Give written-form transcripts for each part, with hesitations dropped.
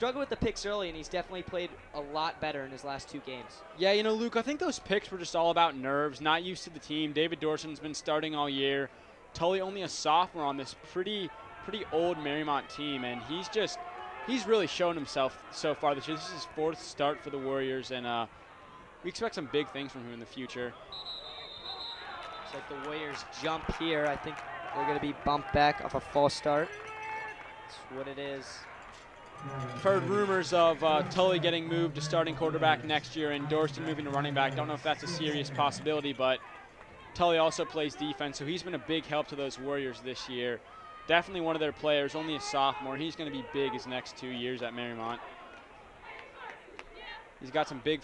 Struggled with the picks early, and he's definitely played a lot better in his last 2 games. Yeah, you know, Luke, I think those picks were just all about nerves, not used to the team. David Dorson's been starting all year. Tully only a sophomore on this pretty old Mariemont team, and he's really shown himself so far this year. This is his 4th start for the Warriors, and we expect some big things from him in the future. Looks like the Warriors jump here. I think they're going to be bumped back off a false start. That's what it is. I've heard rumors of Tully getting moved to starting quarterback next year and Dorson moving to running back. Don't know if that's a serious possibility, but Tully also plays defense, so he's been a big help to those Warriors this year. Definitely one of their players, only a sophomore. He's going to be big his next 2 years at Mariemont. He's got some big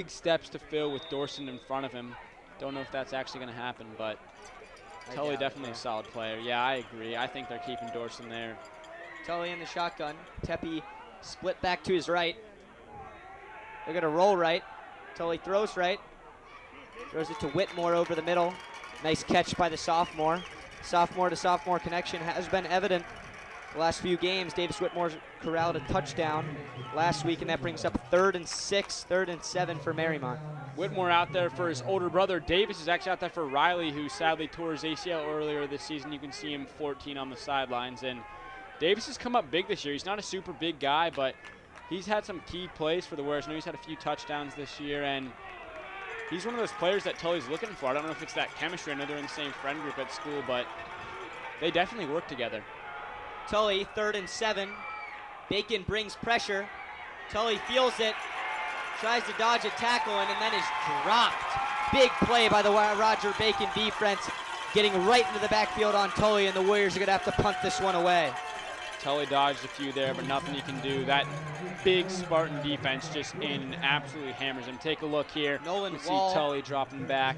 steps to fill with Dorson in front of him. Don't know if that's actually going to happen, but Tully definitely a solid player. Yeah, I agree. I think they're keeping Dorson there. Tully in the shotgun. Tepe split back to his right. They're going to roll right. Tully throws right. Throws it to Whitmore over the middle. Nice catch by the sophomore. Sophomore to sophomore connection has been evident the last few games. Davis Whitmore's corralled a touchdown last week, and that brings up 3rd and 6, 3rd and 7 for Mariemont. Whitmore out there for his older brother. Davis is actually out there for Riley, who sadly tore his ACL earlier this season. You can see him 14 on the sidelines, and Davis has come up big this year. He's not a super big guy, but he's had some key plays for the Warriors. I know he's had a few touchdowns this year, and he's one of those players that Tully's looking for. I don't know if it's that chemistry. I know they're in the same friend group at school, but they definitely work together. Tully, 3rd and 7. Bacon brings pressure. Tully feels it, tries to dodge a tackle, and then is dropped. Big play by the Roger Bacon defense, getting right into the backfield on Tully, and the Warriors are going to have to punt this one away. Tully dodged a few there, but nothing he can do. That big Spartan defense just in and absolutely hammers him. Take a look here. Nolan you Wall see Tully dropping back.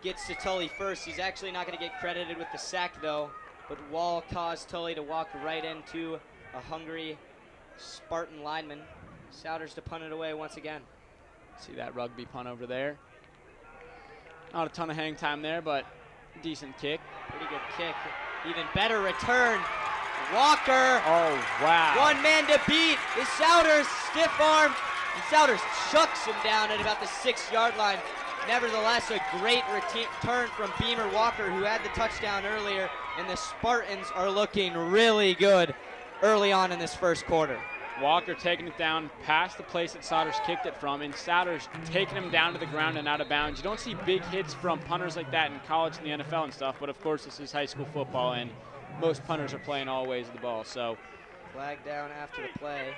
Gets to Tully first. He's actually not going to get credited with the sack, though, but Wall caused Tully to walk right into a hungry Spartan lineman. Souders to punt it away once again. See that rugby punt over there. Not a ton of hang time there, but decent kick. Pretty good kick. Even better return. Walker. Oh, wow. One man to beat is Souders. Stiff arm. And Souders chucks him down at about the 6-yard line. Nevertheless, a great return from Beamer Walker, who had the touchdown earlier, and the Spartans are looking really good early on in this first quarter. Walker taking it down past the place that Souders kicked it from, and Souders taking him down to the ground and out of bounds. You don't see big hits from punters like that in college and the NFL and stuff, but of course this is high school football, and most punters are playing all ways of the ball. So flag down after the play.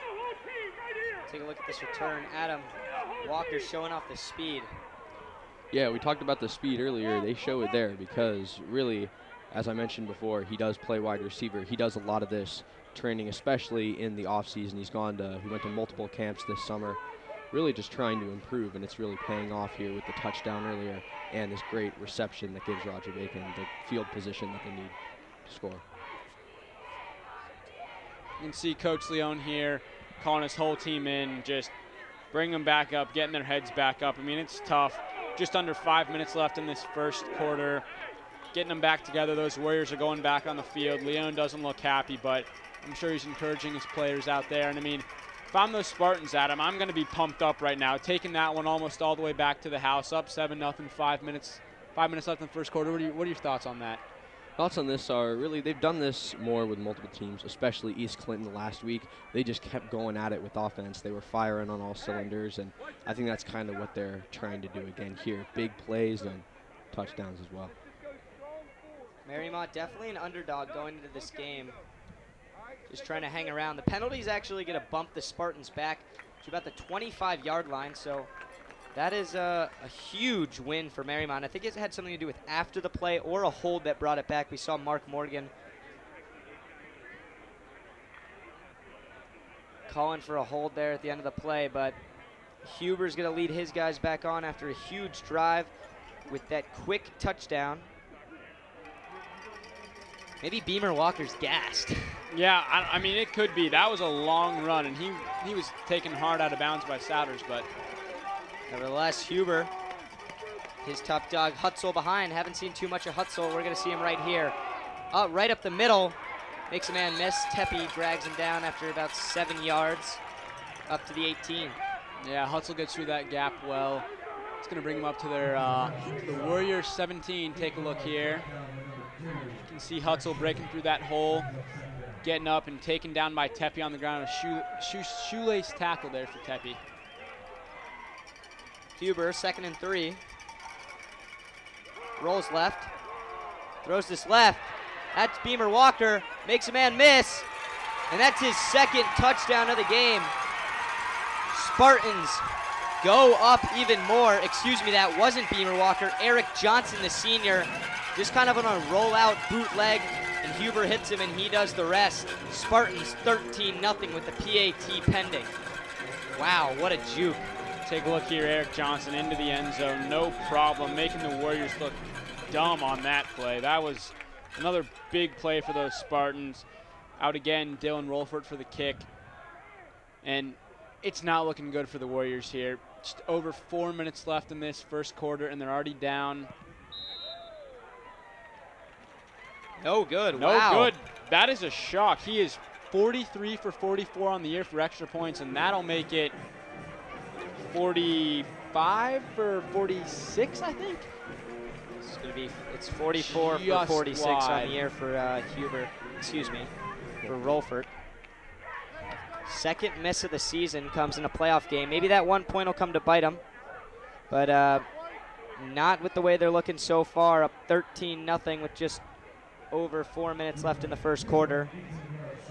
Take a look at this return. Adam Walker showing off the speed. Yeah, we talked about the speed earlier. They show it there because really, as I mentioned before, he does play wide receiver. He does a lot of this training, especially in the offseason. He went to multiple camps this summer, really just trying to improve, and it's really paying off here with the touchdown earlier and this great reception that gives Roger Bacon the field position that they need to score. You can see Coach Leone here calling his whole team in, just bring them back up, getting their heads back up. I mean, it's tough. Just under 5 minutes left in this first quarter. Getting them back together. Those Warriors are going back on the field. Leone doesn't look happy, but I'm sure he's encouraging his players out there. And I mean, if I'm those Spartans, Adam, I'm going to be pumped up right now. Taking that one almost all the way back to the house, up 7-0, 5 minutes left in the first quarter. What are your thoughts on that? Thoughts on this are really they've done this more with multiple teams, especially East Clinton last week. They just kept going at it with offense. They were firing on all cylinders, and I think that's kind of what they're trying to do again here. Big plays and touchdowns as well. Mariemont definitely an underdog going into this game. Just trying to hang around. The penalty is actually going to bump the Spartans back to about the 25-yard line, so that is a huge win for Mariemont. I think it had something to do with after the play or a hold that brought it back. We saw Mark Morgan calling for a hold there at the end of the play, but Huber's going to lead his guys back on after a huge drive with that quick touchdown. Maybe Beamer Walker's gassed. Yeah, I mean, it could be. That was a long run, and he was taken hard out of bounds by Souders, but nevertheless, Huber, his top dog, Hutzel behind. Haven't seen too much of Hutzel. We're going to see him right here. Right up the middle. Makes a man miss. Tepe drags him down after about 7 yards up to the 18. Yeah, Hutzel gets through that gap well. It's going to bring him up to their the Warriors 17. Take a look here. You can see Hutzel breaking through that hole, getting up and taken down by Tepe on the ground. A shoelace tackle there for Tepe. Huber, 2nd and 3. Rolls left. Throws this left. That's Beamer Walker. Makes a man miss. And that's his 2nd touchdown of the game. Spartans go up even more. Excuse me, that wasn't Beamer Walker. Eric Johnson, the senior, just kind of on a rollout bootleg, and Huber hits him and he does the rest. Spartans 13-0 with the PAT pending. Wow, what a juke. Take a look here, Eric Johnson into the end zone, no problem, making the Warriors look dumb on that play. That was another big play for those Spartans. Out again, Dylan Rolfert for the kick. And it's not looking good for the Warriors here. Just over 4 minutes left in this first quarter, and they're already down. No good, no wow. good. That is a shock. He is 43 for 44 on the year for extra points, and that'll make it 45 for 46, I think. It's going to be, it's 44 for 46 on the year for Huber, excuse me, for Rolfert. 2nd miss of the season comes in a playoff game. Maybe that 1 point will come to bite them, but not with the way they're looking so far. Up 13-0 with just over 4 minutes left in the first quarter.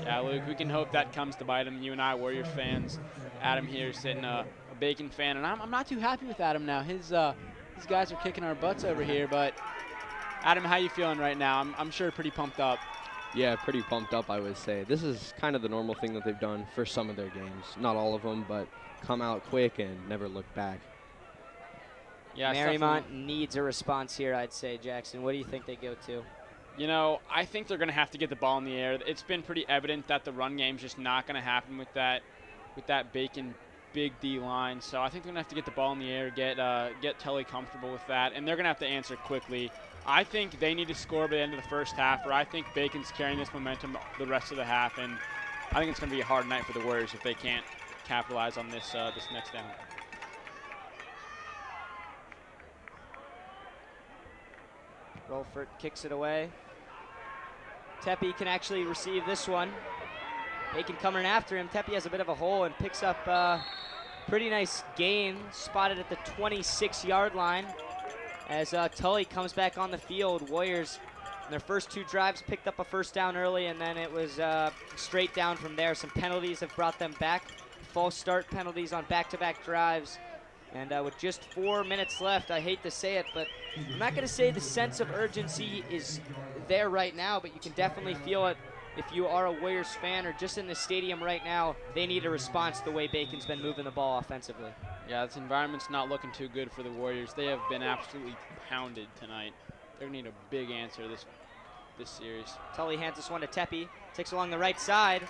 Yeah, Luke, we can hope that comes to bite them. You and I, Warriors fans. Adam here sitting a Bacon fan, and I'm not too happy with Adam now. His guys are kicking our butts over here, but Adam, how you feeling right now? I'm sure pretty pumped up. Yeah, pretty pumped up, I would say. This is kind of the normal thing that they've done for some of their games. Not all of them, but come out quick and never look back. Yeah, Mariemont needs a response here, I'd say, Jackson. What do you think they go to? You know, I think they're going to have to get the ball in the air. It's been pretty evident that the run game's just not going to happen with that Bacon big D line. So I think they're going to have to get the ball in the air, get Tully comfortable with that, and they're going to have to answer quickly. I think they need to score by the end of the first half, or I think Bacon's carrying this momentum the rest of the half, and I think it's going to be a hard night for the Warriors if they can't capitalize on this this next down. Rolfert kicks it away. Tepe can actually receive this one. Bacon coming after him. Tepe has a bit of a hole and picks up pretty nice gain, spotted at the 26-yard line. As Tully comes back on the field, Warriors, in their first 2 drives, picked up a first down early, and then it was straight down from there. Some penalties have brought them back. False start penalties on back-to-back drives. And with just 4 minutes left, I hate to say it, but I'm not going to say the sense of urgency is there right now, but you can definitely feel it if you are a Warriors fan or just in the stadium right now. They need a response the way Bacon's been moving the ball offensively. Yeah, this environment's not looking too good for the Warriors. They have been absolutely pounded tonight. They're going to need a big answer this series. Tully hands this one to Tepe. Takes along the right side.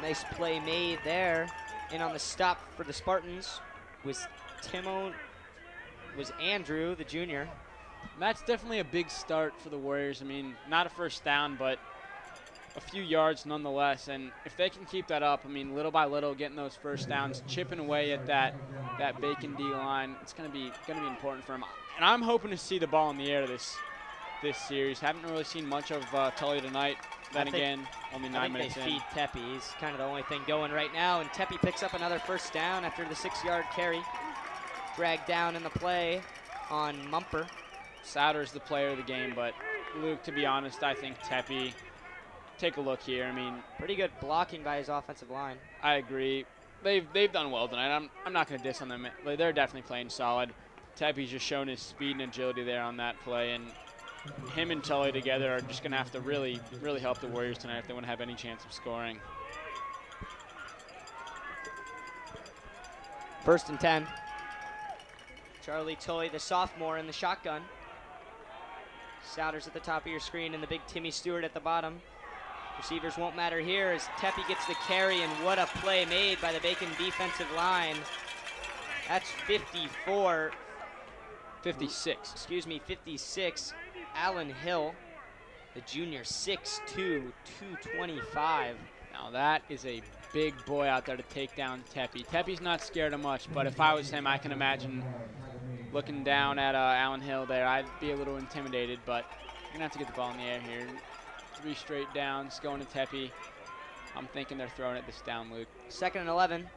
Nice play made there. In on the stop for the Spartans was Andrew, the junior. And that's definitely a big start for the Warriors. I mean, not a first down, but a few yards nonetheless. And if they can keep that up, I mean, little by little, getting those first downs, chipping away at that Bacon D line, it's gonna be important for them. And I'm hoping to see the ball in the air this series. Haven't really seen much of Tully tonight. Then again, only 9 minutes in. I think they feed Tepe. He's kind of the only thing going right now. And Tepe picks up another first down after the 6-yard carry. Dragged down in the play on Mumper. Souter's the player of the game, but Luke, to be honest, I think Tepe, take a look here. I mean, pretty good blocking by his offensive line. I agree. They've done well tonight. I'm not going to diss on them. They're definitely playing solid. Tepe's just shown his speed and agility there on that play, and him and Tully together are just going to have to really, really help the Warriors tonight if they want to have any chance of scoring. 1st and 10. Charlie Tully, the sophomore, in the shotgun. Souders at the top of your screen and the big Timmy Stewart at the bottom. Receivers won't matter here as Tepe gets the carry, and what a play made by the Bacon defensive line. That's 56. Alan Hill The junior, 6'2", 225. Now that is a big boy out there to take down Tepe. Tepe's not scared of much, but if I was him, I can imagine looking down at Allen Hill there. I'd be a little intimidated, but you're gonna have to get the ball in the air here. 3 straight downs going to Tepe. I'm thinking they're throwing it this down, Luke. 2nd and 11.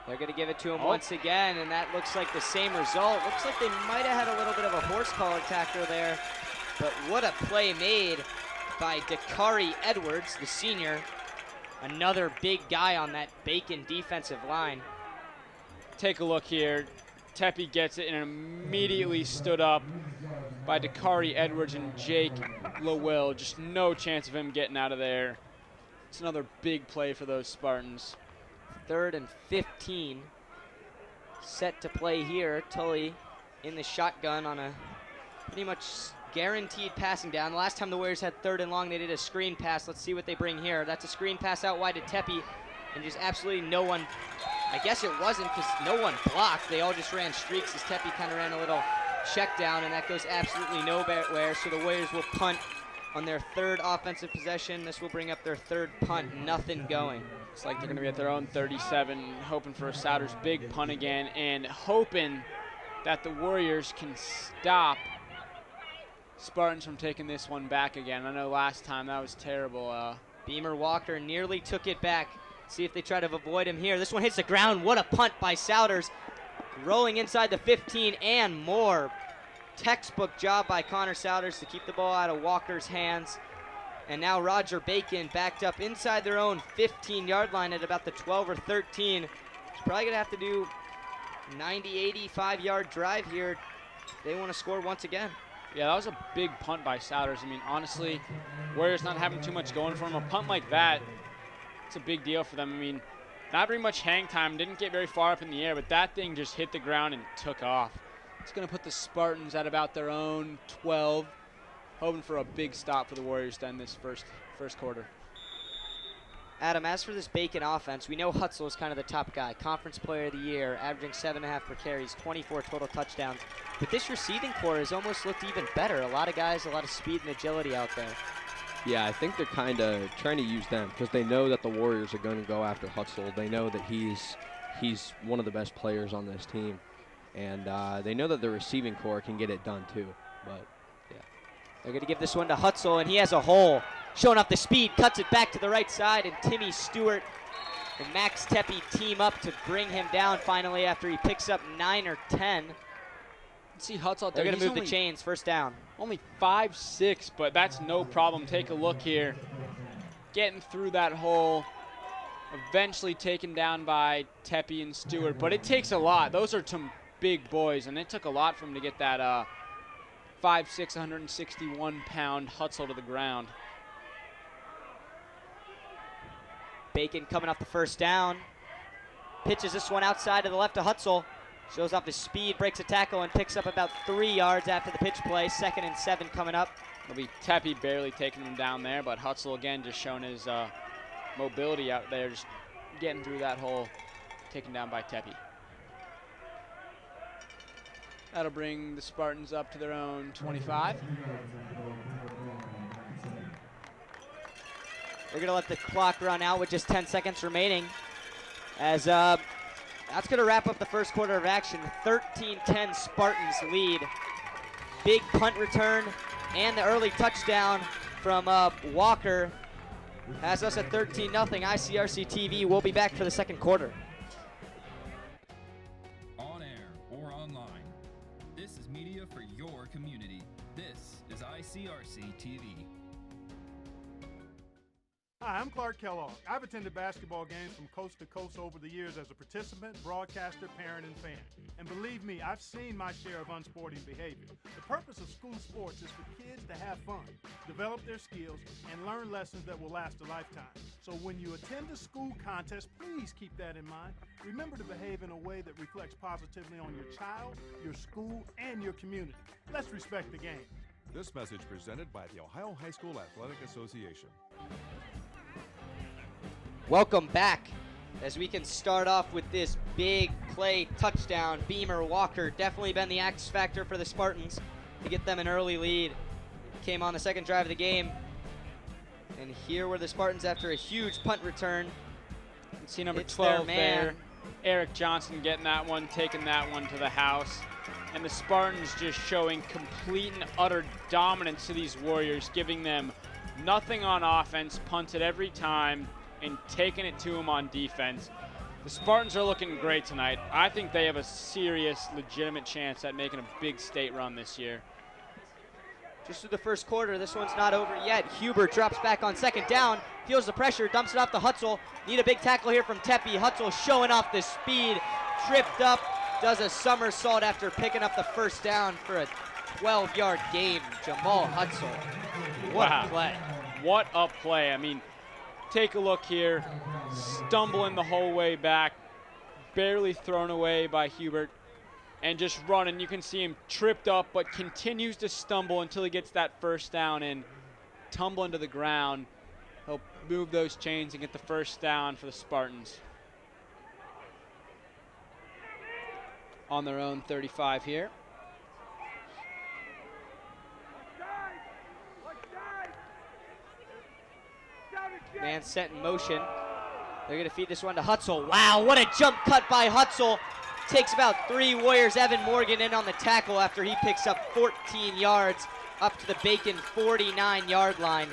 They're going to give it to him once again, and that looks like the same result. Looks like they might have had a little bit of a horse collar tackler there, but what a play made by Dakari Edwards, the senior. Another big guy on that Bacon defensive line. Take a look here. Tepe gets it and immediately stood up by Dakari Edwards and Jake Lowell. Just no chance of him getting out of there. It's another big play for those Spartans. 3rd and 15. Set to play here. Tully in the shotgun on a pretty much guaranteed passing down. The last time the Warriors had 3rd and long, they did a screen pass. Let's see what they bring here. That's a screen pass out wide to Tepe, and just absolutely no one, I guess it wasn't because no one blocked. They all just ran streaks as Tepe kind of ran a little check down, and that goes absolutely nowhere. So the Warriors will punt on their 3rd offensive possession. This will bring up their 3rd punt. Nothing going. Looks like they're going to be at their own 37, hoping for a Souders big punt again, and hoping that the Warriors can stop Spartans from taking this one back again. I know last time that was terrible. Beamer Walker nearly took it back. See if they try to avoid him here. This one hits the ground. What a punt by Souders. Rolling inside the 15 and more. Textbook job by Connor Souders to keep the ball out of Walker's hands. And now Roger Bacon backed up inside their own 15-yard line at about the 12 or 13. He's probably going to have to do 90, 85-yard drive here. They want to score once again. Yeah, that was a big punt by Souders. I mean, honestly, Warriors not having too much going for them. A punt like that, it's a big deal for them. I mean, not very much hang time, didn't get very far up in the air, but that thing just hit the ground and took off. It's going to put the Spartans at about their own 12. Hoping for a big stop for the Warriors then this first quarter. Adam, as for this Bacon offense, we know Hutzel is kind of the top guy. Conference Player of the Year, averaging 7.5 per carries, 24 total touchdowns. But this receiving core has almost looked even better. A lot of guys, a lot of speed and agility out there. Yeah, I think they're kind of trying to use them because they know that the Warriors are going to go after Hutzel. They know that he's one of the best players on this team. And they know that the receiving core can get it done too. But they're going to give this one to Hutzel, and he has a hole. Showing off the speed, cuts it back to the right side, and Timmy Stewart and Max Tepe team up to bring him down finally after he picks up 9 or 10. See Hutzel out there. They're going to move the chains, 1st down. Only 5'6", but that's no problem. Take a look here. Getting through that hole. Eventually taken down by Tepe and Stewart, but it takes a lot. Those are some big boys, and it took a lot for him to get that 5'6", 161-pound Hutzel to the ground. Bacon coming off the 1st down. Pitches this one outside to the left to Hutzel. Shows off his speed, breaks a tackle, and picks up about 3 yards after the pitch play. 2nd and 7 coming up. It'll be Tepe barely taking him down there, but Hutzel again just showing his mobility out there, just getting through that hole, taken down by Tepe. That'll bring the Spartans up to their own 25. We're going to let the clock run out with just 10 seconds remaining. As that's going to wrap up the first quarter of action. 13-10 Spartans lead. Big punt return and the early touchdown from Walker has us at 13-0. ICRC-TV will be back for the second quarter. On air or online, this is media for your community. This is ICRC-TV. Hi, I'm Clark Kellogg. I've attended basketball games from coast to coast over the years as a participant, broadcaster, parent, and fan. And believe me, I've seen my share of unsporting behavior. The purpose of school sports is for kids to have fun, develop their skills, and learn lessons that will last a lifetime. So when you attend a school contest, please keep that in mind. Remember to behave in a way that reflects positively on your child, your school, and your community. Let's respect the game. This message presented by the Ohio High School Athletic Association. Welcome back as we can start off with this big play touchdown. Beamer Walker definitely been the X factor for the Spartans to get them an early lead. came on the second drive of the game. And here were the Spartans after a huge punt return. You can see number It's 12 their there. man. Eric Johnson getting that one, taking that one to the house. And the Spartans just showing complete and utter dominance to these Warriors, giving them nothing on offense, punted every time, and taking it to them on defense. The Spartans are looking great tonight. I think they have a serious, legitimate chance at making a big state run this year. Just through the first quarter, this one's not over yet. Huber drops back on second down, feels the pressure, dumps it off to Hutzel. Need a big tackle here from Tepe. Hutzel showing off the speed, tripped up, does a somersault after picking up the first down for a 12-yard gain. Jamal Hutzel. What a play. What a play. I mean, take a look here. Stumbling the whole way back, barely thrown away by Hubert, and just running. You can see him tripped up, but continues to stumble until he gets that first down and tumbling to the ground. He'll move those chains and get the first down for the Spartans. On their own 35 here. Man set in motion. They're going to feed this one to Hutzel. Wow, what a jump cut by Hutzel. Takes about 3 Warriors. Evan Morgan in on the tackle after he picks up 14 yards up to the Bacon 49-yard line.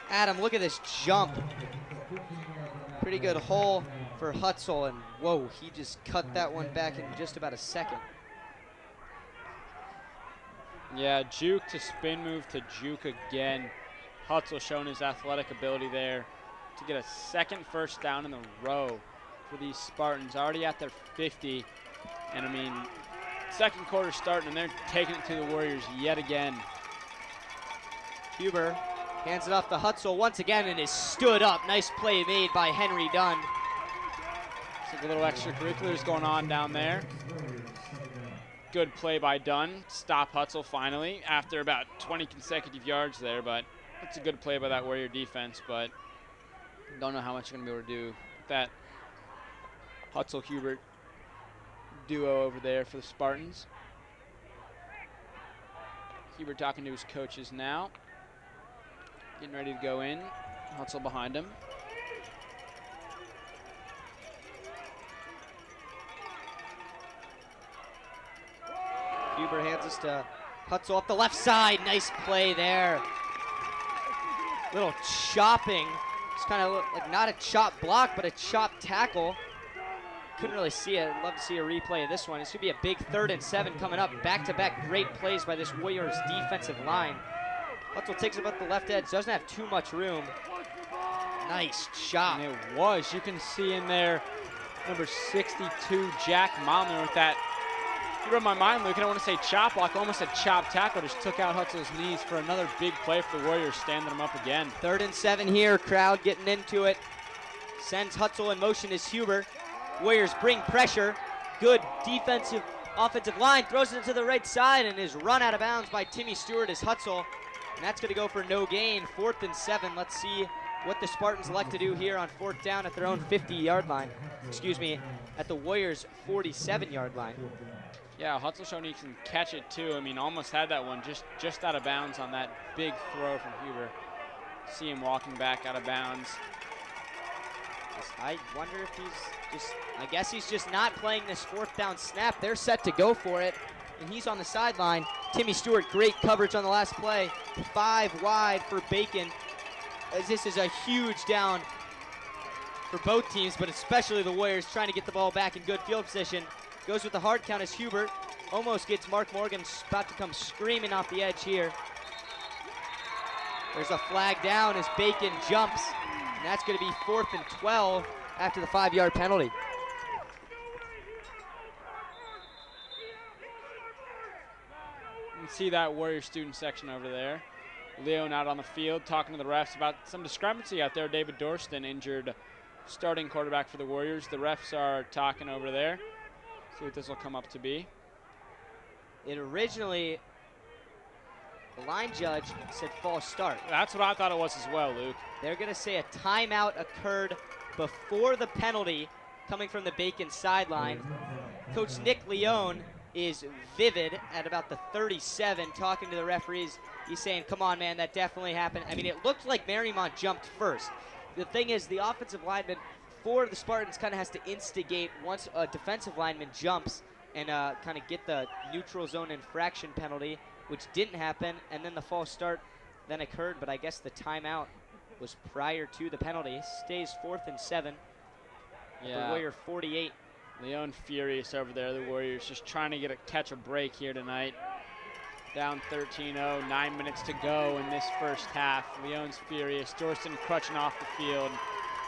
Adam, look at this jump. Pretty good hole for Hutzel, and whoa, he just cut that one back in just about a second. Yeah, juke to spin move to juke again. Hutzel showing his athletic ability there to get a second first down in a row for these Spartans, already at their 50. And I mean, second quarter starting and they're taking it to the Warriors yet again. Huber hands it off to Hutzel once again and is stood up. Nice play made by Henry Dunn. Some little extracurriculars going on down there. Good play by Dunn. Stop Hutzel finally after about 20 consecutive yards there, but it's a good play by that Warrior defense, but don't know how much you're going to be able to do with that Hutzel-Hubert duo over there for the Spartans. Hubert talking to his coaches now. Getting ready to go in. Hutzel behind him. Huber hands us to Hutzel off the left side. Nice play there. Little chopping. It's kind of like not a chop block, but a chop tackle. Couldn't really see it. I'd love to see a replay of this one. It's going to be a big 3rd and 7 coming up. Back-to-back great plays by this Warriors defensive line. Hutzel takes it up the left edge. Doesn't have too much room. Nice chop. And it was. You can see in there number 62, Jack Momler with that. You read my mind, Luke. I don't want to say chop block, almost a chop tackle. Just took out Hutzel's knees for another big play for the Warriors, standing them up again. 3rd and 7 here. Crowd getting into it. Sends Hutzel in motion is Huber. Warriors bring pressure. Good defensive, offensive line. Throws it to the right side and is run out of bounds by Timmy Stewart as Hutzel. And that's going to go for no gain. 4th and 7. Let's see what the Spartans elect to do here on 4th down at their own 50-yard line. Excuse me, at the Warriors' 47-yard line. Yeah, Hutzel showing he can catch it too. I mean, almost had that one just out of bounds on that big throw from Huber. See him walking back out of bounds. I wonder if I guess he's just not playing this 4th down snap. They're set to go for it, and he's on the sideline. Timmy Stewart, great coverage on the last play. 5 wide for Bacon, as this is a huge down for both teams, but especially the Warriors trying to get the ball back in good field position. Goes with the hard count as Hubert almost gets Mark Morgan, about to come screaming off the edge here. There's a flag down as Bacon jumps, and that's going to be 4th and 12 after the 5-yard penalty. You can see that Warrior student section over there. Leon out on the field talking to the refs about some discrepancy out there. David Dorston, injured starting quarterback for the Warriors. The refs are talking over there. See what this will come up to be. It originally, the line judge said false start. That's what I thought it was as well, Luke. They're going to say a timeout occurred before the penalty coming from the Bacon sideline. Coach Nick Leone is vivid at about the 37, talking to the referees He's saying, come on, man, that definitely happened. I mean, it looked like Mariemont jumped first. The thing is, the offensive lineman for the Spartans kind of has to instigate once a defensive lineman jumps and kind of get the neutral zone infraction penalty, which didn't happen, and then the false start then occurred, but I guess the timeout was prior to the penalty. Stays 4th and 7. Yeah. The Warrior 48. Leon furious over there. The Warriors just trying to catch a break here tonight. Down 13-0, 9 minutes to go in this first half. Leon's furious. Dorston crutching off the field,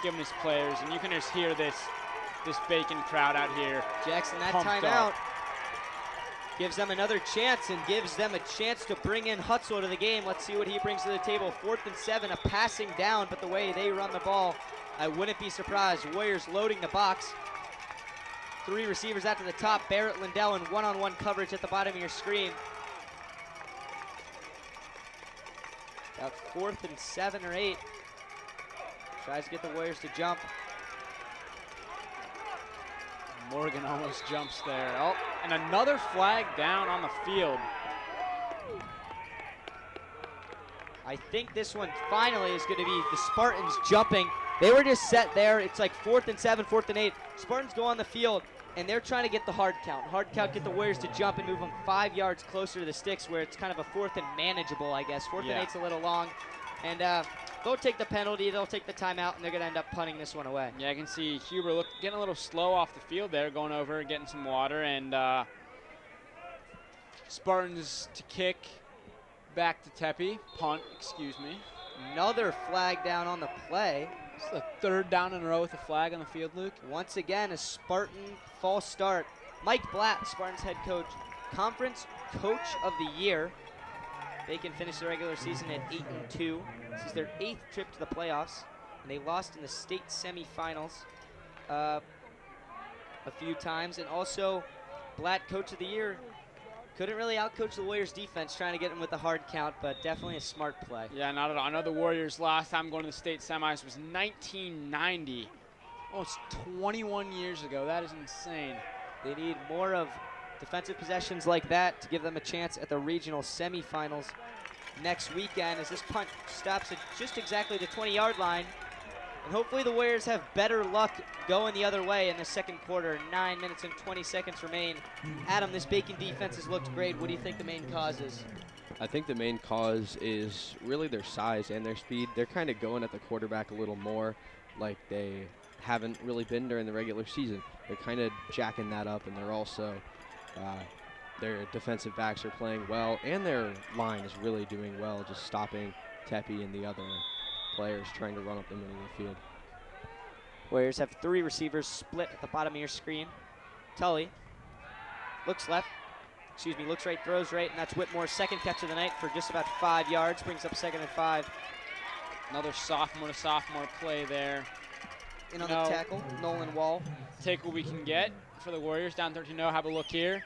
giving his players, and you can just hear this Bacon crowd out here. Jackson, that pumped timeout up. gives them another chance and gives them a chance to bring in Hutzel to the game. Let's see what he brings to the table. 4th and 7, a passing down, but the way they run the ball, I wouldn't be surprised. Warriors loading the box. 3 receivers out to the top. Barrett, Lindell, and one-on-one coverage at the bottom of your screen. About 4th and 7 or 8. Tries to get the Warriors to jump. Morgan almost jumps there. Oh, and another flag down on the field. I think this one finally is going to be the Spartans jumping. They were just set there. It's like 4th and 7, 4th and 8. Spartans go on the field, and they're trying to get the hard count. Hard count, get the Warriors to jump and move them 5 yards closer to the sticks, where it's kind of a 4th and manageable, I guess. 4th and 8's a little long. And they'll take the penalty, they'll take the timeout, and they're going to end up punting this one away. Yeah, I can see Huber getting a little slow off the field there, going over, getting some water, and Spartans to kick back to Tepe. Punt, excuse me. Another flag down on the play. It's the 3rd down in a row with a flag on the field, Luke. Once again, a Spartan false start. Mike Blatt, Spartans head coach, Conference Coach of the Year. Bacon finished the regular season at 8-2. This is their 8th trip to the playoffs, and they lost in the state semifinals a few times. And also, Blatt, Coach of the Year, couldn't really outcoach the Warriors defense trying to get them with the hard count, but definitely a smart play. Yeah, not at all. I know the Warriors last time going to the state semis was 1990. Almost 21 years ago. That is insane. They need more of defensive possessions like that to give them a chance at the regional semifinals next weekend, as this punt stops at just exactly the 20-yard line. And hopefully the Warriors have better luck going the other way in the second quarter. 9 minutes and 20 seconds remain. Adam, this Bacon defense has looked great. What do you think the main cause is? I think the main cause is really their size and their speed. They're kind of going at the quarterback a little more like they haven't really been during the regular season. They're kind of jacking that up, and they're also their defensive backs are playing well, and their line is really doing well, just stopping Tepe and the other players trying to run up the middle of the field. Warriors have 3 receivers split at the bottom of your screen. Tully looks left, looks right, throws right, and that's Whitmore's 2nd catch of the night for just about 5 yards, brings up 2nd and 5. Another sophomore to sophomore play there. In on the tackle, Nolan Wall. Take what we can get for the Warriors, down 13-0. Have a look here.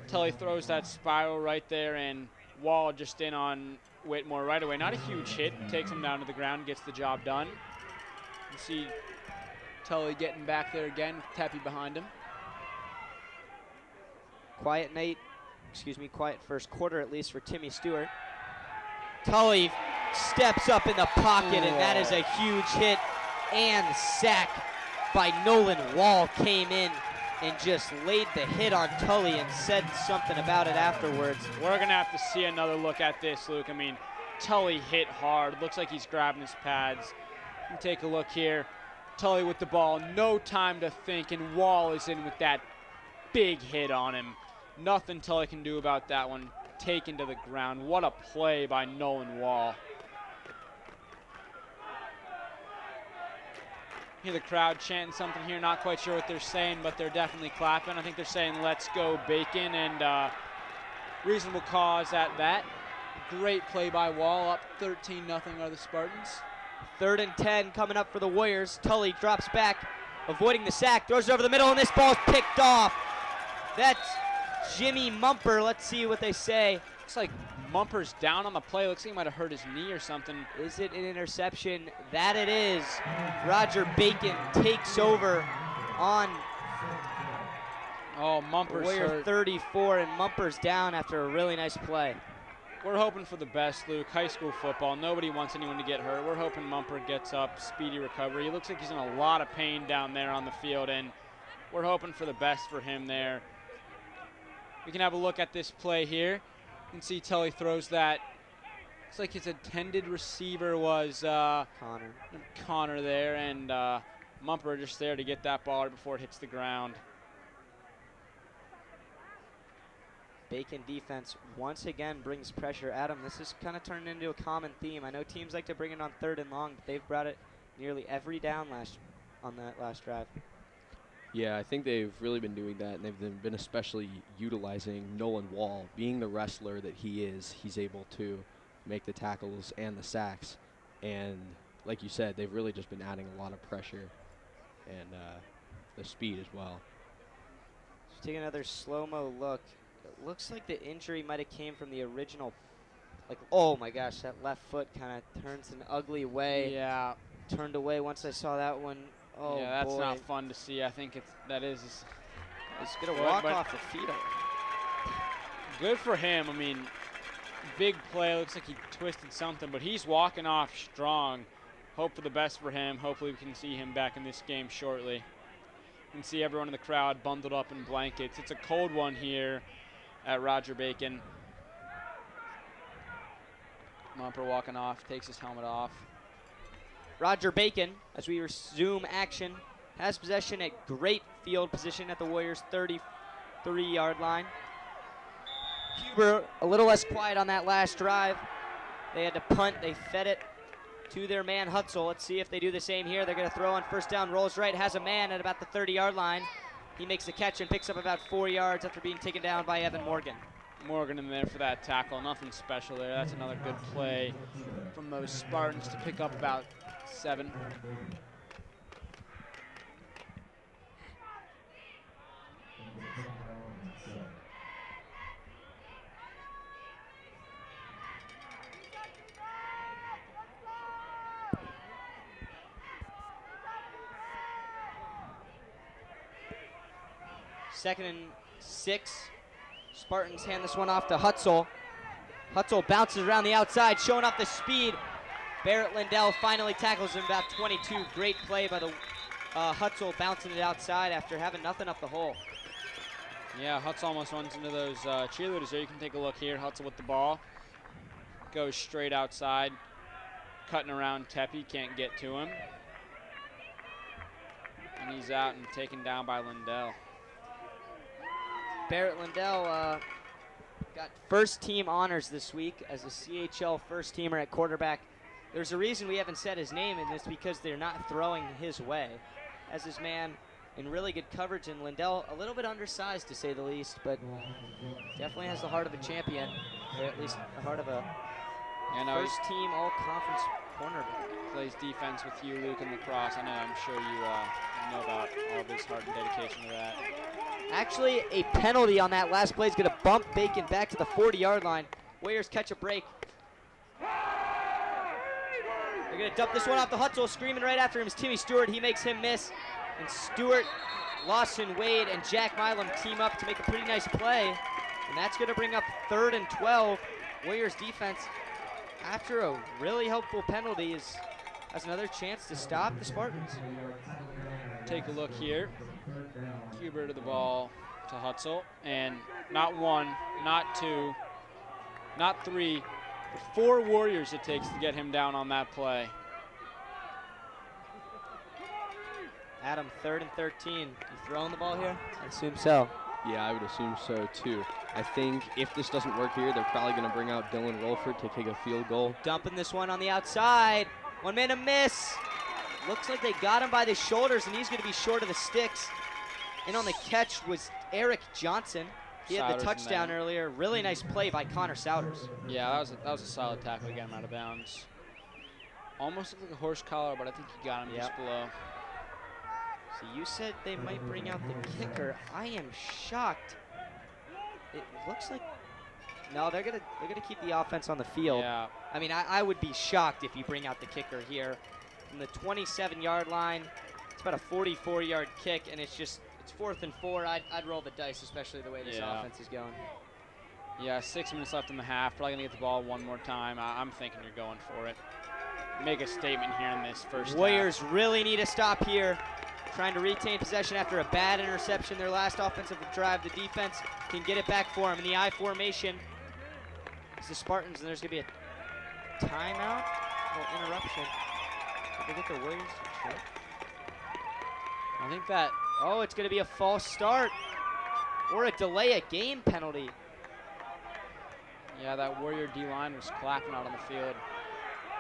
Tully throws that spiral right there, and Wall just in on Whitmore right away. Not a huge hit, takes him down to the ground, gets the job done. You see Tully getting back there again with Tepe behind him. Quiet first quarter at least for Timmy Stewart. Tully steps up in the pocket, and that is a huge hit, and sack by Nolan Wall came in and just laid the hit on Tully and said something about it afterwards. We're going to have to see another look at this, Luke. I mean, Tully hit hard. Looks like he's grabbing his pads. You take a look here. Tully with the ball, no time to think, and Wall is in with that big hit on him. Nothing Tully can do about that one. Taken to the ground. What a play by Nolan Wall. Hear the crowd chanting something here. Not quite sure what they're saying, but they're definitely clapping. I think they're saying, "Let's go Bacon," and reasonable cause at that. Great play by Wall, up 13-0 are the Spartans. 3rd and 10 coming up for the Warriors. Tully drops back, avoiding the sack, throws it over the middle, and this ball's picked off. That's Jimmy Mumper. Let's see what they say. Looks like Mumper's down on the play. Looks like he might have hurt his knee or something. Is it an interception? That it is. Roger Bacon takes over on Mumper's Warrior hurt. 34, and Mumper's down after a really nice play. we're hoping for the best, Luke. High school football, nobody wants anyone to get hurt. We're hoping Mumper gets up, speedy recovery. He looks like he's in a lot of pain down there on the field, and we're hoping for the best for him there. We can have a look at this play here. You can see Tully throws that. Looks like his intended receiver was Connor there, and Mumper just there to get that ball right before it hits the ground. Bacon defense once again brings pressure. Adam, this has kind of turned into a common theme. I know teams like to bring it on 3rd and long, but they've brought it nearly every down on that last drive. Yeah, I think they've really been doing that, and they've been especially utilizing Nolan Wall. Being the wrestler that he is, he's able to make the tackles and the sacks. And like you said, they've really just been adding a lot of pressure and the speed as well. Let's take another slow-mo look. It looks like the injury might have came from the original, like, oh my gosh, that left foot kind of turns an ugly way. Yeah. Turned away once I saw that one. Oh, yeah, that's boy. not fun to see. I think it's going to walk off the field. Good for him. I mean, big play. Looks like he twisted something, but he's walking off strong. Hope for the best for him. Hopefully we can see him back in this game shortly. You can see everyone in the crowd bundled up in blankets. It's a cold one here at Roger Bacon. Mumper walking off, takes his helmet off. Roger Bacon, as we resume action, has possession at great field position at the Warriors' 33-yard line. Huber a little less quiet on that last drive. They had to punt. They fed it to their man Hutzel. Let's see if they do the same here. They're going to throw on 1st down, rolls right, has a man at about the 30-yard line. He makes the catch and picks up about 4 yards after being taken down by Evan Morgan. Morgan in there for that tackle. Nothing special there. That's another good play from those Spartans to pick up about 7. Second and 6. Spartans hand this one off to Hutzel. Hutzel bounces around the outside, showing off the speed. Barrett Lindell finally tackles him about 22. Great play by the Hutzel, bouncing it outside after having nothing up the hole. Yeah, Hutzel almost runs into those cheerleaders there. You can take a look here. Hutzel with the ball. Goes straight outside. Cutting around Tepe, can't get to him. And he's out and taken down by Lindell. Barrett Lindell got first team honors this week as a CHL first teamer at quarterback. There's a reason we haven't said his name, and it's because they're not throwing his way. As his man in really good coverage, and Lindell a little bit undersized to say the least, but definitely has the heart of a champion, or at least the heart of a first team all conference cornerback. Plays defense with you, Luke, in the cross. I know, I'm sure you know about all of his heart and dedication to that. Actually, a penalty on that last play is going to bump Bacon back to the 40-yard line. Warriors catch a break. They're going to dump this one off the Hutzel. Screaming right after him is Timmy Stewart. He makes him miss. And Stewart, Lawson, Wade, and Jack Milam team up to make a pretty nice play. And that's going to bring up 3rd and 12. Warriors defense, after a really helpful penalty, has another chance to stop the Spartans. Take a look here. Huber to the ball to Hutzel, and not 1, not 2, not 3, but 4 Warriors it takes to get him down on that play. Adam, 3rd and 13. You throwing the ball here? I assume so. Yeah, I would assume so too. I think if this doesn't work here, they're probably going to bring out Dylan Rolford to kick a field goal. Dumping this one on the outside. 1 man a miss. Looks like they got him by the shoulders, and he's going to be short of the sticks. And on the catch was Eric Johnson. He had the touchdown earlier. Really nice play by Connor Souders. Yeah, that was a solid tackle to get him out of bounds. Almost looked like a horse collar, but I think he got him just below. So you said they might bring out the kicker. I am shocked. It looks like no, they're gonna keep the offense on the field. Yeah. I mean, I would be shocked if you bring out the kicker here from the 27-yard line. It's about a 44-yard kick, and it's 4th and 4. I'd roll the dice, especially the way this offense is going. Yeah, 6 minutes left in the half. Probably going to get the ball one more time. I'm thinking you're going for it. Make a statement here in this first Warriors half. really need a stop here. Trying to retain possession after a bad interception. Their last offensive drive, the defense can get it back for them in the I formation. It's the Spartans, and there's going to be a timeout or interruption. Did they get the Warriors to check? I think that, Oh, it's going to be a false start or a delay a game penalty. yeah, that Warrior D-line was clapping out on the field.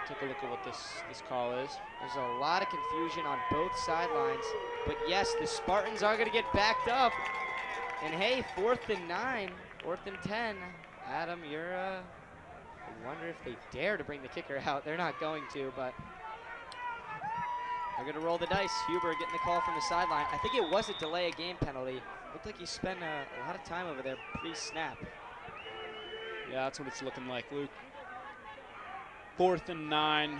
Take a look at what this call is. There's a lot of confusion on both sidelines. But yes, the Spartans are going to get backed up. And hey, 4th and 9, 4th and 10. Adam, I wonder if they dare to bring the kicker out. They're not going to, but they're going to roll the dice. Huber getting the call from the sideline. I think it was a delay a game penalty. Looked like he spent a lot of time over there pre-snap. Yeah, that's what it's looking like, Luke. 4th and 9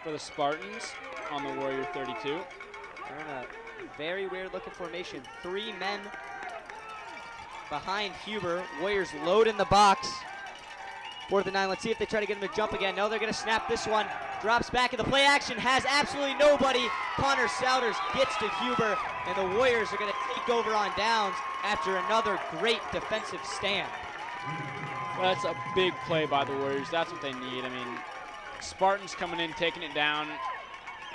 for the Spartans on the Warrior 32. They're in a very weird looking formation. 3 men behind Huber. Warriors load in the box. 4th and 9. Let's see if they try to get him to jump again. No, they're going to snap this one. Drops back in the play action. Has absolutely nobody. Connor Souders gets to Huber. And the Warriors are going to take over on downs after another great defensive stand. Well, that's a big play by the Warriors. That's what they need. I mean, Spartans coming in, taking it down.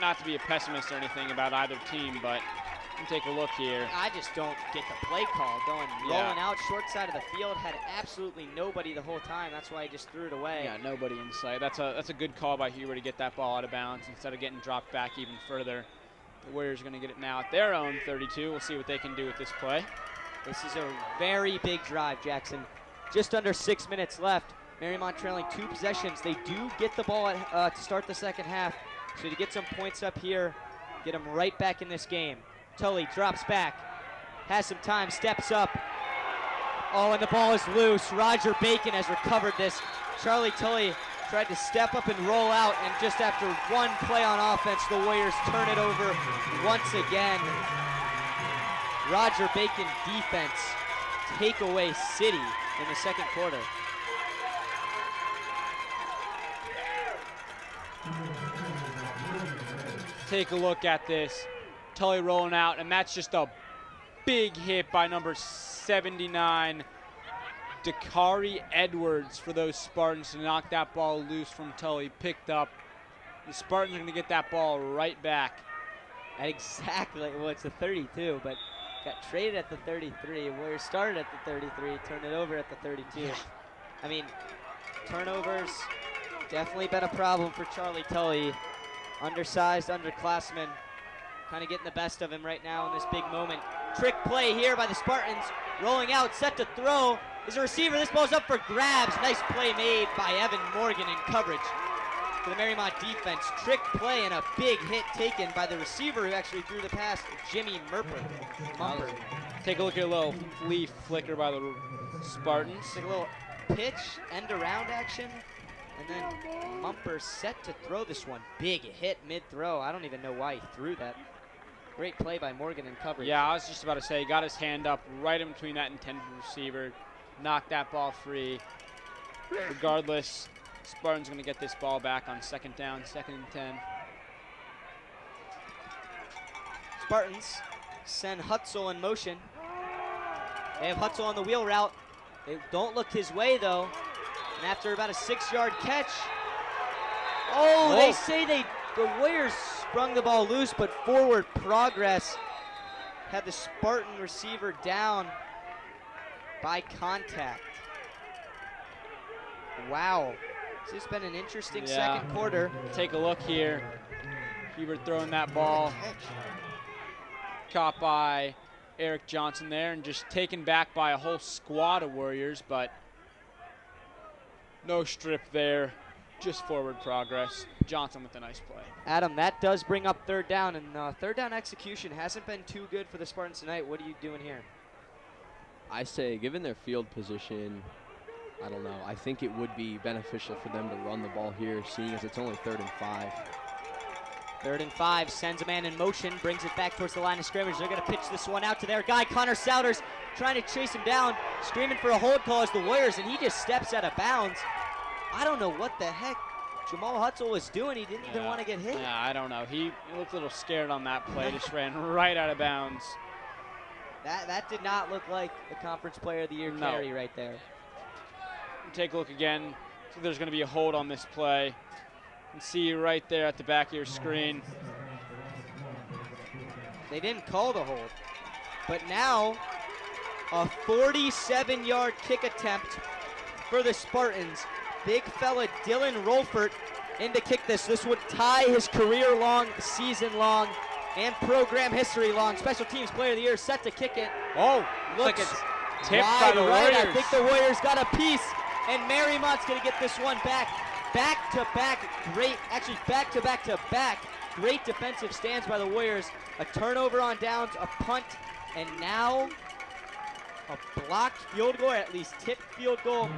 Not to be a pessimist or anything about either team, but you take a look here. I just don't get the play call. Rolling out short side of the field, had absolutely nobody the whole time. That's why I just threw it away. Yeah, nobody in sight. That's a good call by Huber to get that ball out of bounds instead of getting dropped back even further. The Warriors are going to get it now at their own 32. We'll see what they can do with this play. This is a very big drive, Jackson. Just under 6 minutes left. Mariemont trailing 2 possessions. They do get the ball to start the second half. So to get some points up here, get them right back in this game. Tully drops back, has some time, steps up. Oh, and the ball is loose. Roger Bacon has recovered this. Charlie Tully tried to step up and roll out, and just after one play on offense, the Warriors turn it over once again. Roger Bacon defense, takeaway city in the second quarter. Take a look at this. Tully rolling out, and that's just a big hit by number 79, Dakari Edwards, for those Spartans to knock that ball loose from Tully. Picked up. The Spartans are going to get that ball right back. At exactly, well, it's the 32, but got traded at the 33. Warriors started at the 33, turned it over at the 32. I mean, turnovers definitely been a problem for Charlie Tully. Undersized underclassmen, kind of getting the best of him right now in this big moment. Trick play here by the Spartans. Rolling out, set to throw. Is a receiver. This ball's up for grabs. Nice play made by Evan Morgan in coverage for the Mariemont defense. Trick play and a big hit taken by the receiver who actually threw the pass, Jimmy Mumper. Take a look at a little flea flicker by the Spartans. Take a little pitch, end around action. And then Mumper set to throw this one. Big hit mid-throw. I don't even know why he threw that. Great play by Morgan in coverage. Yeah, I was just about to say, he got his hand up right in between that intended receiver. Knocked that ball free. Regardless, Spartans going to get this ball back on second down, 2nd and 10. Spartans send Hutzel in motion. They have Hutzel on the wheel route. They don't look his way, though. And after about a 6-yard catch, Whoa. They say the Warriors sprung the ball loose, but forward progress had the Spartan receiver down by contact. Wow. This has been an interesting second quarter. Take a look here. Huber throwing that ball. Caught by Eric Johnson there and just taken back by a whole squad of Warriors, but no strip there, just forward progress. Johnson with a nice play. Adam, that does bring up third down, and third down execution hasn't been too good for the Spartans tonight. What are you doing here? I say, given their field position, I don't know. I think it would be beneficial for them to run the ball here, seeing as it's only 3rd and 5. 3rd and 5, sends a man in motion, brings it back towards the line of scrimmage. They're going to pitch this one out to their guy, Connor Souders, trying to chase him down, screaming for a hold call as the Warriors, and he just steps out of bounds. I don't know what the heck Jamal Hutzel was doing. He didn't even want to get hit. Yeah, I don't know. He looked a little scared on that play, just ran right out of bounds. That did not look like a Conference Player of the Year carry right there. Take a look again. So there's going to be a hold on this play. You can see right there at the back of your screen. They didn't call the hold. But now, a 47-yard kick attempt for the Spartans. Big fella Dylan Rolfert in to kick this. This would tie his career-long, season-long, and program history-long Special Teams Player of the Year, set to kick it. Oh, looks like it's tipped by the Warriors. I think the Warriors got a piece, and Mariemont's going to get this one back. Back-to-back, great, actually back-to-back-to-back, great defensive stands by the Warriors. A turnover on downs, a punt, and now a blocked field goal, or at least tipped field goal.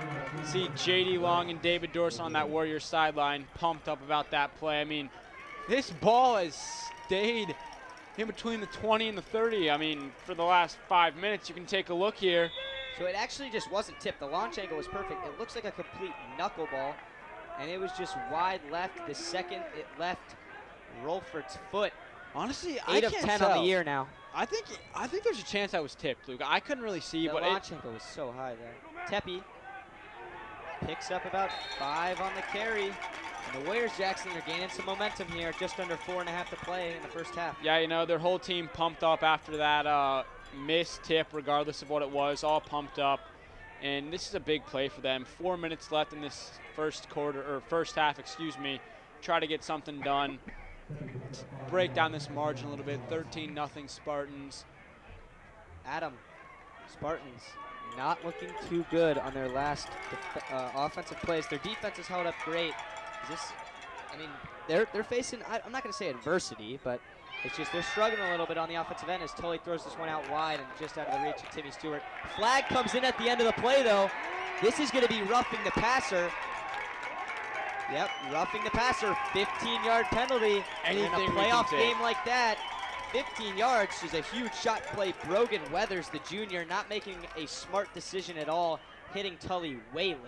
See J.D. Long and David Dorson on that Warriors sideline, pumped up about that play. I mean, this ball has stayed in between the 20 and the 30. I mean, for the last 5 minutes, you can take a look here. So it actually just wasn't tipped. The launch angle was perfect. It looks like a complete knuckleball, and it was just wide left. The second it left Rolfert's foot. Honestly, 8 of 10 on the year now. I think there's a chance that was tipped, Luke. I couldn't really see, the but launch angle was so high there. Tepe picks up about 5 on the carry. And the Warriors, Jackson, are gaining some momentum here. Just under 4.5 to play in the first half. Yeah, you know, their whole team pumped up after that missed tip, regardless of what it was, all pumped up. And this is a big play for them. 4 minutes left in this first half, excuse me. Try to get something done. Break down this margin a little bit. 13-0 Spartans. Adam, Spartans not looking too good on their last offensive plays. Their defense has held up great. They're facing, I'm not going to say adversity, but it's just they're struggling a little bit on the offensive end as Tully throws this one out wide and just out of the reach of Timmy Stewart. Flag comes in at the end of the play, though. This is going to be roughing the passer. Yep, roughing the passer, 15-yard penalty. Anything in a playoff game like that, 15 yards is a huge shot play. Brogan Weathers, the junior, not making a smart decision at all, hitting Tully way late.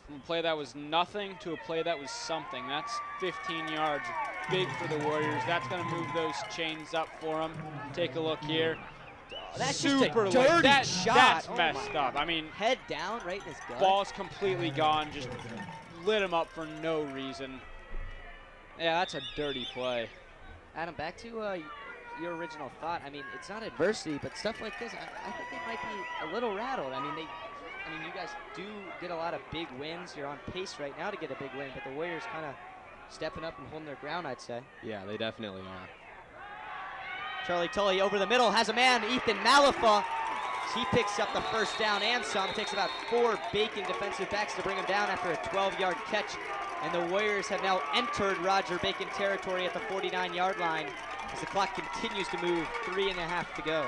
From a play that was nothing to a play that was something. That's 15 yards, big for the Warriors. That's going to move those chains up for them. Take a look here. That's super just a dirty shot. That's messed up. I mean, head down right in his gut. Ball's completely gone. Just lit him up for no reason. Yeah, that's a dirty play. Adam, back to your original thought. I mean, it's not adversity, but stuff like this, I think they might be a little rattled. I mean, you guys do get a lot of big wins. You're on pace right now to get a big win, but the Warriors kind of stepping up and holding their ground, I'd say. Yeah, they definitely are. Charlie Tully over the middle, has a man, Ethan Malafa. He picks up the first down and some. Takes about 4 Bacon defensive backs to bring him down after a 12-yard catch. And the Warriors have now entered Roger Bacon territory at the 49-yard line as the clock continues to move, 3.5 to go.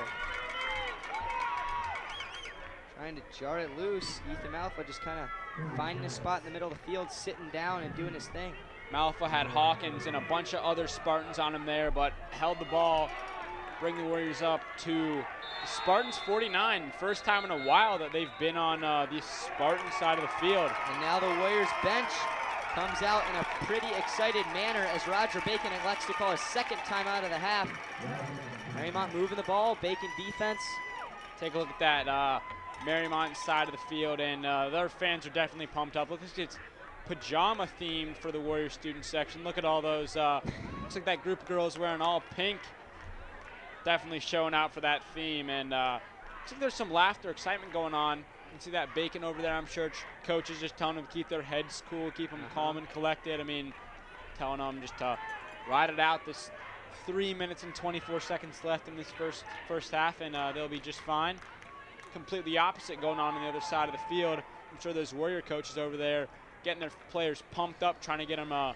Trying to jar it loose. Ethan Malafa just kind of finding a spot in the middle of the field, sitting down and doing his thing. Malafa had Hawkins and a bunch of other Spartans on him there, but held the ball, bring the Warriors up to Spartans 49. First time in a while that they've been on the Spartan side of the field. And now the Warriors bench comes out in a pretty excited manner as Roger Bacon elects to call a second timeout of the half. Mariemont moving the ball, Bacon defense. Take a look at that Mariemont side of the field, and their fans are definitely pumped up. Look, it's pajama themed for the Warriors student section. Look at all those, looks like that group of girls wearing all pink. Definitely showing out for that theme, and looks like there's some laughter, excitement going on. You can see that Bacon over there. I'm sure coaches just telling them to keep their heads cool, keep them calm and collected. I mean, telling them just to ride it out. This 3 minutes and 24 seconds left in this first half, and they'll be just fine. Completely opposite going on the other side of the field. I'm sure those Warrior coaches over there getting their players pumped up, trying to get them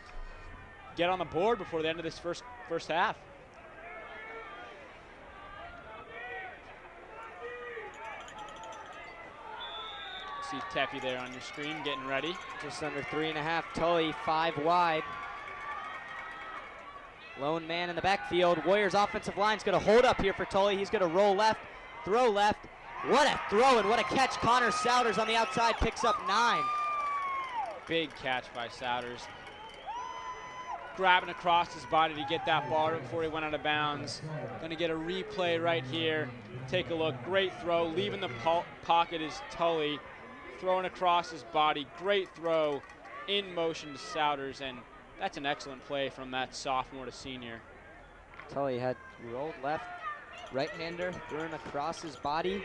get on the board before the end of this first half. See Tepe there on your screen getting ready. Just under 3.5. Tully 5 wide. Lone man in the backfield. Warriors offensive line's going to hold up here for Tully. He's going to roll left, throw left. What a throw and what a catch. Connor Souders on the outside picks up 9. Big catch by Souders. Grabbing across his body to get that ball before he went out of bounds. Going to get a replay right here. Take a look. Great throw. Leaving the pocket is Tully. Throwing across his body. Great throw in motion to Souders, and that's an excellent play from that sophomore to senior. Tully had rolled left, right-hander, threw him across his body,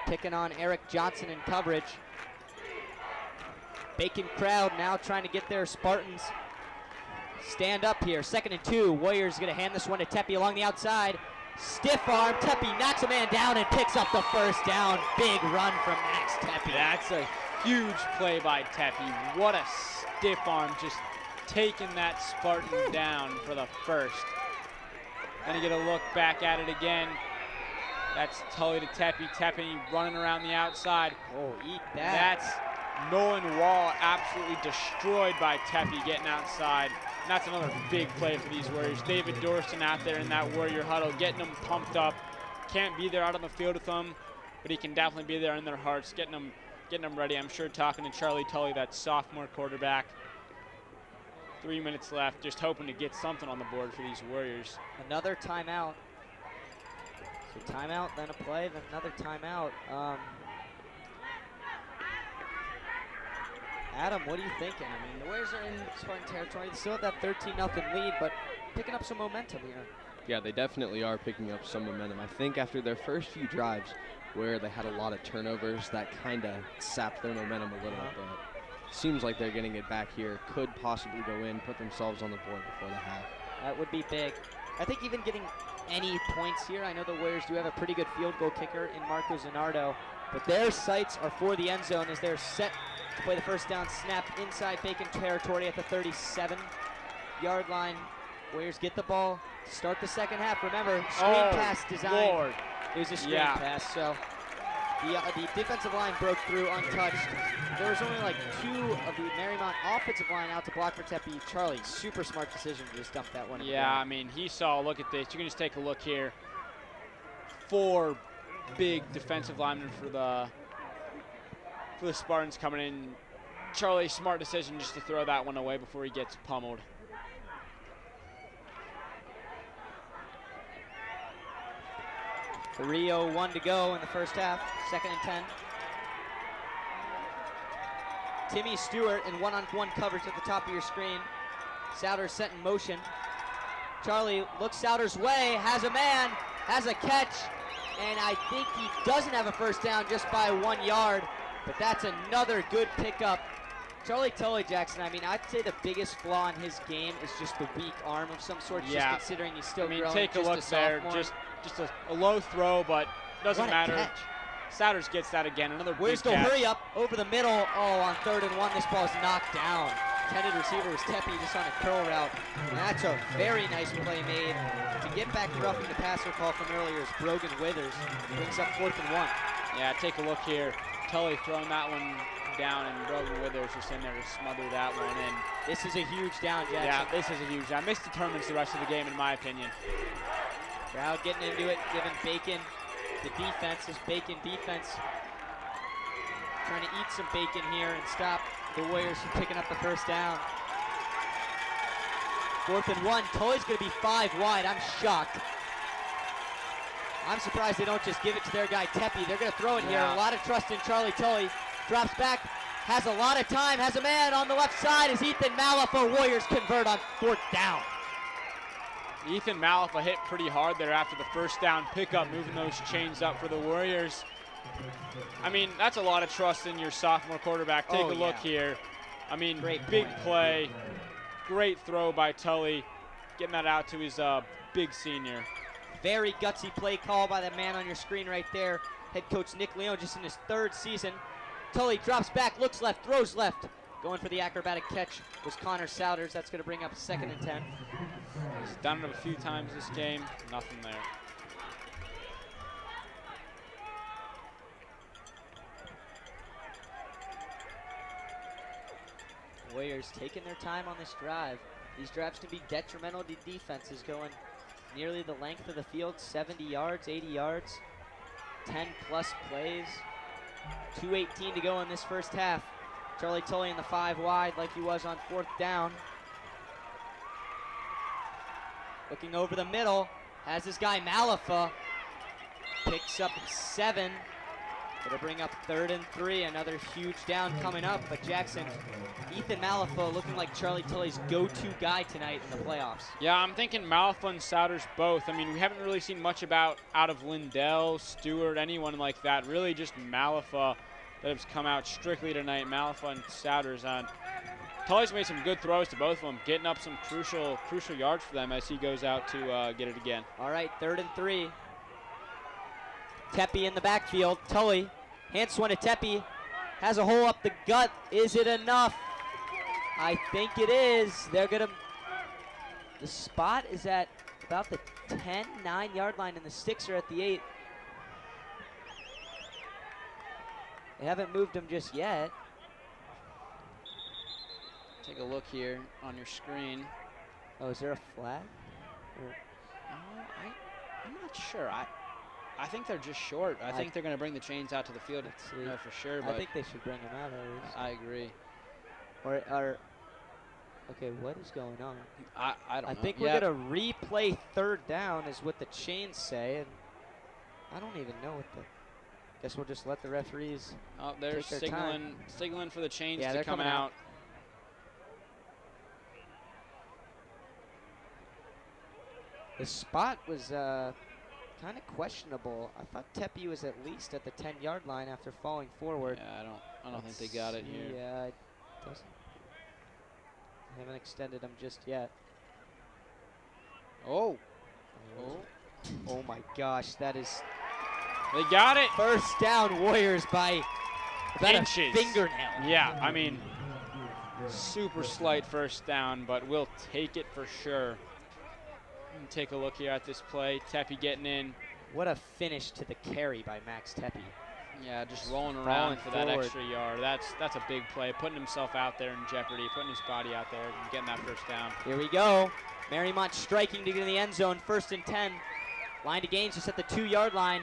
picking on Eric Johnson in coverage. Bacon crowd now trying to get their Spartans stand up here. 2nd and 2. Warriors going to hand this one to Tepe along the outside. Stiff arm. Tepe knocks a man down and picks up the first down. Big run from Max Tepe. That's a huge play by Tepe. What a stiff arm, just taking that Spartan down for the first. Gonna get a look back at it again. That's Tully to Tepe. Tepe running around the outside. Oh, eat that. That's Nolan Wall absolutely destroyed by Tepe getting outside. And that's another big play for these Warriors. David Dorston out there in that Warrior huddle, getting them pumped up. Can't be there out on the field with them, but he can definitely be there in their hearts, getting them ready. I'm sure talking to Charlie Tully, that sophomore quarterback. 3 minutes left, just hoping to get something on the board for these Warriors. Another timeout. So timeout, then a play, then another timeout. Adam, what are you thinking? I mean, the Warriors are in Spartan territory. They still have that 13-0 lead, but picking up some momentum here. Yeah, they definitely are picking up some momentum. I think after their first few drives where they had a lot of turnovers, that kind of sapped their momentum a little bit. Seems like they're getting it back here. Could possibly go in, put themselves on the board before the half. That would be big. I think even getting any points here, I know the Warriors do have a pretty good field goal kicker in Marco Zanardo, but their sights are for the end zone as they're set to play the first down snap inside Bacon territory at the 37-yard line. Warriors get the ball, start the second half. Remember, screen pass design. Lord. It was a screen pass, so the defensive line broke through untouched. There was only like 2 of the Mariemont offensive line out to block for Tepe. Charlie, super smart decision to just dump that one. Yeah, I mean, he saw, look at this. You can just take a look here. 4 big defensive linemen for the Spartans coming in. Charlie, smart decision just to throw that one away before he gets pummeled. .301 to go in the first half, 2nd and 10. Timmy Stewart in one-on-one coverage at the top of your screen. Souders set in motion. Charlie looks Souders' way, has a man, has a catch, and I think he doesn't have a first down just by 1 yard, but that's another good pickup. Charlie Tully Jackson, I mean, I'd say the biggest flaw in his game is just the weak arm of some sort, just considering he's still growing. Take a look there, just a low throw, but doesn't matter. Catch. Souders gets that again, another big Warriors go catch. hurry up over the middle. Oh, on 3rd and 1, this ball is knocked down. Intended receiver was Tepe just on a curl route. And that's a very nice play made. To get back to roughing the passer call from earlier is Brogan Withers. Brings up 4th and 1. Yeah, take a look here. Tully throwing that one down, and Brogan Withers just in there to smother that one in. This is a huge down, Jackson. Yeah, this is a huge down. This determines the rest of the game, in my opinion. Crowd getting into it, giving Bacon the defense, his Bacon defense. Trying to eat some bacon here and stop the Warriors from picking up the first down. 4th and 1, Tully's gonna be 5 wide, I'm shocked. I'm surprised they don't just give it to their guy Tepe. They're gonna throw it here, a lot of trust in Charlie Tully. Drops back, has a lot of time, has a man on the left side as Ethan Malafa. Warriors convert on 4th down. Ethan Malafa hit pretty hard there after the first down pickup, moving those chains up for the Warriors. I mean, that's a lot of trust in your sophomore quarterback. Take a look here. I mean, big play, great throw by Tully, getting that out to his big senior. Very gutsy play call by the man on your screen right there. Head coach Nick Leone just in his 3rd season. Tully drops back, looks left, throws left. Going for the acrobatic catch was Connor Souders. That's going to bring up 2nd and 10. He's done it a few times this game, nothing there. Warriors taking their time on this drive. These drives can be detrimental to defenses, going nearly the length of the field, 70 yards, 80 yards, 10-plus plays. 2:18 to go in this first half. Charlie Tully in the 5 wide like he was on 4th down. Looking over the middle, has this guy Malafa. Picks up 7. Gonna bring up 3rd and 3. Another huge down coming up, but Jackson, Ethan Malafa looking like Charlie Tully's go-to guy tonight in the playoffs. Yeah, I'm thinking Malafa and Souders both. I mean, we haven't really seen much out of Lindell, Stewart, anyone like that. Really just Malafa that has come out strictly tonight. Malafa and Souders on. Tully's made some good throws to both of them, getting up some crucial yards for them as he goes out to get it again. All right, 3rd and 3. Tepe in the backfield. Tully, hands one to Tepe. Has a hole up the gut. Is it enough? I think it is. They're gonna. The spot is at about the 9-yard line, and the sticks are at the 8. They haven't moved him just yet. Take a look here on your screen. Oh, is there a flag? I'm not sure. I think they're just short. I think they're going to bring the chains out to the field. No, for sure. But I think they should bring him out at least. I agree. Or okay, what is going on? I don't know. I think we're going to replay 3rd down is what the chains say, and I don't even know what the. Guess we'll just let the referees. Oh, they're take their time. signaling for the chains Yeah, to they're come coming out. The spot was kind of questionable. I thought Tepe was at least at the 10-yard line after falling forward. Yeah, I don't think they got it here. Yeah, it doesn't. They haven't extended him just yet. Oh. Oh my gosh, that is. They got it. 1st down Warriors by about inches. A fingernail. Yeah, I mean, super slight 1st down, but we'll take it for sure. Take a look here at this play. Tepe getting in. What a finish to the carry by Max Tepe. Yeah, just rolling around for that extra yard. That's a big play. Putting himself out there in jeopardy, putting his body out there and getting that 1st down. Here we go. Mariemont striking to get in the end zone. 1st and 10. Line to gains just at the 2-yard line.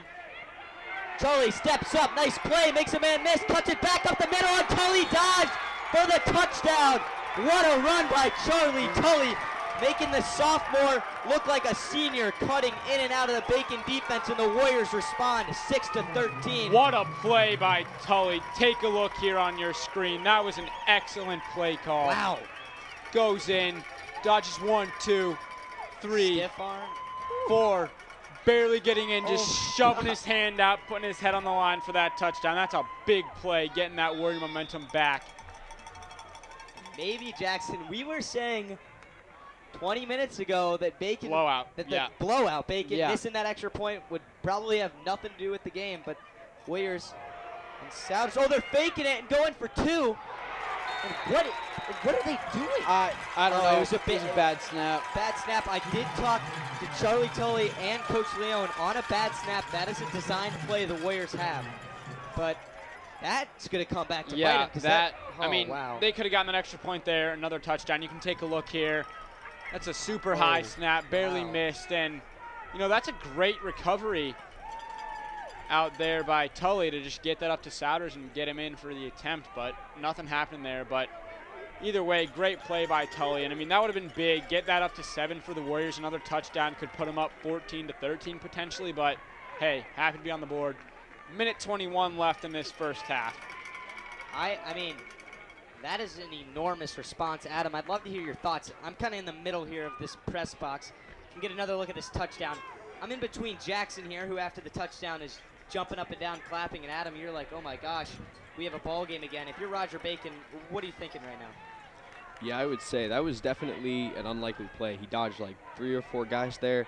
Tully steps up. Nice play. Makes a man miss. Cuts it back up the middle. And Tully dodged for the touchdown. What a run by Charlie Tully. Making the sophomore look like a senior, cutting in and out of the Bacon defense, and the Warriors respond 6-13. What a play by Tully. Take a look here on your screen. That was an excellent play call. Wow. Goes in, dodges 1, 2, 3, Stiff arm. 4. Barely getting in, just shoving his hand out, putting his head on the line for that touchdown. That's a big play, getting that Warrior momentum back. Maybe, Jackson, we were saying 20 minutes ago that Bacon blowout. That the blowout Bacon missing that extra point would probably have nothing to do with the game, but Warriors and Souders, they're faking it and going for 2. And what are they doing? I don't know. It was a bad snap. Bad snap. I did talk to Charlie Tully and Coach Leone on a bad snap. That is a designed play the Warriors have, but that's going to come back to bite them. I mean, they could have gotten an extra point there, another touchdown. You can take a look here. That's a super high snap, barely missed, and that's a great recovery out there by Tully to just get that up to Souders and get him in for the attempt, but nothing happened there. But either way, great play by Tully, and I mean that would have been big. Get that up to 7 for the Warriors. Another touchdown could put them up 14-13 potentially, but hey, happy to be on the board. Minute 21 left in this 1st half. I mean, that is an enormous response. Adam, I'd love to hear your thoughts. I'm kind of in the middle here of this press box. You can get another look at this touchdown. I'm in between Jackson here, who after the touchdown is jumping up and down, clapping, and Adam, you're like, oh my gosh, we have a ball game again. If you're Roger Bacon, what are you thinking right now? Yeah, I would say that was definitely an unlikely play. He dodged like 3 or 4 guys there.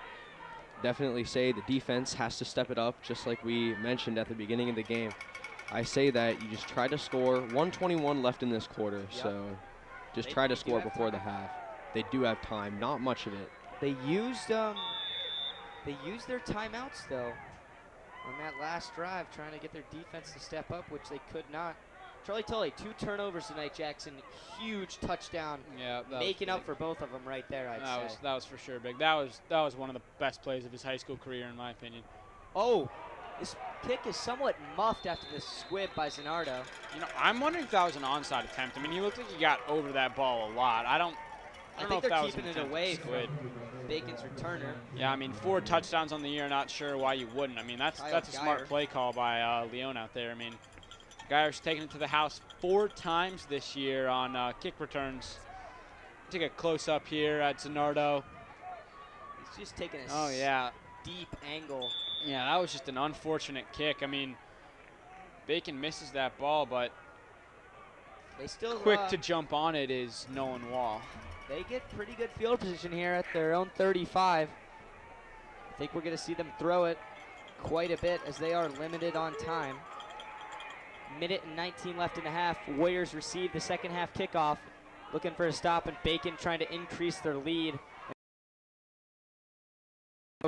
Definitely say the defense has to step it up, just like we mentioned at the beginning of the game. I say that you just try to score. 1:21 left in this quarter, so just try to score before the half. They do have time, not much of it. They used their timeouts though on that last drive, trying to get their defense to step up, which they could not. Charlie Tully, 2 turnovers tonight, Jackson. Huge touchdown. Yeah, that making was up for both of them right there, I'd say. That was for sure big. That was one of the best plays of his high school career, in my opinion. Oh, this kick is somewhat muffed after the squib by Zanardo. You know, I'm wondering if that was an onside attempt. I mean, he looked like he got over that ball a lot. I don't know think if they're that was an keeping it attempt away to squid. from Bacon's returner. Yeah, I mean, 4 touchdowns on the year. Not sure why you wouldn't. I mean, that's a smart play call by Leon out there. I mean, Geyer's taken it to the house 4 times this year on kick returns. Take a close up here at Zanardo. He's just taking a deep angle. Yeah, that was just an unfortunate kick. I mean, Bacon misses that ball, but they still quick to jump on it is Nolan Wall. They get pretty good field position here at their own 35. I think we're going to see them throw it quite a bit as they are limited on time. Minute and 19 left in the half. Warriors receive the second half kickoff. Looking for a stop, and Bacon trying to increase their lead.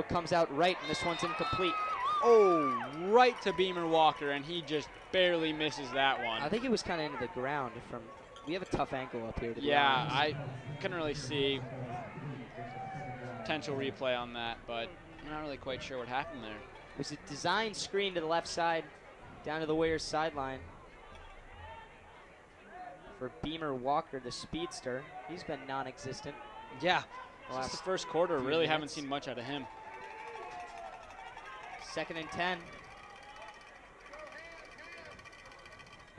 Comes out right, and this one's incomplete. Oh, right to Beamer Walker, and he just barely misses that one. I think it was kind of into the ground. We have a tough angle up here. Yeah, I couldn't really see potential replay on that, but I'm not really quite sure what happened there. It was a design screen to the left side, down to the Warriors sideline. For Beamer Walker, the speedster. He's been non-existent. Yeah, since the first quarter, really haven't seen much out of him. 2nd and 10.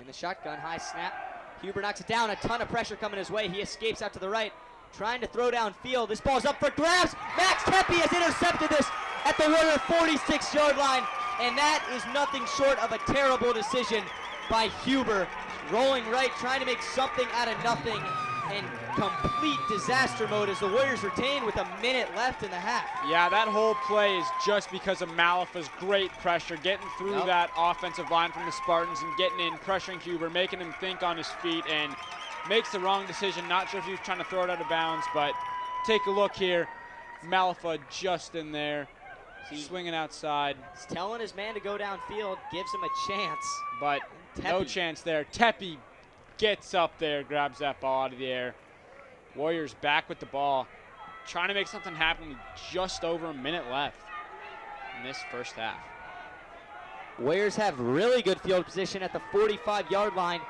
In the shotgun, high snap. Huber knocks it down, a ton of pressure coming his way. He escapes out to the right, trying to throw downfield. This ball's up for grabs. Max Tepe has intercepted this at the Warrior 46-yard line, and that is nothing short of a terrible decision by Huber. Rolling right, trying to make something out of nothing, and complete disaster mode as the Warriors retain with a minute left in the half. Yeah, that whole play is just because of Malifa's great pressure, getting through that offensive line from the Spartans and getting in, pressuring Huber, making him think on his feet, and makes the wrong decision. Not sure if he was trying to throw it out of bounds, but take a look here. Malifa just in there, swinging outside. He's telling his man to go downfield, gives him a chance. But no chance there. Tepe gets up there, grabs that ball out of the air. Warriors back with the ball, trying to make something happen with just over a minute left in this first half. Warriors have really good field position at the 45-yard line,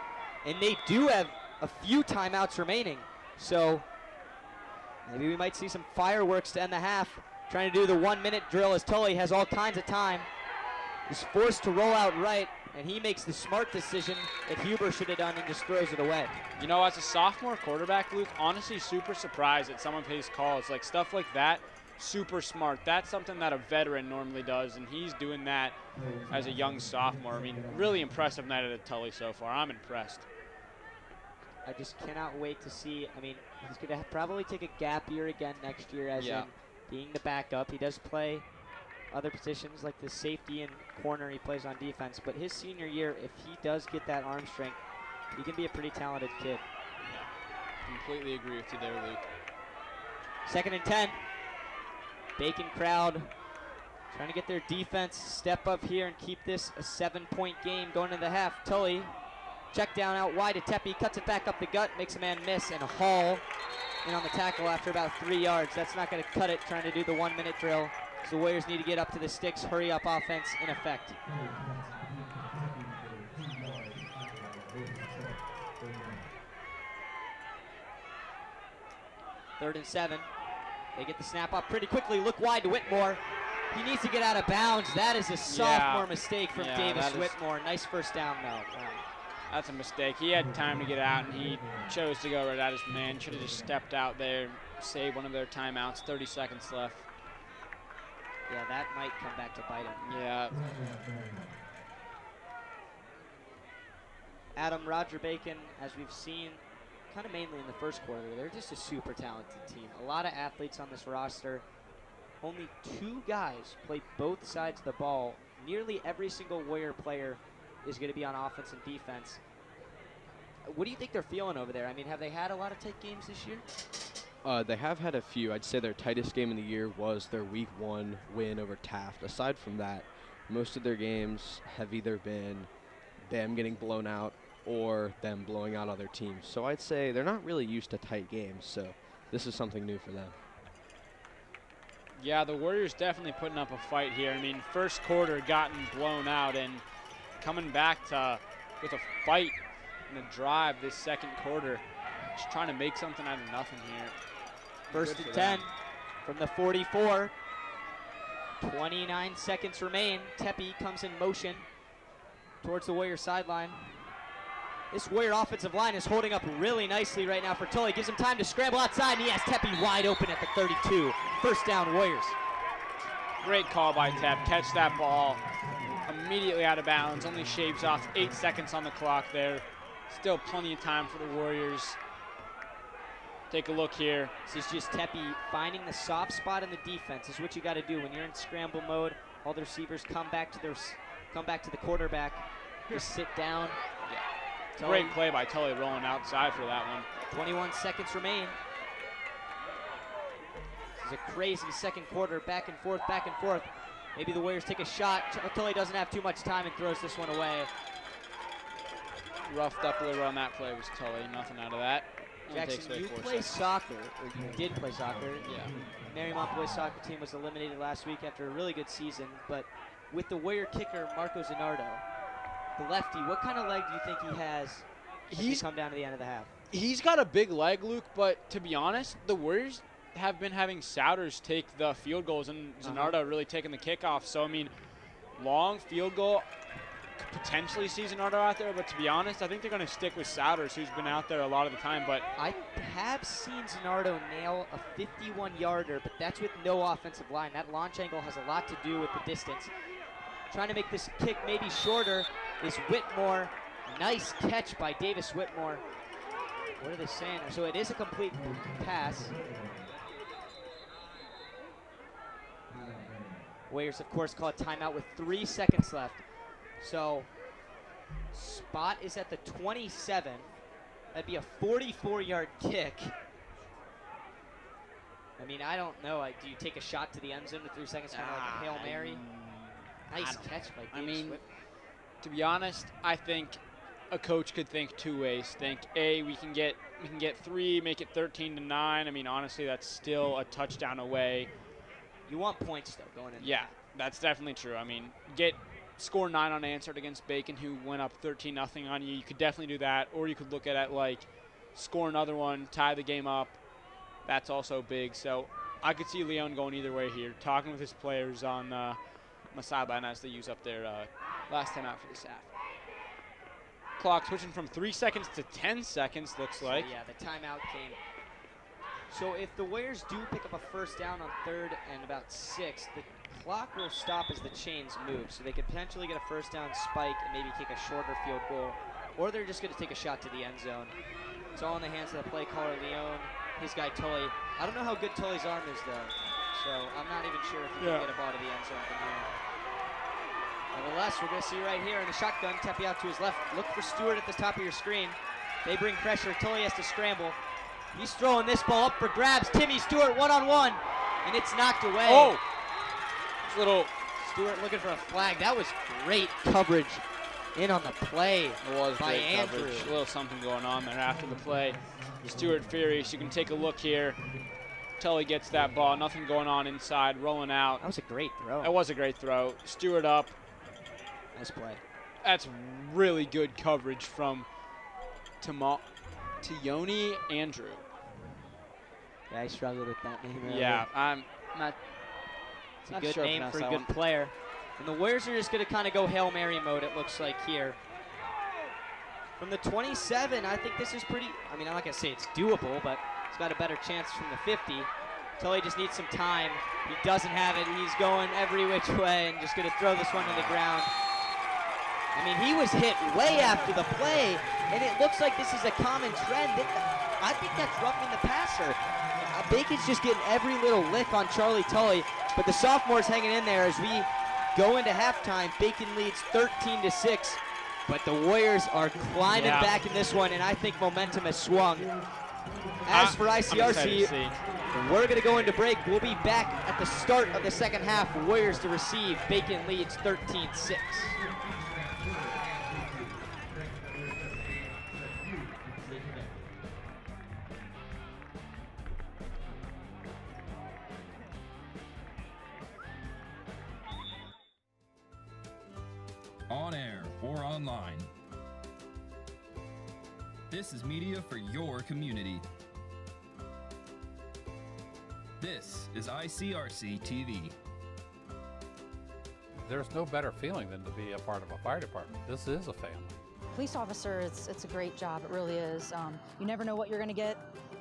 and they do have a few timeouts remaining. So maybe we might see some fireworks to end the half. Trying to do the 1-minute drill as Tully has all kinds of time. He's forced to roll out right, and he makes the smart decision that Huber should have done and just throws it away. You know, as a sophomore quarterback, Luke, honestly super surprised at some of his calls. Like stuff like that, super smart. That's something that a veteran normally does, and he's doing that as a young sophomore. I mean, really impressive night at Tully so far. I'm impressed. I just cannot wait to see. I mean, he's going to probably take a gap year again next year as in being the backup. He does play other positions like the safety and corner. He plays on defense. But his senior year, if he does get that arm strength, he can be a pretty talented kid. Completely agree with you there, Luke. 2nd and 10. Bacon crowd trying to get their defense step up here and keep this a 7-point game going into the half. Tully, check down out wide to Tepe, cuts it back up the gut, makes a man miss, and Hall in on the tackle after about 3 yards. That's not going to cut it, trying to do the 1-minute drill. So the Warriors need to get up to the sticks. Hurry up offense in effect. Third and 7. They get the snap up pretty quickly. Look wide to Whitmore. He needs to get out of bounds. That is a sophomore mistake from Davis Whitmore. Nice first down, though. That's a mistake. He had time to get out, and he chose to go right at his man. Should have just stepped out there, saved one of their timeouts. 30 seconds left. Yeah, that might come back to bite him. Yeah. Adam, Roger Bacon, as we've seen kind of mainly in the first quarter, they're just a super talented team. A lot of athletes on this roster. Only 2 guys play both sides of the ball. Nearly every single Warrior player is going to be on offense and defense. What do you think they're feeling over there? I mean, have they had a lot of tight games this year? They have had a few. I'd say their tightest game of the year was their Week 1 win over Taft. Aside from that, most of their games have either been them getting blown out or them blowing out other teams. So I'd say they're not really used to tight games, so this is something new for them. Yeah, the Warriors definitely putting up a fight here. I mean, first quarter gotten blown out, and coming back with a fight and a drive this second quarter. Just trying to make something out of nothing here. First and 10 from the 44. 29 seconds remain. Tepe comes in motion towards the Warrior sideline. This Warrior offensive line is holding up really nicely right now for Tully. Gives him time to scramble outside, and he has Tepe wide open at the 32. First down, Warriors. Great call by Tep. Catch that ball immediately out of bounds. Only shaves off 8 seconds on the clock there. Still plenty of time for the Warriors. Take a look here. This is just Tepe finding the soft spot in the defense. This is what you got to do when you're in scramble mode. All the receivers come back to the quarterback. Just sit down. Yeah. Great play by Tully rolling outside for that one. 21 seconds remain. This is a crazy second quarter, back and forth, back and forth. Maybe the Warriors take a shot. Tully doesn't have too much time and throws this one away. Roughed up a little on that play was Tully. Nothing out of that. Jackson, you play soccer, or you did play soccer. Yeah. Mariemont boys soccer team was eliminated last week after a really good season, but with the Warrior kicker, Marco Zanardo, the lefty, what kind of leg do you think he has as we come down to the end of the half? He's got a big leg, Luke, but to be honest, the Warriors have been having Souders take the field goals and Zanardo really taking the kickoff. So, I mean, long field goal, could potentially see Zanardo out there, but to be honest, I think they're going to stick with Souders, who's been out there a lot of the time. But I have seen Zanardo nail a 51-yarder, but that's with no offensive line. That launch angle has a lot to do with the distance. Trying to make this kick maybe shorter is Whitmore. Nice catch by Davis Whitmore. What are they saying? So it is a complete pass. Warriors, of course, call a timeout with 3 seconds left. So spot is at the 27. That'd be a 44-yard kick. I mean, I don't know. Do you take a shot to the end zone with 3 seconds, kind of like a Hail Mary? Nice catch by Davis Whitmore. To be honest, I think a coach could think two ways. Think, A, we can get 3, make it 13-9. I mean, honestly, that's still a touchdown away. You want points, though, going in. Yeah, that's definitely true. I mean, score 9 unanswered against Bacon, who went up 13-0 on you. You could definitely do that, or you could look at it like score another one, tie the game up. That's also big. So I could see Leon going either way here, talking with his players on the sideline as they use up their last time out for this half. Clock switching from 3 seconds to 10 seconds, looks like. So, yeah, the timeout came. So if the Warriors do pick up a first down on 3rd and about 6, the clock will stop as the chains move. So they could potentially get a first down spike and maybe kick a shorter field goal. Or they're just going to take a shot to the end zone. It's all in the hands of the play caller, Leon, his guy, Tully. I don't know how good Tully's arm is, though. So I'm not even sure if he can get a ball to the end zone from here. Nevertheless, we're going to see right here in the shotgun, Tepe out to his left. Look for Stewart at the top of your screen. They bring pressure. Tully has to scramble. He's throwing this ball up for grabs. Timmy Stewart one-on-one, and it's knocked away. Oh! Little Stewart looking for a flag. That was great coverage in on the play. It was by great Andrew. coverage. A little something going on there after the play. Stewart furious. You can take a look here. Tully gets that ball. Nothing going on inside. Rolling out. That was a great throw. That was a great throw. Stewart up. Nice play. That's really good coverage from Tioni Andrew. Yeah, I struggled with that name earlier. Yeah, I'm not. It's a good name for a good player. And the Warriors are just going to kind of go Hail Mary mode, it looks like here. From the 27, I think this is pretty, I mean, I'm not going to say it's doable, but it's got a better chance from the 50. Tully just needs some time. He doesn't have it. He's going every which way and just going to throw this one to the ground. I mean, he was hit way after the play, and it looks like this is a common trend. I think that's roughing the passer. Bacon's just getting every little lick on Charlie Tully, but the sophomore's hanging in there as we go into halftime. Bacon leads 13-6, but the Warriors are climbing back in this one, and I think momentum has swung. As for ICRC, we're going to go into break. We'll be back at the start of the second half. Warriors to receive. Bacon leads 13-6. on air or online. This is media for your community. This is ICRC-TV. There's no better feeling than to be a part of a fire department. This is a family. Police officer, it's a great job. It really is. You never know what you're going to get.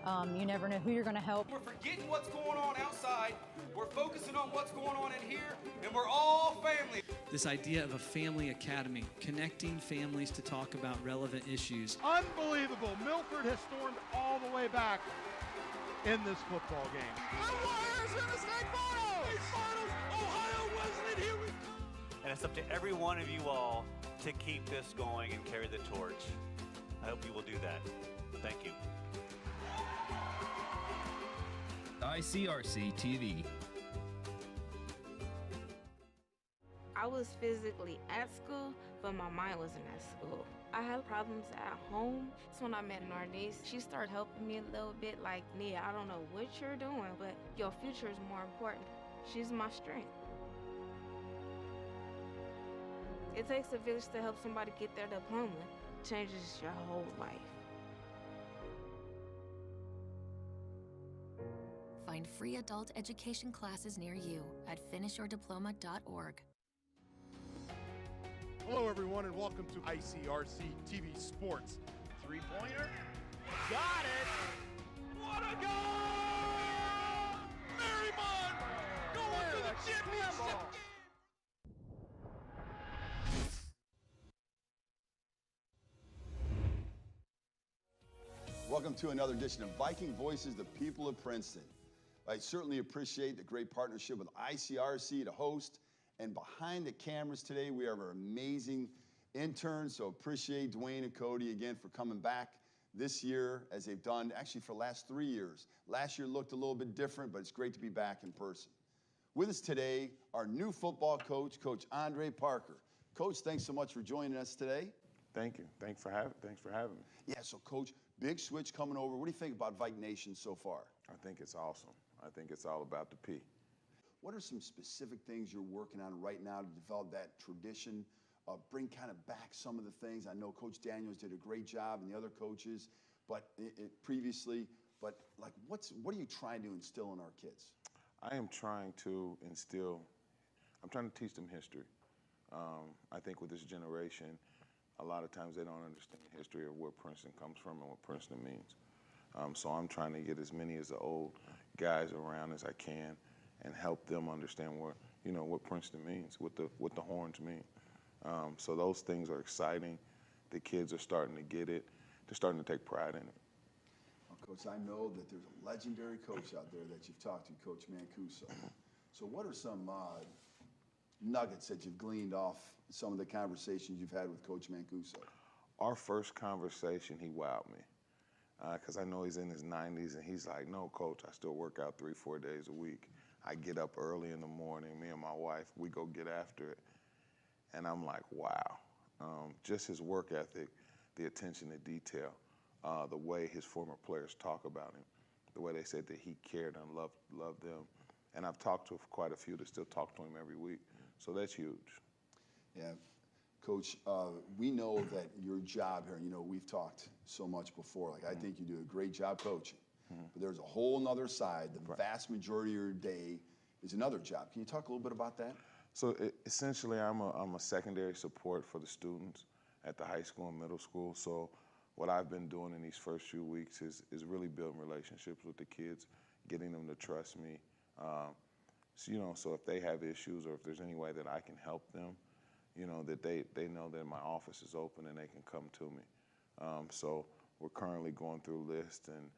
You never know who you're going to help. We're forgetting what's going on outside. We're focusing on what's going on in here, and we're all family. This idea of a family academy, connecting families to talk about relevant issues. Unbelievable. Milford has stormed all the way back in this football game. The Warriors in the state finals! State finals! Ohio Wesleyan, here we come! And it's up to every one of you all to keep this going and carry the torch. I hope you will do that. Thank you. ICRC-TV. I was physically at school, but my mind wasn't at school. I had problems at home. That's when I met Narnese. She started helping me a little bit, like, Nia, I don't know what you're doing, but your future is more important. She's my strength. It takes a village to help somebody get their diploma. It changes your whole life. Find free adult education classes near you at finishyourdiploma.org. Hello, everyone, and welcome to ICRC-TV Sports. Three-pointer. Got it! What a goal! Mariemont going to the championship! Welcome to another edition of Viking Voices, the people of Princeton. I certainly appreciate the great partnership with ICRC to host. And behind the cameras today, we have our amazing interns. So appreciate Dwayne and Cody again for coming back this year as they've done actually for the last 3 years. Last year looked a little bit different, but it's great to be back in person. With us today, our new football coach, Coach Andre Parker. Coach, thanks so much for joining us today. Thank you. Thanks for having me. Yeah, so Coach, big switch coming over. What do you think about Vike Nation so far? I think it's awesome. I think it's all about the P. What are some specific things you're working on right now to develop that tradition, bring kind of back some of the things? I know Coach Daniels did a great job and the other coaches, but previously, but like what are you trying to instill in our kids? I am trying to teach them history. I think with this generation, a lot of times they don't understand the history of where Princeton comes from and what Princeton means. So I'm trying to get as many of the old guys around as I can and help them understand what Princeton means, what the horns mean. So those things are exciting. The kids are starting to get it. They're starting to take pride in it. Well, Coach, I know that there's a legendary coach out there that you've talked to, Coach Mancuso. So what are some nuggets that you've gleaned off some of the conversations you've had with Coach Mancuso? Our first conversation, he wowed me. Because I know he's in his 90s, and he's like, no, Coach, I still work out 3-4 days a week. I get up early in the morning, me and my wife, we go get after it. And I'm like, wow. Just his work ethic, the attention to detail, the way his former players talk about him, the way they said that he cared and loved them. And I've talked to quite a few that still talk to him every week. So that's huge. Yeah. Coach, we know that your job here, we've talked so much before. Like, I think you do a great job coaching. But there's a whole nother side. The vast majority of your day is another job. Can you talk a little bit about that? So essentially, I'm a secondary support for the students at the high school and middle school. So what I've been doing in these first few weeks is really building relationships with the kids, getting them to trust me. So if they have issues or if there's any way that I can help them, that they know that my office is open and they can come to me. So we're currently going through lists and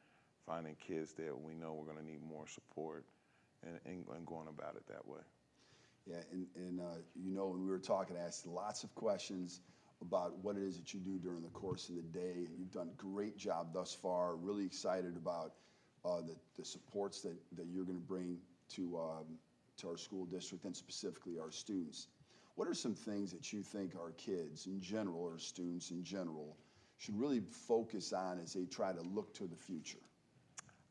finding kids that we know we're going to need more support and going about it that way. Yeah, and when we were talking, I asked lots of questions about what it is that you do during the course of the day. You've done a great job thus far. Really excited about the supports that you're going to bring to our school district and specifically our students. What are some things that you think our kids in general or students in general should really focus on as they try to look to the future?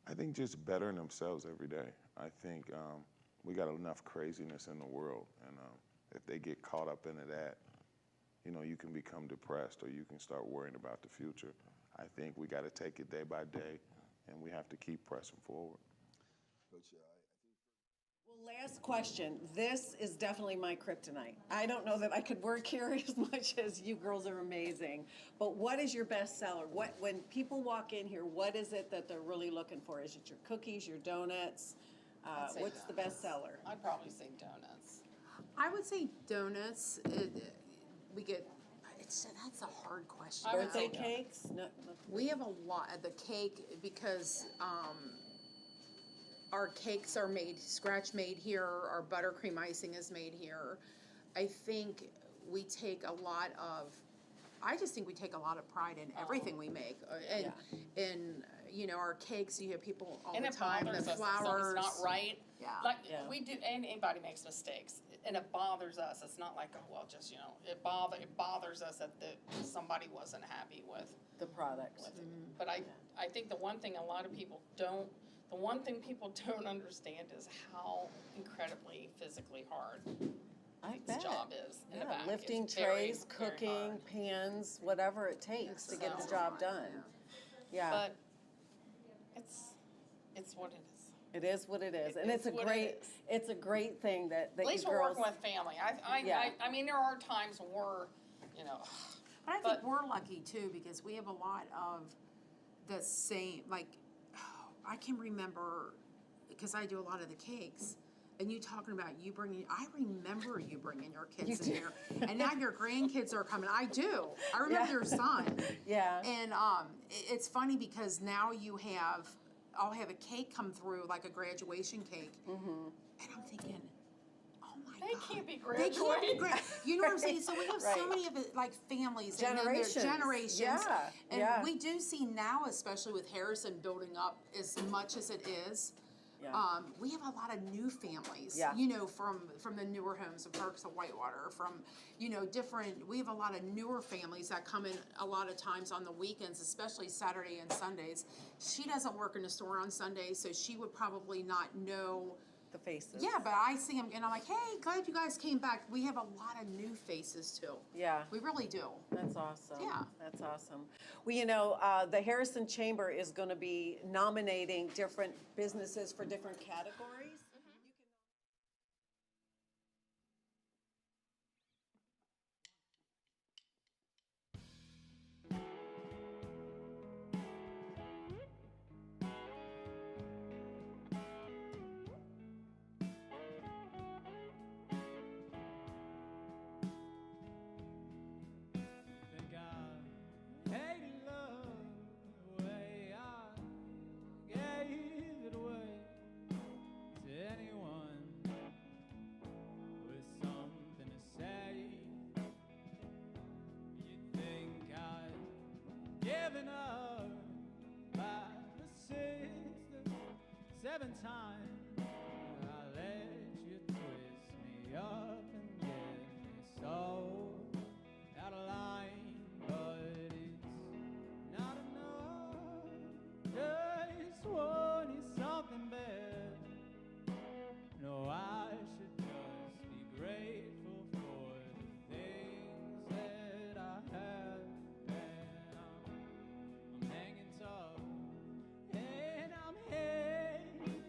I think just bettering themselves every day. I think we got enough craziness in the world, and if they get caught up into that, you can become depressed or you can start worrying about the future. I think we got to take it day by day, and we have to keep pressing forward. Well, last question. This is definitely my kryptonite. I don't know that I could work here as much as you girls are amazing, but what is your best seller? When people walk in here, what is it that they're really looking for? Is it your cookies, your donuts? What's the best seller? I'd probably say donuts. I would say donuts. That's a hard question. Birthday cakes? No. We have a lot of the cake because our cakes are scratch made here. Our buttercream icing is made here. I think we take a lot of. I just think we take a lot of pride in everything we make, and our cakes. You have people all the time. The flowers, it's not right. Yeah. We do, and anybody makes mistakes, and it bothers us. It's not like, it bothers us that somebody wasn't happy with the product. But I think the one thing people don't understand is how incredibly physically hard this job is in the back. Lifting it's trays, very cooking, pans, whatever it takes to get the job done. Yeah. But it's what it is. It is what it is, and it's a great thing that at least you we're girls. working with family. I mean, there are times when we're, But I think we're lucky too because we have a lot of the same. I can remember because I do a lot of the cakes. And you talking about I remember you bringing your kids in here. And now your grandkids are coming. I do. I remember your son. Yeah. And it's funny because now I'll have a cake come through, like a graduation cake. Mm-hmm. And I'm thinking, oh my God. They can't be graduating. You know what I'm saying? So we have so many of it, like families. Generations. Yeah. And we do see now, especially with Harrison building up as much as it is, we have a lot of new families, from the newer homes of Perks of Whitewater, from, we have a lot of newer families that come in a lot of times on the weekends, especially Saturday and Sundays. She doesn't work in the store on Sundays, so she would probably not know the faces. Yeah, but I see them and I'm like, hey, glad you guys came back. We have a lot of new faces too. Yeah. We really do. That's awesome. Yeah. That's awesome. Well, the Harrison Chamber is going to be nominating different businesses for different categories. Given up by the 7 times, I let you twist me up and get me so out of line, but it's not enough. Just wanting something better. No, I should just be grateful for the things that I have. Hanging tough, and I'm hanging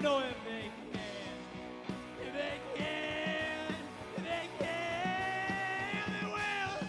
know if they can, if they can, if they can, they will.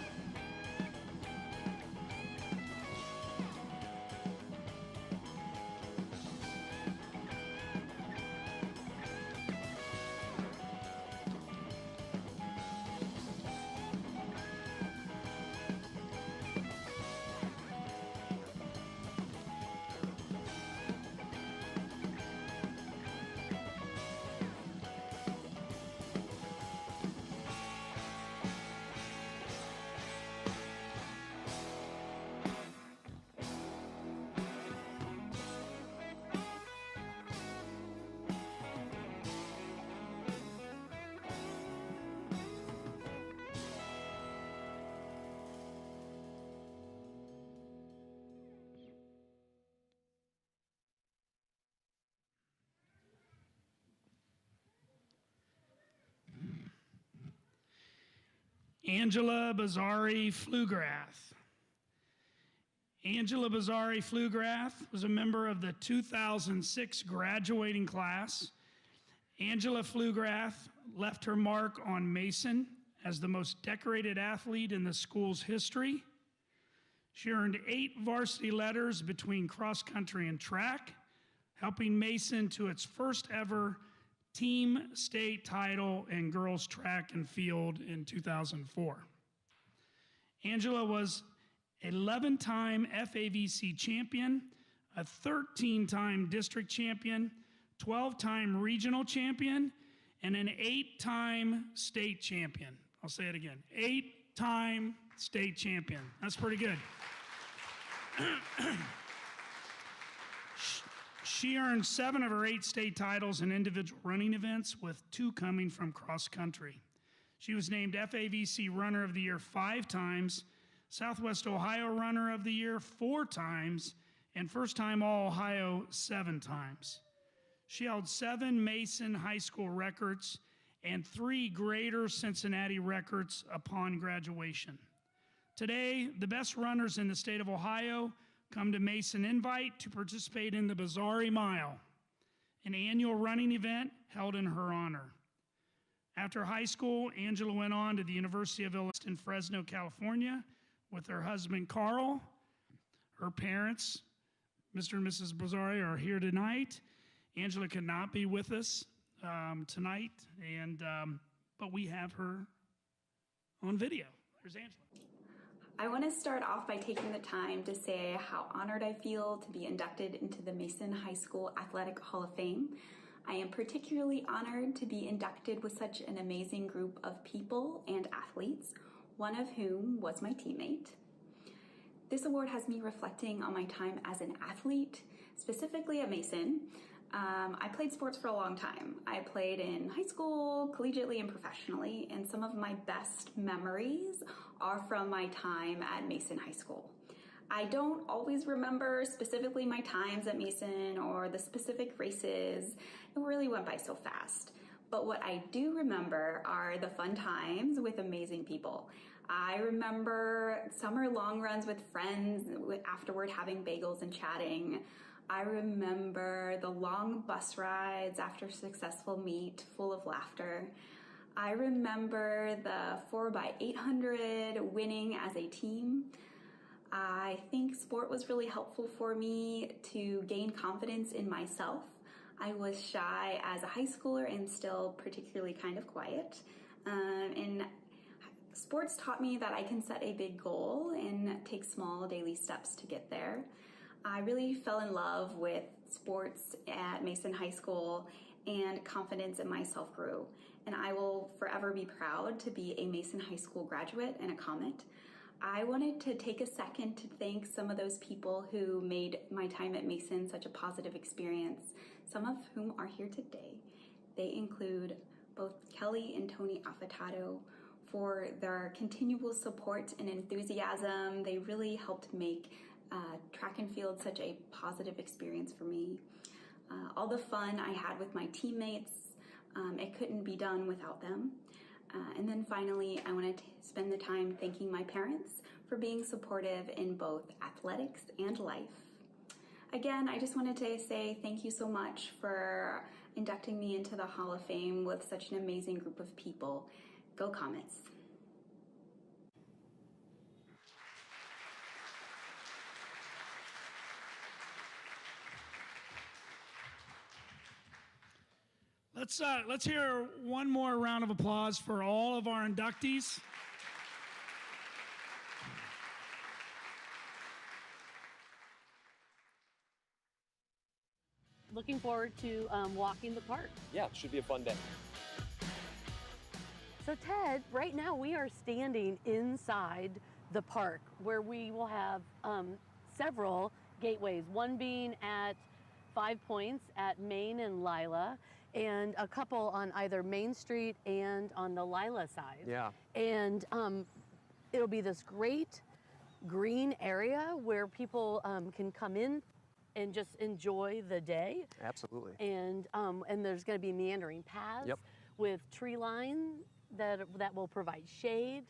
Angela Bazari Flugrath. Angela Bazari Flugrath was a member of the 2006 graduating class. Angela Flugrath left her mark on Mason as the most decorated athlete in the school's history. She earned 8 varsity letters between cross country and track, helping Mason to its first ever team state title in girls track and field in 2004. Angela was 11-time FAVC champion, a 13-time district champion, 12-time regional champion, and an 8-time state champion. I'll say it again, 8-time state champion. That's pretty good. She earned 7 of her 8 state titles in individual running events, with 2 coming from cross country. She was named FAVC Runner of the Year 5 times, Southwest Ohio Runner of the Year 4 times, and First Time All-Ohio 7 times. She held 7 Mason High School records and 3 Greater Cincinnati records upon graduation. Today, the best runners in the state of Ohio come to Mason Invite to participate in the Bazari Mile, an annual running event held in her honor. After high school, Angela went on to the University of Illinois in Fresno, California, with her husband, Carl. Her parents, Mr. and Mrs. Bazari, are here tonight. Angela could not be with us tonight, but we have her on video. There's Angela. I want to start off by taking the time to say how honored I feel to be inducted into the Mason High School Athletic Hall of Fame. I am particularly honored to be inducted with such an amazing group of people and athletes, one of whom was my teammate. This award has me reflecting on my time as an athlete, specifically at Mason. I played sports for a long time. I played in high school, collegiately, and professionally, and some of my best memories are from my time at Mason High School. I don't always remember specifically my times at Mason or the specific races. It really went by so fast. But what I do remember are the fun times with amazing people. I remember summer long runs with friends, afterward having bagels and chatting. I remember the long bus rides after successful meet, full of laughter. I remember the 4x800 winning as a team. I think sport was really helpful for me to gain confidence in myself. I was shy as a high schooler and still particularly kind of quiet. And sports taught me that I can set a big goal and take small daily steps to get there. I really fell in love with sports at Mason High School, and confidence in myself grew. And I will forever be proud to be a Mason High School graduate and a Comet. I wanted to take a second to thank some of those people who made my time at Mason such a positive experience, some of whom are here today. They include both Kelly and Tony Affatato for their continual support and enthusiasm. They really helped make track and field such a positive experience for me. All the fun I had with my teammates, it couldn't be done without them. And then finally, I want to spend the time thanking my parents for being supportive in both athletics and life. Again, I just wanted to say thank you so much for inducting me into the Hall of Fame with such an amazing group of people. Go Comets. Let's hear one more round of applause for all of our inductees. Looking forward to walking the park. Yeah, it should be a fun day. So Ted, right now we are standing inside the park where we will have several gateways, one being at 5 Points at Main and Lila, and a couple on either Main Street and on the Lila side. Yeah. And it'll be this great green area where people can come in and just enjoy the day. Absolutely. And there's going to be meandering paths with tree line that will provide shade.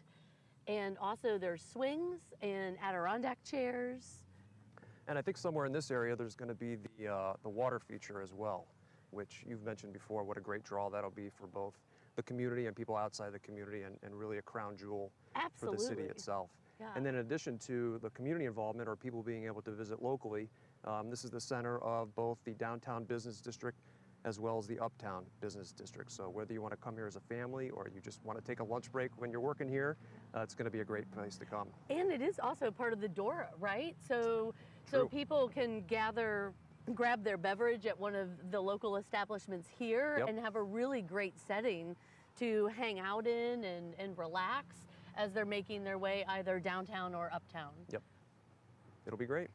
And also there's swings and Adirondack chairs. And I think somewhere in this area there's going to be the water feature as well, which you've mentioned before. What a great draw that'll be for both the community and people outside the community, and really a crown jewel for the city itself. Yeah. And then in addition to the community involvement or people being able to visit locally, this is the center of both the downtown business district as well as the uptown business district. So whether you want to come here as a family or you just want to take a lunch break when you're working here, it's going to be a great place to come. And it is also part of the Dora, right? So people can grab their beverage at one of the local establishments here and have a really great setting to hang out in and relax as they're making their way either downtown or uptown. Yep. It'll be great.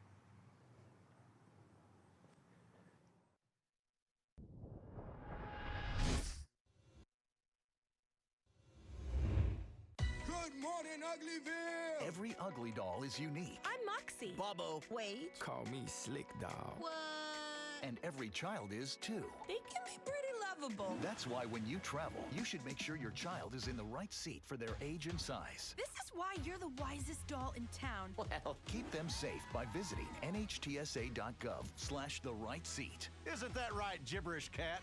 Good morning, Uglyville! Every ugly doll is unique. I'm Moxie. Bobo. Wade. Call me Slick Doll. What? And every child is too. They can be pretty lovable. That's why when you travel, you should make sure your child is in the right seat for their age and size. This is why you're the wisest doll in town. Well, keep them safe by visiting nhtsa.gov/the right seat. Isn't that right, gibberish cat?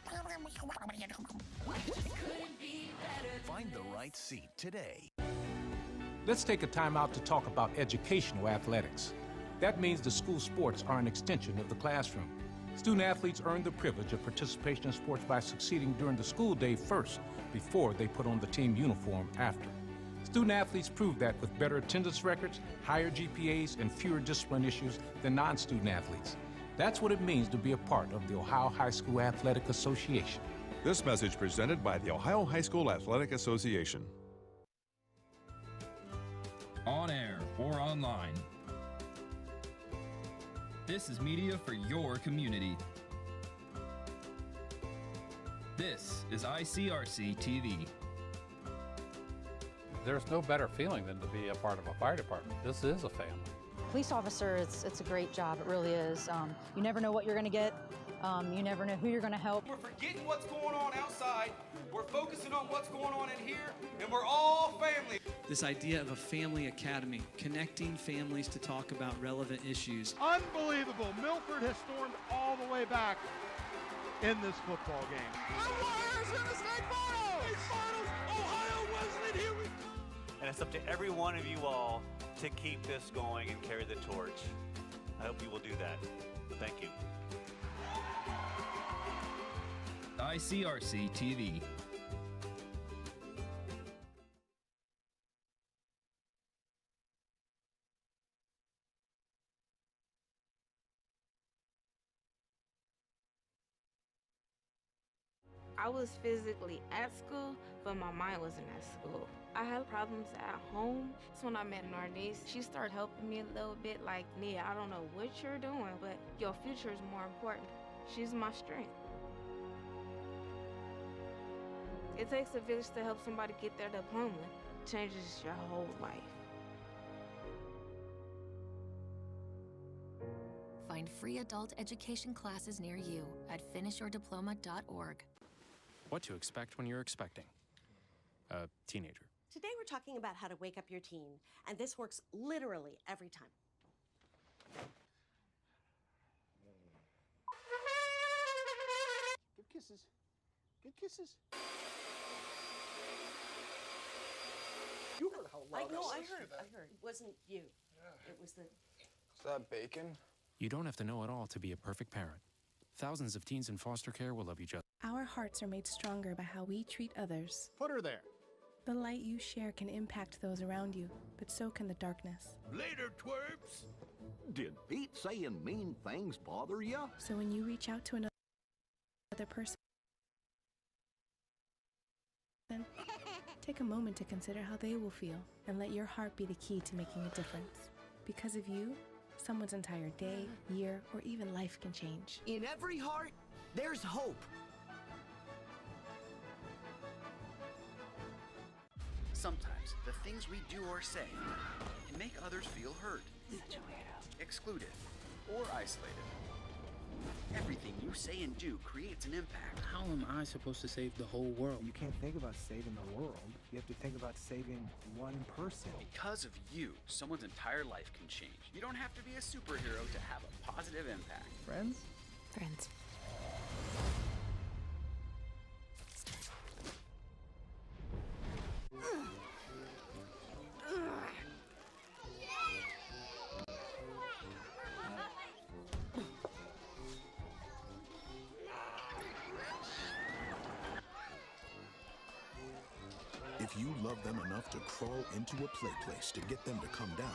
Find the right seat today. Let's take a time out to talk about educational athletics. That means the school sports are an extension of the classroom. Student athletes earn the privilege of participation in sports by succeeding during the school day first, before they put on the team uniform after. Student athletes prove that with better attendance records, higher GPAs, and fewer discipline issues than non-student athletes. That's what it means to be a part of the Ohio High School Athletic Association. This message presented by the Ohio High School Athletic Association. On air or online. This is media for your community. This is ICRC-TV. There's no better feeling than to be a part of a fire department. This is a family. Police officer, it's a great job. It really is. You never know what you're going to get. You never know who you're going to help. We're forgetting what's going on outside. We're focusing on what's going on in here, and we're all family. This idea of a family academy, connecting families to talk about relevant issues. Unbelievable. Milford has stormed all the way back in this football game. The Warriors in the state finals! State finals! Ohio Wesleyan, here we go! And it's up to every one of you all to keep this going and carry the torch. I hope you will do that. Thank you. ICRC-TV. I was physically at school, but my mind wasn't at school. I had problems at home. That's when I met Nornice. She started helping me a little bit, like, Nia, I don't know what you're doing, but your future is more important. She's my strength. It takes a village to help somebody get their diploma. It changes your whole life. Find free adult education classes near you at finishyourdiploma.org. What to expect when you're expecting a teenager. Today we're talking about how to wake up your teen, and this works literally every time. Give kisses. Good kisses. You heard how loud that was. I heard. It wasn't you. It was the... Is that bacon? You don't have to know it all to be a perfect parent. Thousands of teens in foster care will love you just. Our hearts are made stronger by how we treat others. Put her there. The light you share can impact those around you, but so can the darkness. Later, twerps. Did Pete saying mean things bother you? So when you reach out to another person, take a moment to consider how they will feel and let your heart be the key to making a difference. Because of you, someone's entire day, year, or even life can change. In every heart, there's hope. Sometimes the things we do or say can make others feel hurt, excluded, or isolated. Everything you say and do creates an impact. How am I supposed to save the whole world? You can't think about saving the world. You have to think about saving one person. Because of you, someone's entire life can change. You don't have to be a superhero to have a positive impact. Friends? Friends. If you love them enough to crawl into a play place to get them to come down,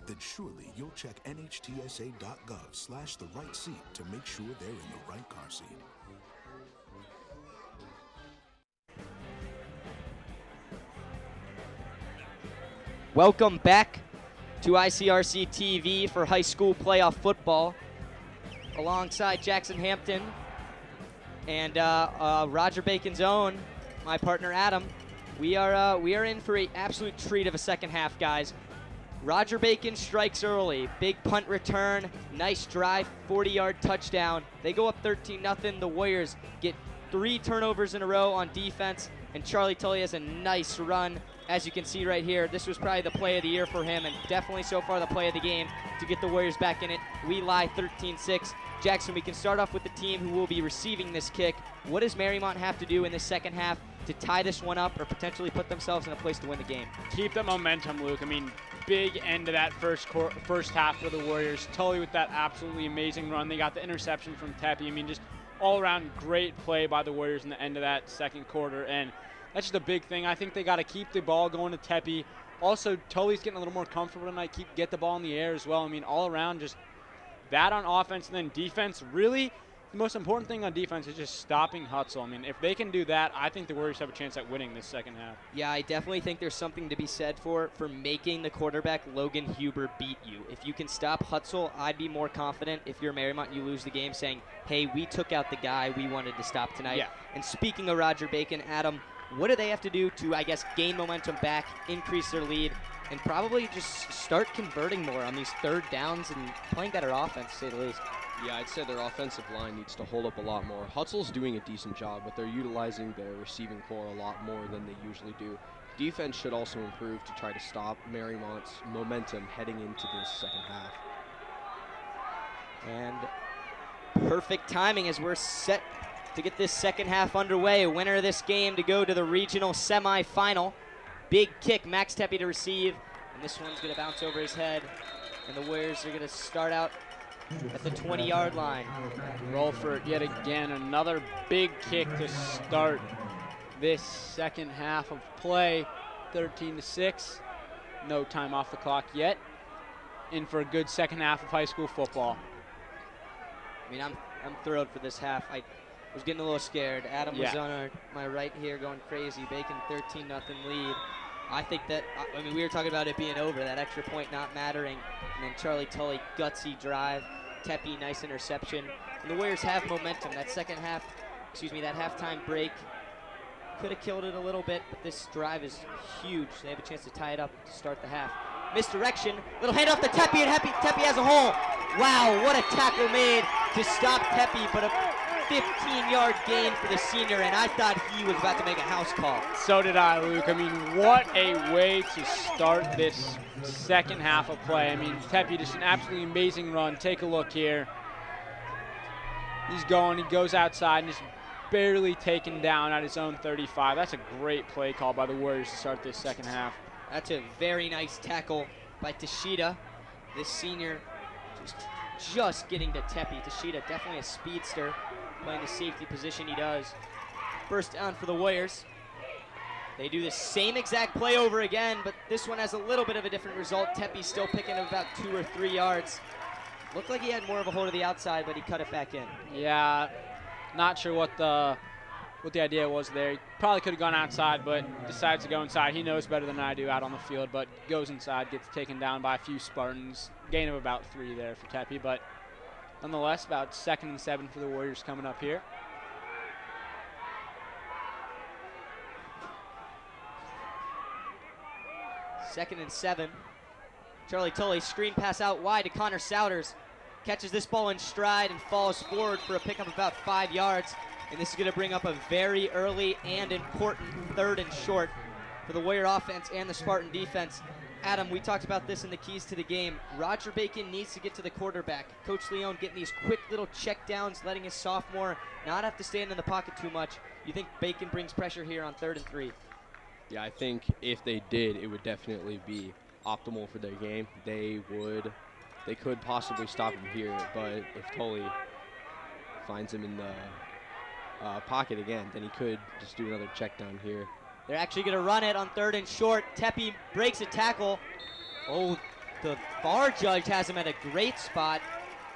then surely you'll check nhtsa.gov/the-right seat to make sure they're in the right car seat. Welcome back to ICRC-TV for high school playoff football. Alongside Jackson Hampton and Roger Bacon's own, my partner Adam, we are in for an absolute treat of a second half, guys. Roger Bacon strikes early, big punt return, nice drive, 40-yard touchdown. They go up 13-0. The Warriors get 3 turnovers in a row on defense, and Charlie Tully has a nice run. As you can see right here, this was probably the play of the year for him, and definitely so far the play of the game to get the Warriors back in it. We lie 13-6. Jackson, we can start off with the team who will be receiving this kick. What does Mariemont have to do in the second half to tie this one up or potentially put themselves in a place to win the game? Keep the momentum, Luke. I mean, big end of that first half for the Warriors. Tully with that absolutely amazing run. They got the interception from Tepe. I mean, just all-around great play by the Warriors in the end of that second quarter, and that's just a big thing. I think they got to keep the ball going to Tepe. Also, Tully's getting a little more comfortable tonight. Get the ball in the air as well. I mean, all around, just that on offense, and then defense. Really, the most important thing on defense is just stopping Hutzel. I mean, if they can do that, I think the Warriors have a chance at winning this second half. Yeah, I definitely think there's something to be said for making the quarterback Logan Huber beat you. If you can stop Hutzel, I'd be more confident if you're Mariemont, you lose the game, saying, hey, we took out the guy we wanted to stop tonight. Yeah. And speaking of Roger Bacon, Adam, what do they have to do to, I guess, gain momentum back, increase their lead, and probably just start converting more on these third downs and playing better offense, to say the least? Yeah, I'd say their offensive line needs to hold up a lot more. Hutzel's doing a decent job, but they're utilizing their receiving core a lot more than they usually do. Defense should also improve to try to stop Mariemont's momentum heading into this second half. And perfect timing as we're set to get this second half underway. Winner of this game to go to the regional semifinal. Big kick, Max Tepe to receive, and this one's going to bounce over his head, and the Warriors are going to start out at the 20-yard line. Roll for it yet again. Another big kick to start this second half of play. 13-6. No time off the clock yet. In for a good second half of high school football. I mean, I'm thrilled for this half. I was getting a little scared. Adam was on my right here going crazy. Bacon 13-0 lead. I think that, I mean, we were talking about it being over, that extra point not mattering. And then Charlie Tully, gutsy drive. Tepe, nice interception. And the Warriors have momentum. That second half, that halftime break could have killed it a little bit, but this drive is huge. They have a chance to tie it up to start the half. Misdirection, little hand off to Tepe, and Tepe has a hole. Wow, what a tackle made to stop Tepe, but a 15-yard gain for the senior, and I thought he was about to make a house call. So did I, Luke. I mean, what a way to start this second half of play. I mean, Tepe, just an absolutely amazing run. Take a look here. He's going, he goes outside and just barely taken down at his own 35. That's a great play call by the Warriors to start this second half. That's a very nice tackle by Tashida. This senior just getting to Tepe. Tashida, definitely a speedster, playing the safety position he does. First down for the Warriors. They do the same exact play over again, but this one has a little bit of a different result. Tepe still picking up about 2 or 3 yards. Looked like he had more of a hold of the outside, but he cut it back in. Yeah, not sure what the idea was there. He probably could have gone outside, but decides to go inside. He knows better than I do out on the field, but goes inside, gets taken down by a few Spartans. Gain of about 3 there for Tepe, but nonetheless, about 2nd and 7 for the Warriors coming up here. Second and 7. Charlie Tully, screen pass out wide to Connor Souders. Catches this ball in stride and falls forward for a pickup of about 5 yards. And this is going to bring up a very early and important 3rd and short for the Warrior offense and the Spartan defense. Adam, we talked about this in the keys to the game. Roger Bacon needs to get to the quarterback. Coach Leone getting these quick little check downs, letting his sophomore not have to stand in the pocket too much. You think Bacon brings pressure here on 3rd and 3? Yeah, I think if they did, it would definitely be optimal for their game. They could possibly stop him here, but if Tully finds him in the pocket again, then he could just do another check down here. They're actually going to run it on 3rd and short. Tepe breaks a tackle. Oh, the VAR judge has him at a great spot.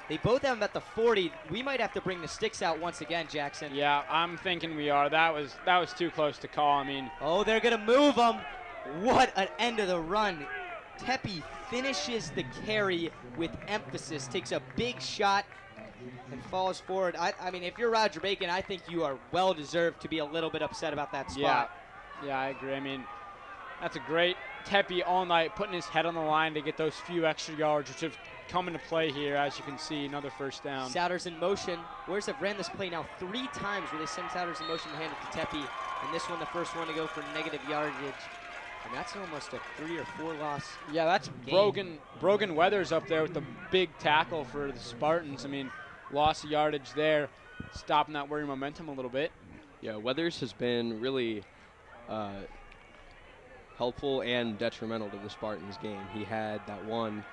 They both have him at the 40. We might have to bring the sticks out once again, Jackson. Yeah, I'm thinking we are. That was too close to call. I mean, oh, they're going to move him. What an end of the run. Tepe finishes the carry with emphasis, takes a big shot, and falls forward. I mean, if you're Roger Bacon, I think you are well-deserved to be a little bit upset about that spot. Yeah, I agree. I mean, that's a great Tepe all night, putting his head on the line to get those few extra yards, which have come into play here, as you can see, another first down. Souders in motion. Warriors have ran this play now 3 times where they send Souders in motion to hand it to Tepe, and this one the first one to go for negative yardage. And that's almost a 3 or 4 loss. Yeah, that's Brogan Weathers up there with the big tackle for the Spartans. I mean, loss of yardage there, stopping that Warrior momentum a little bit. Yeah, Weathers has been really helpful and detrimental to the Spartans game. He had that one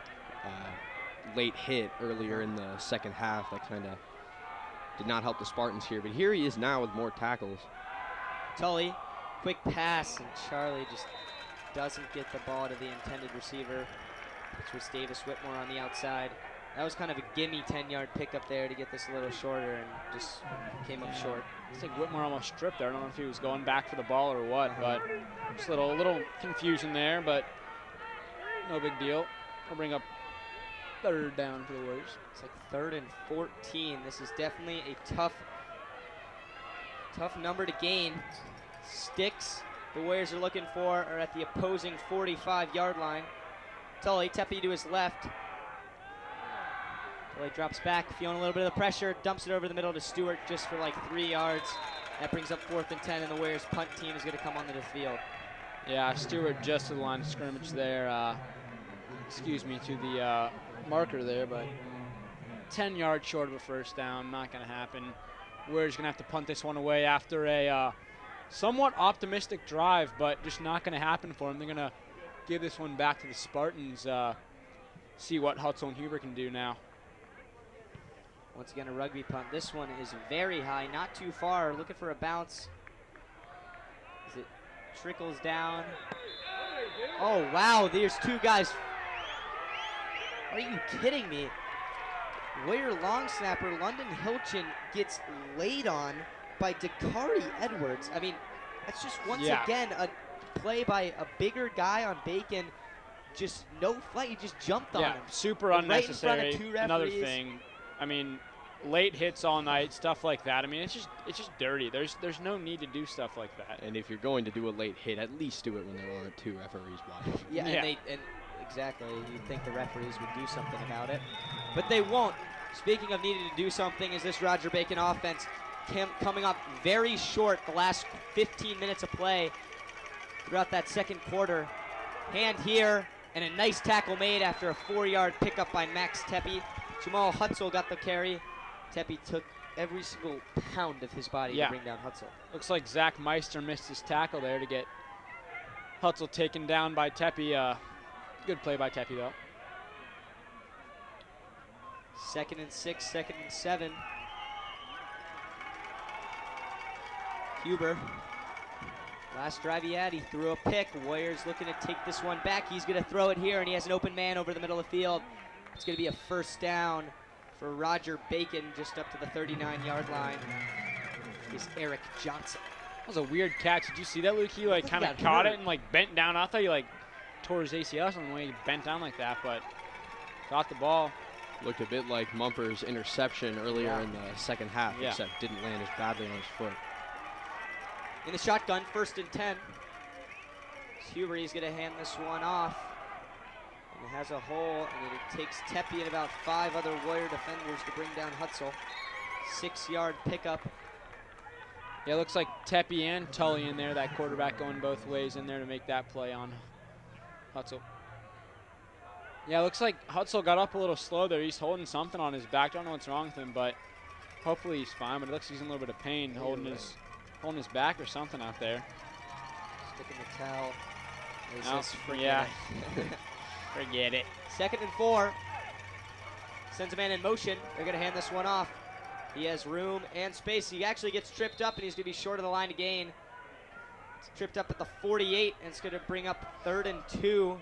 late hit earlier in the second half that kind of did not help the Spartans here, but here he is now with more tackles. Tully, quick pass, and Charlie just doesn't get the ball to the intended receiver, which was Davis Whitmore on the outside. That was kind of a gimme 10-yard pickup there to get this a little shorter, and just came up short. I think Whitmore almost stripped there. I don't know if he was going back for the ball or what, but just a little confusion there, but no big deal. We'll bring up 3rd down for the Warriors. It's like 3rd and 14. This is definitely a tough number to gain. Sticks the Warriors are looking for are at the opposing 45-yard line. Tully, Tepe to his left. Tully drops back, feeling a little bit of the pressure, dumps it over the middle to Stewart just for like 3 yards. That brings up 4th and 10, and the Warriors punt team is going to come onto the field. Yeah, Stewart just to the line of scrimmage there. To the marker there, but 10 yards short of a first down, not going to happen. Warriors going to have to punt this one away after a somewhat optimistic drive, but just not going to happen for them. They're going to give this one back to the Spartans, see what Hutzel and Huber can do now. Once again, a rugby punt. This one is very high, not too far, looking for a bounce. As it trickles down. Oh, wow, there's 2 guys. Are you kidding me? Warrior long snapper London Hilchin gets laid on by Dakari Edwards. I mean, that's just once again a play by a bigger guy on Bacon. Just no flight. He just jumped on him. Super right unnecessary. In front of 2 referees. Another thing. I mean, late hits all night, stuff like that. I mean, it's just dirty. There's no need to do stuff like that. And if you're going to do a late hit, at least do it when there aren't 2 referees watching. Yeah, and exactly. You'd think the referees would do something about it, but they won't. Speaking of needing to do something, is this Roger Bacon offense coming up very short the last 15 minutes of play throughout that second quarter. Hand here, and a nice tackle made after a 4-yard pickup by Max Tepe. Jamal Hutzel got the carry. Tepe took every single pound of his body to bring down Hutzel. Looks like Zach Meister missed his tackle there to get Hutzel taken down by Tepe. Good play by Tepe, though. 2nd and 6, 2nd and 7. Huber. Last drive he had, he threw a pick. Warriors looking to take this one back. He's going to throw it here, and he has an open man over the middle of the field. It's going to be a first down for Roger Bacon, just up to the 39-yard line. Is Eric Johnson. That was a weird catch. Did you see that, Luke? He like kind of caught it and like bent down. I thought he like tore his ACL or something when he bent down like that, but caught the ball. Looked a bit like Mumper's interception earlier in the second half, except didn't land as badly on his foot. In the shotgun, 1st and 10. Huber, he's going to hand this one off. And it has a hole, and it takes Tepe and about 5 other Warrior defenders to bring down Hutzel. 6-yard pickup. Yeah, it looks like Tepe and Tully in there, that quarterback going both ways in there to make that play on Hutzel. Yeah, it looks like Hutzel got up a little slow there. He's holding something on his back. Don't know what's wrong with him, but hopefully he's fine. But it looks like he's in a little bit of pain, holding his back or something out there. Sticking the towel. Yeah. Forget it. 2nd and 4. Sends a man in motion. They're going to hand this one off. He has room and space. He actually gets tripped up, and he's going to be short of the line to gain. It's tripped up at the 48, and it's going to bring up 3rd and 2.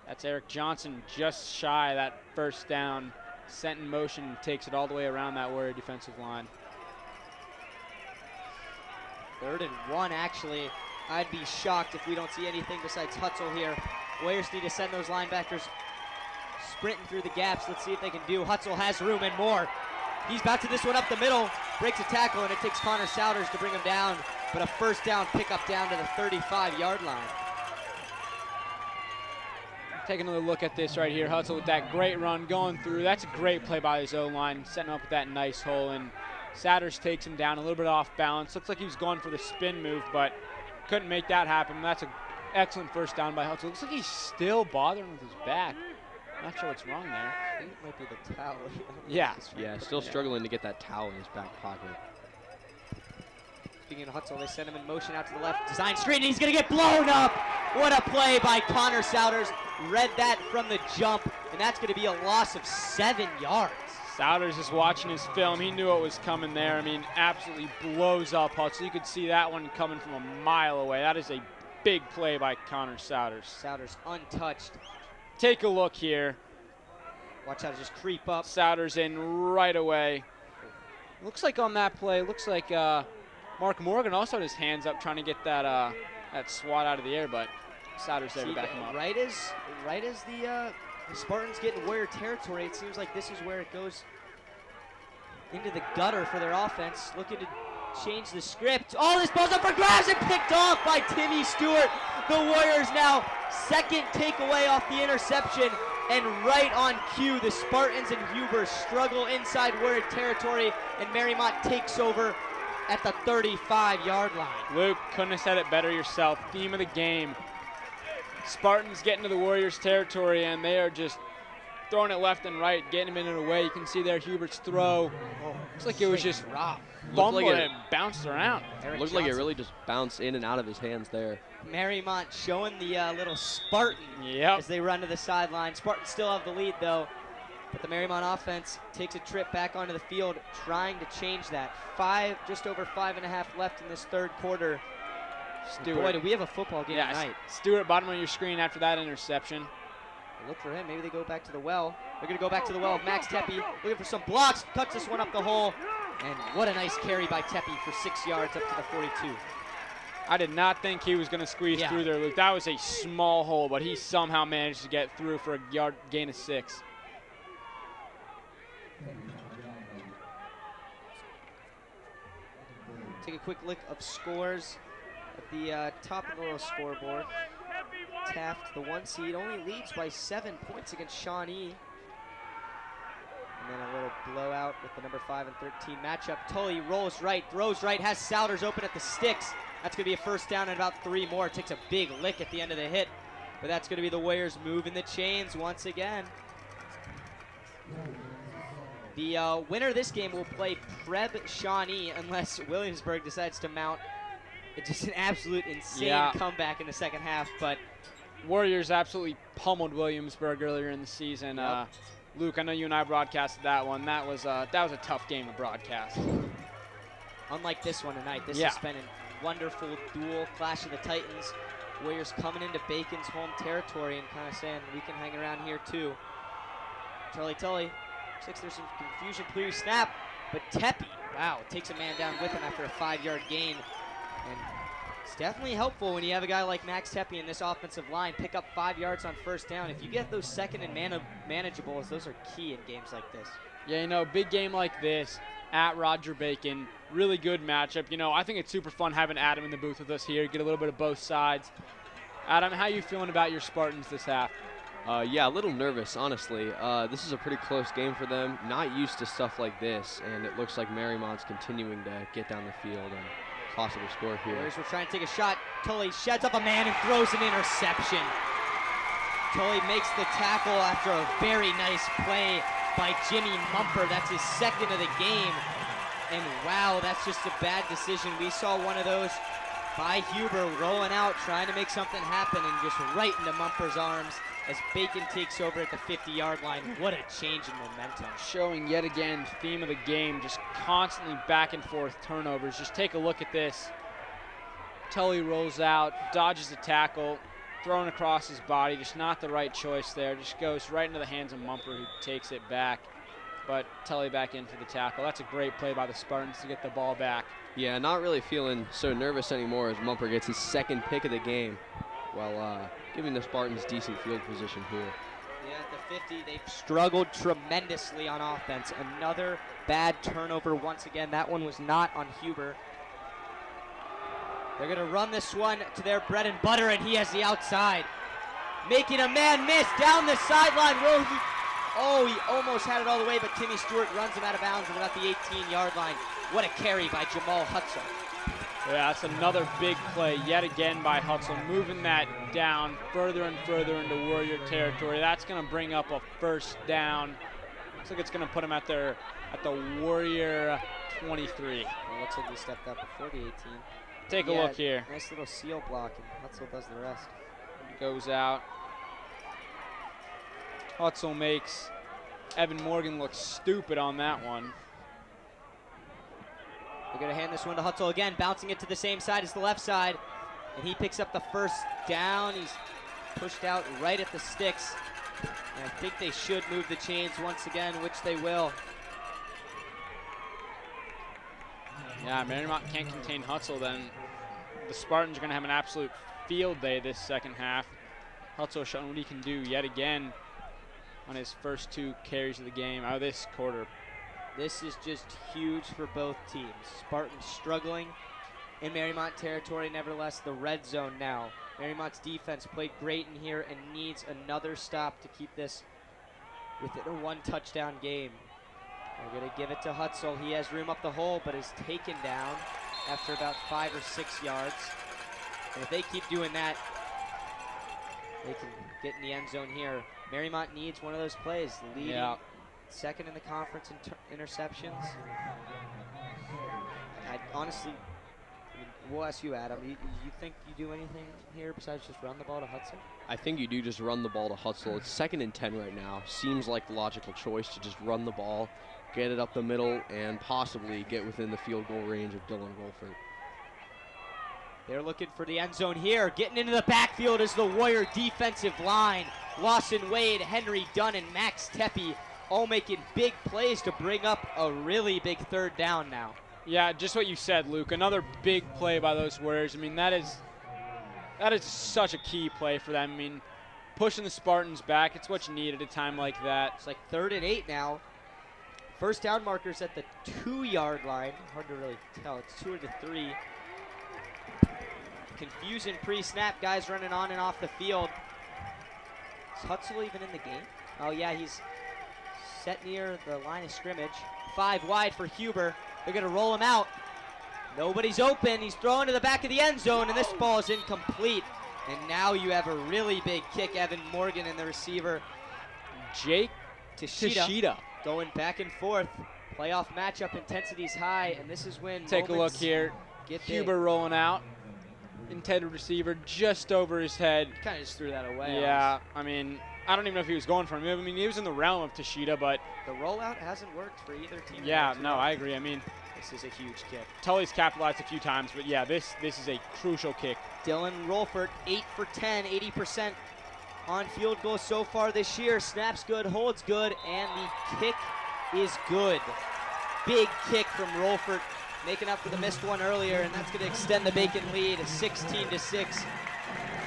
That's Eric Johnson just shy of that first down. Sent in motion, takes it all the way around that Warrior defensive line. 3rd and 1, actually. I'd be shocked if we don't see anything besides Hutzel here. Warriors need to send those linebackers sprinting through the gaps. Let's see if they can do. Hutzel has room and more. He's about to this one up the middle, breaks a tackle, and it takes Connor Souders to bring him down. But a first down pickup down to the 35-yard line. Take another look at this right here. Hutzel with that great run going through. That's a great play by his O-line, setting up with that nice hole. And Souders takes him down a little bit off balance. Looks like he was going for the spin move, but couldn't make that happen. That's an excellent first down by Hutzel. Looks like he's still bothering with his back. Not sure what's wrong there. I think it might be the towel. Yeah. Yeah, still struggling to get that towel in his back pocket. Speaking of Hutzel, they send him in motion out to the left. Design screen, and he's going to get blown up. What a play by Connor Souders. Read that from the jump, and that's going to be a loss of 7 yards. Souders is watching his film. He knew what was coming there. I mean, absolutely blows up Hutzel. You could see that one coming from a mile away. That is a big play by Connor Souders. Souders untouched. Take a look here. Watch how to just creep up. Souders in right away. Looks like on that play, looks like Mark Morgan also had his hands up trying to get that that swat out of the air, but Souders there to back him up. Right as the Spartans get in Warrior territory, it seems like this is where it goes into the gutter for their offense. Looking to change the script. Oh, this ball's up for grabs and picked off by Timmy Stewart. The Warriors now 2nd takeaway off the interception, and right on cue, the Spartans and Huber struggle inside Warrior territory, and Mariemont takes over at the 35-yard line. Luke, couldn't have said it better yourself. Theme of the game. Spartans get into the Warriors territory, and they are just throwing it left and right, getting him in a way. You can see there Hubert's throw. Looks like it was just fumbled and bounced around. Looked like it really just bounced in and out of his hands there. Mariemont showing the little Spartan as they run to the sideline. Spartans still have the lead, though. But the Mariemont offense takes a trip back onto the field, trying to change that. Just over 5.5 left in this 3rd quarter. Stewart. Boy, do we have a football game tonight. Stewart, bottom of your screen after that interception. Look for him. Maybe they go back to the well. They're going to go back to the well of Max Tepe. Looking for some blocks. Cuts this one up the hole. And what a nice carry by Tepe for 6 yards up to the 42. I did not think he was going to squeeze through there, Luke. That was a small hole, but he somehow managed to get through for a yard gain of 6. Take a quick look of scores at the top of the little scoreboard. Taft, the 1 seed, only leads by 7 points against Shawnee. And then a little blowout with the number 5 and 13 matchup. Tully rolls right, throws right, has Souders open at the sticks. That's going to be a first down and about 3 more. Takes a big lick at the end of the hit. But that's going to be the Warriors moving the chains once again. The winner of this game will play Preb Shawnee unless Williamsburg decides to mount just an absolute insane comeback in the second half. But Warriors absolutely pummeled Williamsburg earlier in the season. Yep. Luke, I know you and I broadcasted that one. That was a tough game to broadcast. Unlike this one tonight, this has been a wonderful duel, Clash of the Titans. Warriors coming into Bacon's home territory and kind of saying, we can hang around here too. Tully, looks like there's some confusion. Clear snap, but Tepe, wow, takes a man down with him after a 5-yard gain. And it's definitely helpful when you have a guy like Max Tepe in this offensive line pick up 5 yards on first down. If you get those second and manageables, those are key in games like this. Yeah, you know, big game like this at Roger Bacon, really good matchup. You know, I think it's super fun having Adam in the booth with us here, get a little bit of both sides. Adam, how you feeling about your Spartans this half? Yeah, a little nervous, honestly. This is a pretty close game for them. Not used to stuff like this, and it looks like Mariemont's continuing to get down the field and possibly score here. Warriors will try and take a shot. Tully sheds up a man and throws an interception. Tully makes the tackle after a very nice play by Jimmy Mumper. That's his second of the game. And wow, that's just a bad decision. We saw one of those by Huber rolling out, trying to make something happen, and just right into Mumper's arms as Bacon takes over at the 50-yard line. What a change in momentum. Showing yet again theme of the game, just constantly back and forth turnovers. Just take a look at this. Tully rolls out, dodges the tackle, thrown across his body, just not the right choice there. Just goes right into the hands of Mumper, who takes it back. But Tully back in for the tackle. That's a great play by the Spartans to get the ball back. Yeah, not really feeling so nervous anymore as Mumper gets his second pick of the game while giving the Spartans decent field position here. Yeah, at the 50, they've struggled tremendously on offense. Another bad turnover once again. That one was not on Huber. They're going to run this one to their bread and butter, and he has the outside. Making a man miss down the sideline. Will he? Oh, he almost had it all the way, but Timmy Stewart runs him out of bounds at about the 18-yard line. What a carry by Jamal Hutzel. Yeah, that's another big play yet again by Hutzel, moving that down further and further into Warrior territory. That's going to bring up a first down. Looks like it's going to put him at the Warrior 23. It looks like he stepped up before the 18. Take a look here. Nice little seal block, and Hutzel does the rest. Goes out. Hutzel makes Evan Morgan look stupid on that one. They're going to hand this one to Hutzel again, bouncing it to the same side as the left side. And he picks up the first down. He's pushed out right at the sticks. And I think they should move the chains once again, which they will. Yeah, Mariemont can't contain Hutzel then. The Spartans are going to have an absolute field day this second half. Hutzel showing what he can do yet again on his first 2 carries of the game, out of this quarter. This is just huge for both teams. Spartans struggling in Mariemont territory, nevertheless the red zone now. Mariemont's defense played great in here and needs another stop to keep this within a 1-touchdown game. They're going to give it to Hutzel. He has room up the hole, but is taken down after about 5 or 6 yards. And if they keep doing that, they can get in the end zone here. Mariemont needs one of those plays, leading second in the conference in interceptions. Honestly, we'll ask you, Adam. You think you do anything here besides just run the ball to Hutzel? I think you do just run the ball to Hutzel. It's 2nd and 10 right now. Seems like the logical choice to just run the ball, get it up the middle, and possibly get within the field goal range of Dylan Wolfert. They're looking for the end zone here. Getting into the backfield is the Warrior defensive line. Lawson Wade, Henry Dunn, and Max Tepe all making big plays to bring up a really big 3rd down now. Yeah, just what you said, Luke. Another big play by those Warriors. I mean, that is such a key play for them. I mean, pushing the Spartans back, it's what you need at a time like that. It's like 3rd and 8 now. First down markers at the 2-yard line. Hard to really tell. It's 2 to 3. Confusion pre-snap, guys running on and off the field. Is Hutzel even in the game? Oh yeah, he's set near the line of scrimmage. 5 wide for Huber. They're gonna roll him out. Nobody's open. He's throwing to the back of the end zone, and this ball is incomplete. And now you have a really big kick. Evan Morgan and the receiver, Jake Tashida, going back and forth. Playoff matchup, intensity's high, and this is when Take a look here. Huber rolling out. Intended receiver just over his head. Kind of just threw that away. Yeah, I mean, I don't even know if he was going for him. I mean, he was in the realm of Tashida, but the rollout hasn't worked for either team. Yeah, no, I agree. I mean, this is a huge kick. Tully's capitalized a few times, but yeah, this is a crucial kick. Dylan Rolford, 8 for 10, 80% on field goals so far this year. Snaps good, holds good, and the kick is good. Big kick from Rolford, making up for the missed one earlier, and that's going to extend the Bacon lead 16-6.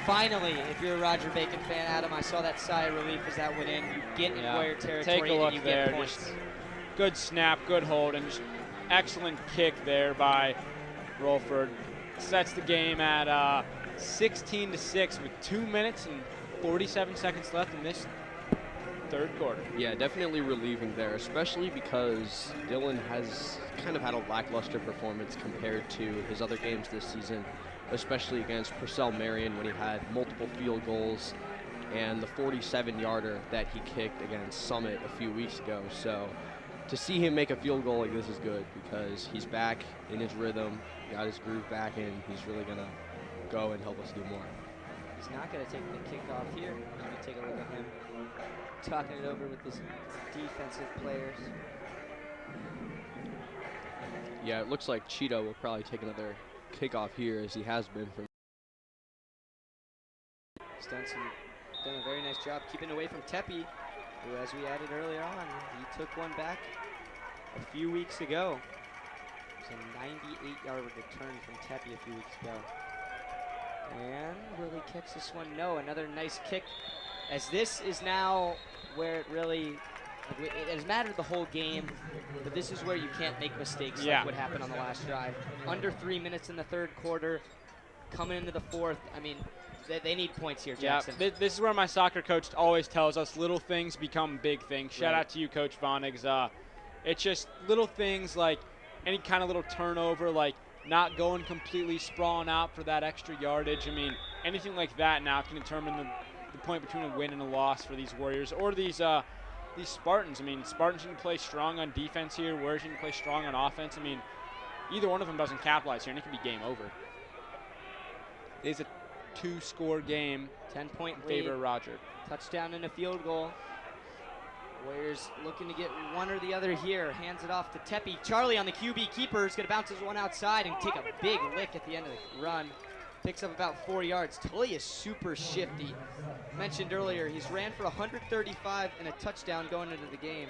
Finally, if you're a Roger Bacon fan, Adam, I saw that sigh of relief as that went in. You get in Warrior territory. Take a look and you there. get points. Just good snap, good hold, and just excellent kick there by Rolford. Sets the game at 16-6 with 2 minutes and 47 seconds left in this third quarter. Yeah, definitely relieving there, especially because Dylan has kind of had a lackluster performance compared to his other games this season, especially against Purcell Marion when he had multiple field goals and the 47-yarder that he kicked against Summit a few weeks ago. So to see him make a field goal like this is good because he's back in his rhythm, got his groove back, and he's really going to go and help us do more. He's not going to take the kickoff here. Let me take a look at him talking it over with his defensive players. Yeah, it looks like Cheeto will probably take another kickoff here as he has been from. He's done a very nice job keeping away from Tepe, who, as we added earlier on, he took one back a few weeks ago. It was a 98-yard return from Tepe a few weeks ago. And will he catch this one? No, another nice kick, as this is now where it really, it has mattered the whole game, but this is where you can't make mistakes like what happened on the last drive. Under 3 minutes in the third quarter, coming into the fourth, I mean, they need points here, Jackson. Yeah, this is where my soccer coach always tells us little things become big things. Shout out to you, Coach Vonnigs. It's just little things like any kind of little turnover, like not going completely sprawling out for that extra yardage. I mean, anything like that now can determine the point between a win and a loss for these Warriors or these Spartans. I mean, Spartans can play strong on defense here. Warriors can play strong on offense. I mean, either one of them doesn't capitalize here, and it can be game over. It is a 2-score game. 10-point in favor of Roger. Touchdown and a field goal. Warriors looking to get one or the other here. Hands it off to Tepe. Charlie on the QB keeper is going to bounce his one outside and take a big lick at the end of the run. Picks up about 4 yards. Tully is super shifty. Mentioned earlier, he's ran for 135 and a touchdown going into the game.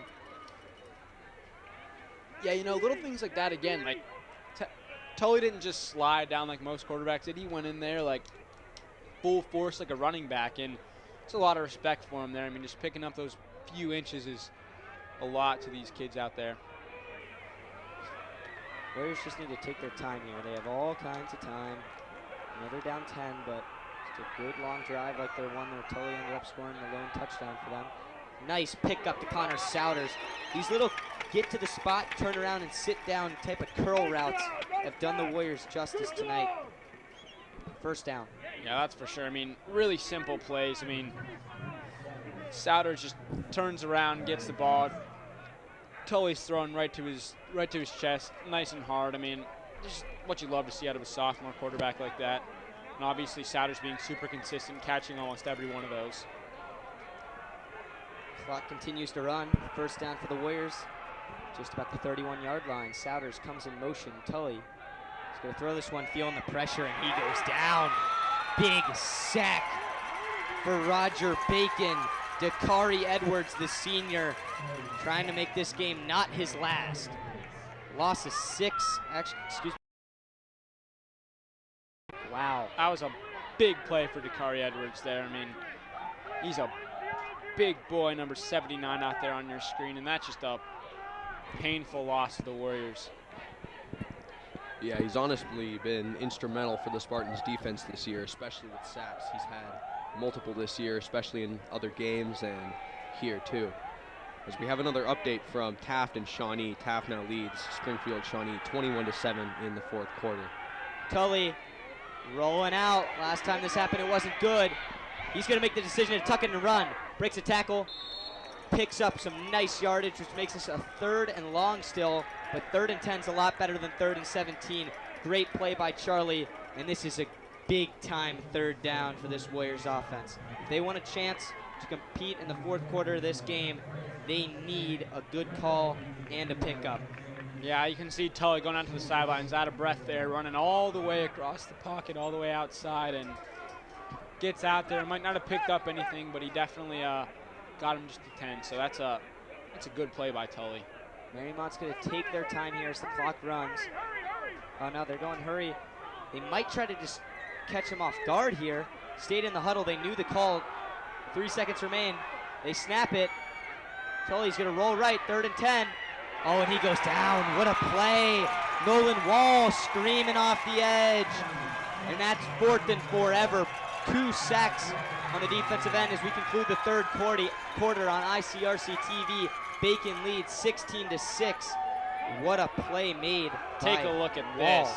Yeah, you know, little things like that again. Like, Tully didn't just slide down like most quarterbacks did. He went in there like full force like a running back, and it's a lot of respect for him there. I mean, just picking up those few inches is a lot to these kids out there. Warriors just need to take their time here. They have all kinds of time. I know they're down 10, but just a good long drive like their one where Tully ended up scoring the lone touchdown for them. Nice pick up to Connor Souders. These little get to the spot, turn around and sit down type of curl routes have done the Warriors justice tonight. First down. Yeah, that's for sure. I mean, really simple plays. I mean, Souders just turns around, gets the ball. Tully's thrown right to his chest, nice and hard. I mean, just what you love to see out of a sophomore quarterback like that. And obviously Souders being super consistent, catching almost every one of those. Clock continues to run. First down for the Warriors. Just about the 31-yard line. Souders comes in motion. Tully is going to throw this one, feeling the pressure, and he goes down. Big sack for Roger Bacon. Dakari Edwards, the senior, trying to make this game not his last. Loss of 6. Actually, excuse me. Wow. That was a big play for Dakari Edwards there. I mean, he's a big boy, number 79 out there on your screen, and that's just a painful loss to the Warriors. Yeah, he's honestly been instrumental for the Spartans defense this year, especially with sacks. He's had multiple this year, especially in other games and here too. As we have another update from Taft and Shawnee. Taft now leads Springfield Shawnee 21-7 in the fourth quarter. Tully rolling out. Last time this happened, it wasn't good. He's going to make the decision to tuck it and run. Breaks a tackle. picks up some nice yardage, which makes us a 3rd and long still, but 3rd and 10 is a lot better than 3rd and 17. Great play by Charlie, and this is a big-time 3rd down for this Warriors offense. If they want a chance to compete in the 4th quarter of this game, they need a good call and a pickup. Yeah, you can see Tully going out to the sidelines, out of breath there, running all the way across the pocket, all the way outside, and gets out there. Might not have picked up anything, but he definitely got him just to 10. So that's a good play by Tully. Mariemont's going to take their time here as the clock runs. Oh, no, they're going hurry. They might try to just catch him off guard here. Stayed in the huddle. They knew the call. 3 seconds remain. They snap it. Tully's going to roll right, 3rd and 10. Oh, and he goes down. What a play. Nolan Wall screaming off the edge. And that's 4th and forever. 2 sacks on the defensive end as we conclude the 3rd quarter on ICRC-TV. Bacon leads 16-6. What a play made. Take a look at this.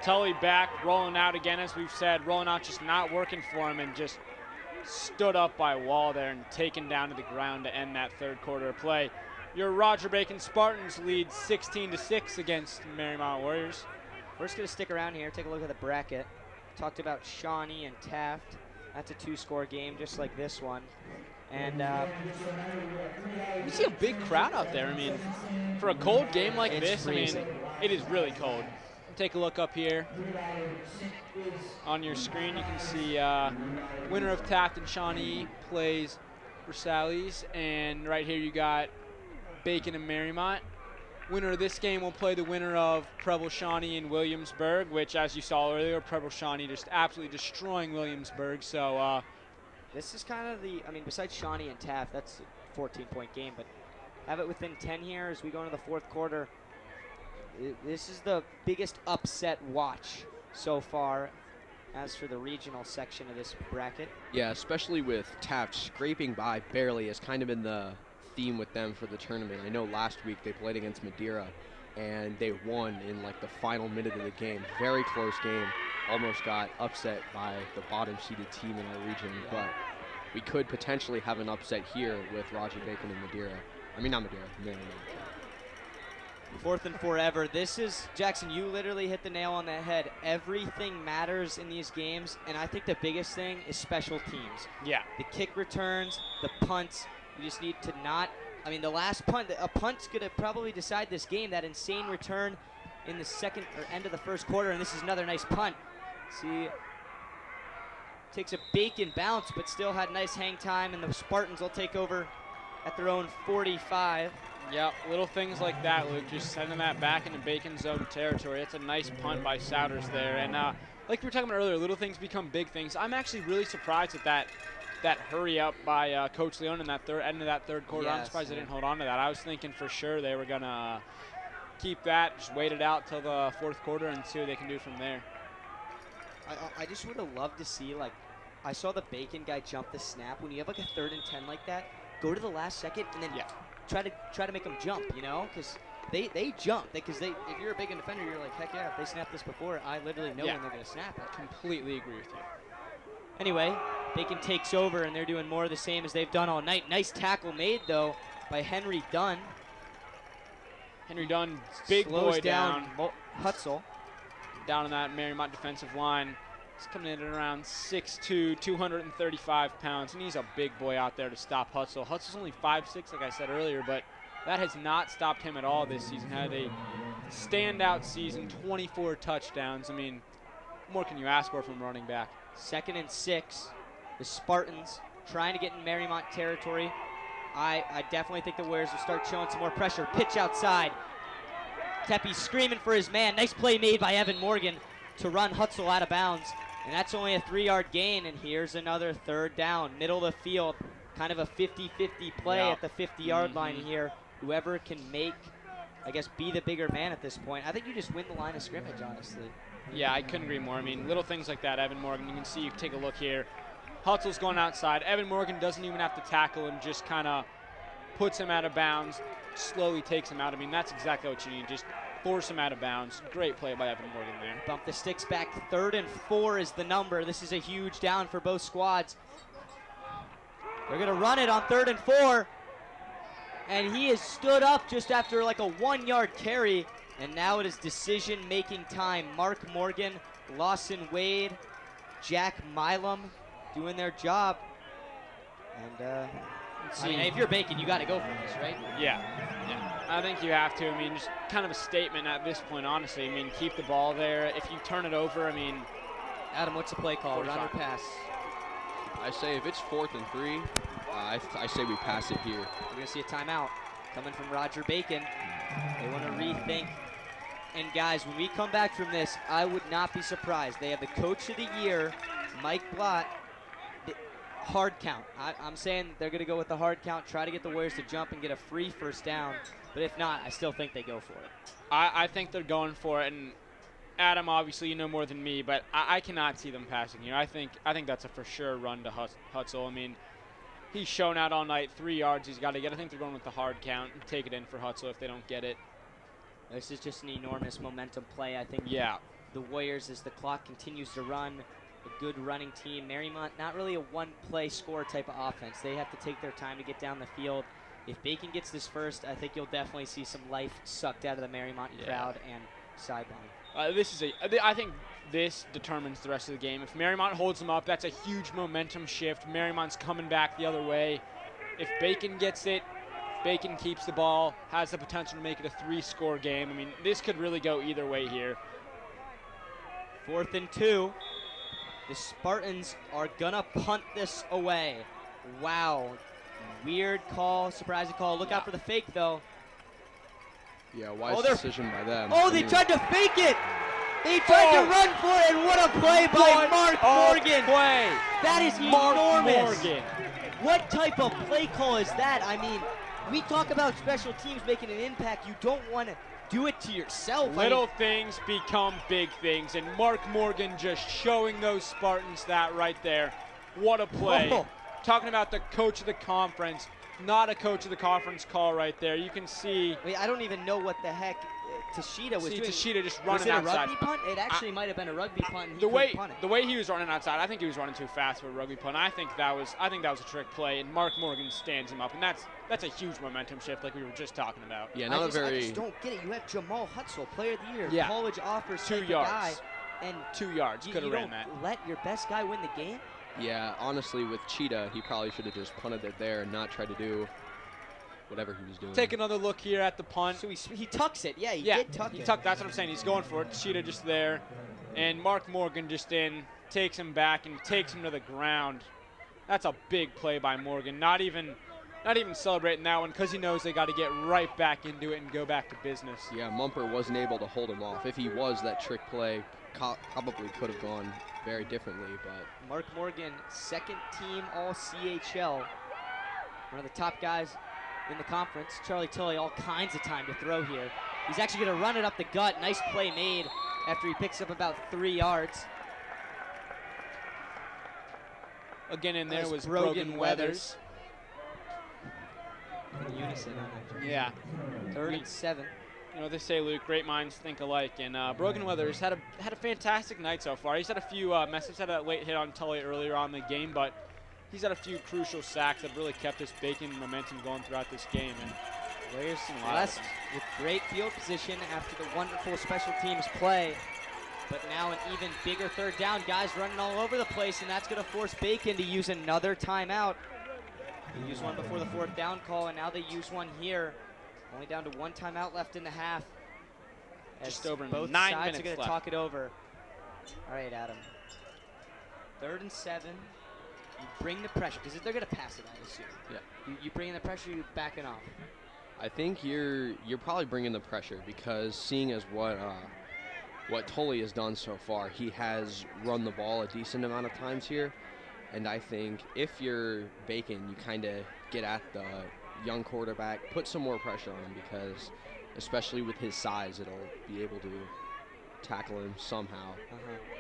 Tully back, rolling out again, as we've said. Rolling out just not working for him, and just stood up by Wall there and taken down to the ground to end that 3rd quarter of play. Your Roger Bacon Spartans lead 16-6 against Mariemont Warriors. We're just going to stick around here, take a look at the bracket. Talked about Shawnee and Taft. That's a 2-score game, just like this one. And you see a big crowd out there. I mean, for a cold game like this, freezing. I mean, it is really cold. Take a look up here. On your screen, you can see winner of Taft and Shawnee plays Versailles. And right here you got Bacon and Mariemont. Winner of this game will play the winner of Preble Shawnee and Williamsburg, which, as you saw earlier, Preble Shawnee just absolutely destroying Williamsburg. So this is kind of the, I mean, besides Shawnee and Taft, that's a 14-point game, but have it within 10 here as we go into the 4th quarter. This is the biggest upset watch so far as for the regional section of this bracket. Yeah, especially with Taft scraping by barely has kind of been the theme with them for the tournament. I know last week they played against Madeira and they won in like the final minute of the game. Very close game. Almost got upset by the bottom seeded team in our region, but we could potentially have an upset here with Roger Bacon and Madeira. I mean, not Madeira, Mariemont. 4th and forever. This is, Jackson, you literally hit the nail on the head. Everything matters in these games, and I think the biggest thing is special teams. Yeah. The kick returns, the punts. You just need to not, I mean, the last punt, a punt's going to probably decide this game. That insane return in the second or end of the 1st quarter, and this is another nice punt. See, takes a Bacon bounce, but still had nice hang time, and the Spartans will take over at their own 45. Yeah, little things like that, Luke, just sending that back into Bacon zone territory. That's a nice punt by Souders there. And like we were talking about earlier, little things become big things. I'm actually really surprised at that hurry up by Coach Leon in that end of that 3rd quarter. Yes, I'm surprised they didn't hold on to that. I was thinking for sure they were going to keep that, just wait it out till the 4th quarter and see what they can do from there. I just would have loved to see, like, I saw the Bacon guy jump the snap. When you have like a 3rd and 10 like that, go to the last second and then try to make them jump, you know, because they jump. Because if you're a Bacon defender, you're like, heck yeah, if they snapped this before, I literally know when they're going to snap it. Completely agree with you. Anyway, Bacon takes over, and they're doing more of the same as they've done all night. Nice tackle made, though, by Henry Dunn. Henry Dunn, big slows boy down. Hutzel. Down on that Mariemont defensive line. He's coming in at around 6'2", 235 pounds, and he's a big boy out there to stop Hutzel. Hutzel's only 5'6", like I said earlier, but that has not stopped him at all this season. Had a standout season, 24 touchdowns. I mean, what more can you ask for from running back? 2nd and 6. The Spartans trying to get in Mariemont territory. I definitely think the Warriors will start showing some more pressure. Pitch outside. Tepe screaming for his man. Nice play made by Evan Morgan to run Hutzel out of bounds. And that's only a 3-yard gain, and here's another 3rd down. Middle of the field, kind of a 50-50 play at the 50-yard line here. Whoever can make, I guess, be the bigger man at this point. I think you just win the line of scrimmage, honestly. Yeah, I couldn't agree more. I mean, little things like that, Evan Morgan, you can see, you can take a look here. Hutzel's going outside. Evan Morgan doesn't even have to tackle him, just kind of puts him out of bounds, slowly takes him out. I mean, that's exactly what you need, just force him out of bounds. Great play by Evan Morgan there. Bump the sticks back. 3rd and 4 is the number. This is a huge down for both squads. They're going to run it on 3rd and 4. And he has stood up just after like a 1-yard carry. And now it is decision-making time. Mark Morgan, Lawson Wade, Jack Milam doing their job. And I mean, if you're Bacon, you got to go for this, right? Yeah. I think you have to. I mean, just kind of a statement at this point, honestly. I mean, keep the ball there. If you turn it over, I mean. Adam, what's the play call? 45. Run or pass? I say if it's 4th and 3, I say we pass it here. We're going to see a timeout coming from Roger Bacon. They want to rethink. And guys, when we come back from this, I would not be surprised. They have the Coach of the Year, Mike Blott. Hard count. I'm saying they're going to go with the hard count, try to get the Warriors to jump and get a free first down. But if not, I still think they go for it. I think they're going for it. And Adam, obviously, you know more than me, but I cannot see them passing here. I think that's a for sure run to Hutzel. I mean, he's shown out all night, 3 yards he's got to get. I think they're going with the hard count and take it in for Hutzel if they don't get it. This is just an enormous momentum play, I think. Yeah. The Warriors, as the clock continues to run, a good running team. Mariemont, not really a one-play score type of offense. They have to take their time to get down the field. If Bacon gets this first, I think you'll definitely see some life sucked out of the Mariemont crowd and sideline. I think this determines the rest of the game. If Mariemont holds them up, that's a huge momentum shift. Mariemont's coming back the other way. If Bacon gets it, Bacon keeps the ball, has the potential to make it a 3-score game. I mean, this could really go either way here. 4th and 2. The Spartans are gonna punt this away. Wow. Weird call, surprising call. Look out for the fake, though. Yeah, wise decision by them. Oh, they tried to fake it! They tried to run for it, and what a play by Mark Morgan! That is enormous! Morgan. What type of play call is that? I mean, we talk about special teams making an impact. You don't want to do it to yourself. Little things become big things, and Mark Morgan just showing those Spartans that right there. What a play. Oh. Talking about the coach of the conference, not a coach of the conference call right there. You can see. Wait, I don't even know what the heck Tashida was doing. Tashida just running outside. Was it a outside. rugby punt? It actually might have been a rugby punt. And he the way punt it. the way he was running outside, I think he was running too fast for a rugby punt. I think that was a trick play, and Mark Morgan stands him up, and that's a huge momentum shift, like we were just talking about. Yeah, I just don't get it. You have Jamal Hutzel, Player of the Year, Yeah. college offers 2 yards. guy, and 2 yards. Could have ran that. Let your best guy win the game. Yeah, honestly, with Cheetah, he probably should have just punted it there and not tried to do whatever he was doing. Take another look here at the punt. So he tucks it. Yeah, he did tuck it. That's what I'm saying. He's going for it. Cheetah just there. And Mark Morgan just takes him back and takes him to the ground. That's a big play by Morgan. Not even celebrating that one because he knows they got to get right back into it and go back to business. Yeah, Mumper wasn't able to hold him off. If he was, that trick play probably could have gone very differently. But Mark Morgan, second team All-CHL, one of the top guys in the conference. Charlie Tully, all kinds of time to throw here. He's actually going to run it up the gut. Nice play made after he picks up about 3 yards. Again, in there was Brogan Weathers. In unison on that. Yeah. 3rd and 7. You know, they say, Luke, great minds think alike. And Brogan Weathers had a fantastic night so far. He's had a few messes, had a late hit on Tully earlier on in the game, but he's had a few crucial sacks that really kept this Bacon momentum going throughout this game. And Warriors blessed with great field position after the wonderful special teams play. But now an even bigger 3rd down. Guys running all over the place, and that's going to force Bacon to use another timeout. They used one before the 4th down call, and now they use one here. Only down to 1 timeout left in the half. Just over both 9 sides minutes are going to left. talk it over. All right, Adam. 3rd and 7. You bring the pressure, because they're going to pass it, I assume. Yeah. You bring in the pressure, you backing off. I think you're probably bringing the pressure because seeing as what Tully has done so far, he has run the ball a decent amount of times here. And I think if you're Bacon, you kind of get at the young quarterback, put some more pressure on him because, especially with his size, it'll be able to tackle him somehow.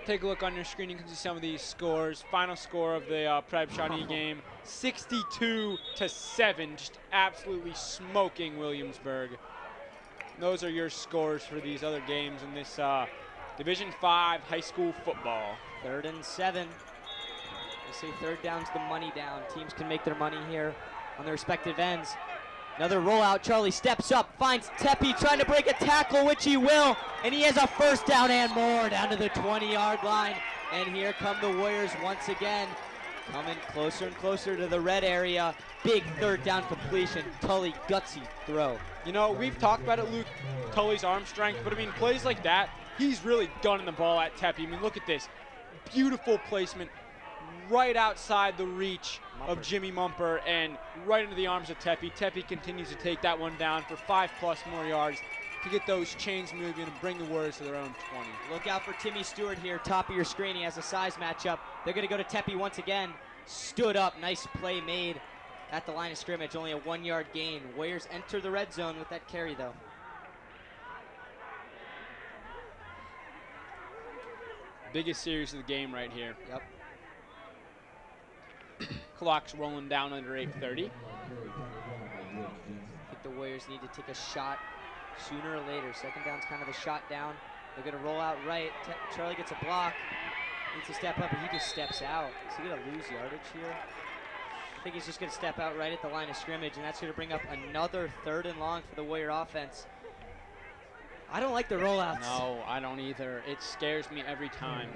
Take a look on your screen. You can see some of these scores. Final score of the Prep Shawnee game, 62-7, just absolutely smoking Williamsburg. Those are your scores for these other games in this Division V high school football. 3rd and 7. They say 3rd down's the money down. Teams can make their money here on their respective ends. Another rollout. Charlie steps up, finds Tepe trying to break a tackle, which he will, and he has a first down and more down to the 20-yard line. And here come the Warriors once again, coming closer and closer to the red area. Big third down completion. Tully, gutsy throw. You know, we've talked about it, Luke, Tully's arm strength, but I mean, plays like that, he's really gunning the ball at Tepe. I mean, look at this. Beautiful placement right outside the reach of Jimmy Mumper and right into the arms of Tepe. Tepe continues to take that one down for 5+ more yards to get those chains moving and bring the Warriors to their own 20. Look out for Timmy Stewart here, top of your screen. He has a size matchup. They're going to go to Tepe once again. Stood up, nice play made at the line of scrimmage, only a 1-yard gain. Warriors enter the red zone with that carry, though. Biggest series of the game right here. Yep. Clock's rolling down under 8:30. I think the Warriors need to take a shot sooner or later. Second down's kind of a shot down. They're going to roll out right. Charlie gets a block. Needs to step up, but he just steps out. Is he going to lose yardage here? I think he's just going to step out right at the line of scrimmage, and that's going to bring up another 3rd and long for the Warrior offense. I don't like the rollouts. No, I don't either. It scares me every time.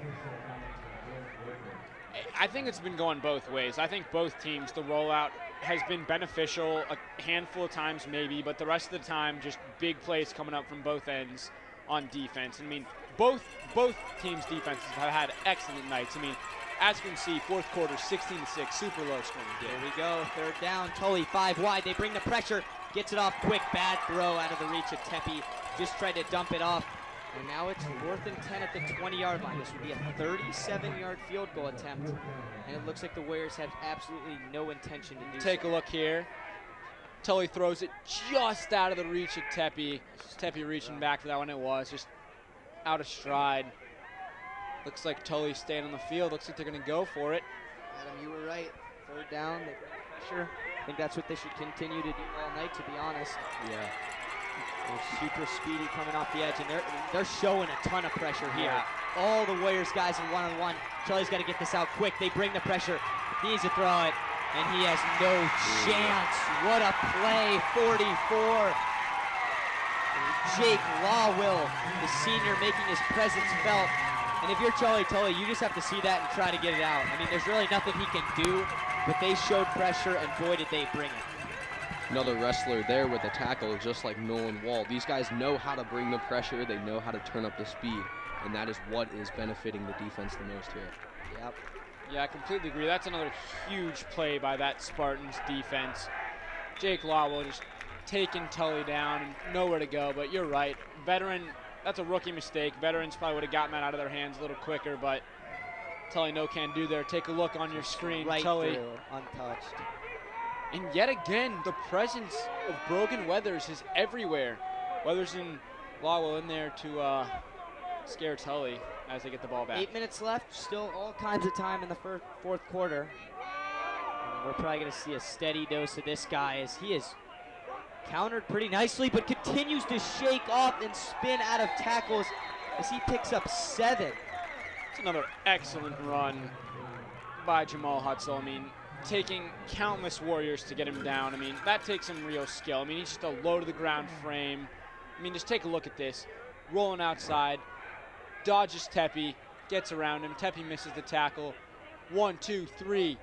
I think it's been going both ways. I think both teams, the rollout has been beneficial a handful of times maybe, but the rest of the time just big plays coming up from both ends on defense. I mean, both teams' defenses have had excellent nights. I mean, as you can see, 4th quarter, 16-6, super low scoring game. Here we go, 3rd down, Tully 5 wide. They bring the pressure, gets it off quick, bad throw out of the reach of Tepe. Just tried to dump it off. And now it's 4th and 10 at the 20-yard line. This would be a 37-yard field goal attempt. And it looks like the Warriors have absolutely no intention to do Take a look here. Tully throws it just out of the reach of Tepe. Tepe reaching back for that one. It was just out of stride. Looks like Tully's staying on the field. Looks like they're going to go for it. Adam, you were right. 3rd down, they bring the pressure. I think that's what they should continue to do all night, to be honest. Yeah. They're super speedy coming off the edge, and they're showing a ton of pressure here. All the Warriors guys in one-on-one. Charlie's got to get this out quick. They bring the pressure. He needs to throw it, and he has no chance. What a play, 44. Jake Lawwill, the senior, making his presence felt. And if you're Charlie Tully, you just have to see that and try to get it out. I mean, there's really nothing he can do, but they showed pressure, and boy, did they bring it. Another wrestler there with a tackle, just like Nolan Wall. These guys know how to bring the pressure. They know how to turn up the speed, and that is what is benefiting the defense the most here. Yep. Yeah, I completely agree. That's another huge play by that Spartans defense. Jake Lawwell just taking Tully down and nowhere to go, but you're right. Veteran, that's a rookie mistake. Veterans probably would have gotten that out of their hands a little quicker, but Tully no can do there. Take a look on your screen. Right Tully through, untouched. And yet again, the presence of Brogan Weathers is everywhere. Weathers and Lawwell in there to scare Tully as they get the ball back. 8 minutes left, still all kinds of time in the 4th quarter. And we're probably going to see a steady dose of this guy as he is countered pretty nicely, but continues to shake off and spin out of tackles as he picks up 7. It's another excellent run by Jamal Hutzel. I mean, taking countless Warriors to get him down. I mean, that takes some real skill. I mean, he's just a low-to-the-ground frame. I mean, just take a look at this. Rolling outside, dodges Tepe, gets around him. Tepe misses the tackle. 1, 2, 3,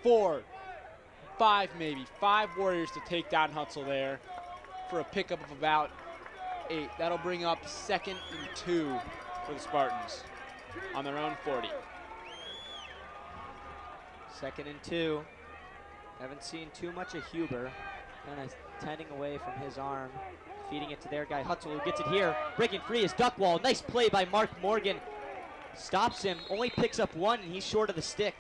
4, 5 maybe. 5 Warriors to take down Hutzel there for a pickup of about 8. That'll bring up 2nd and 2 for the Spartans on their own 40. 2nd and 2. Haven't seen too much of Huber. Kind of tending away from his arm. Feeding it to their guy, Hutzel, who gets it here. Breaking free is Duckwall. Nice play by Mark Morgan. Stops him, only picks up 1, and he's short of the stick.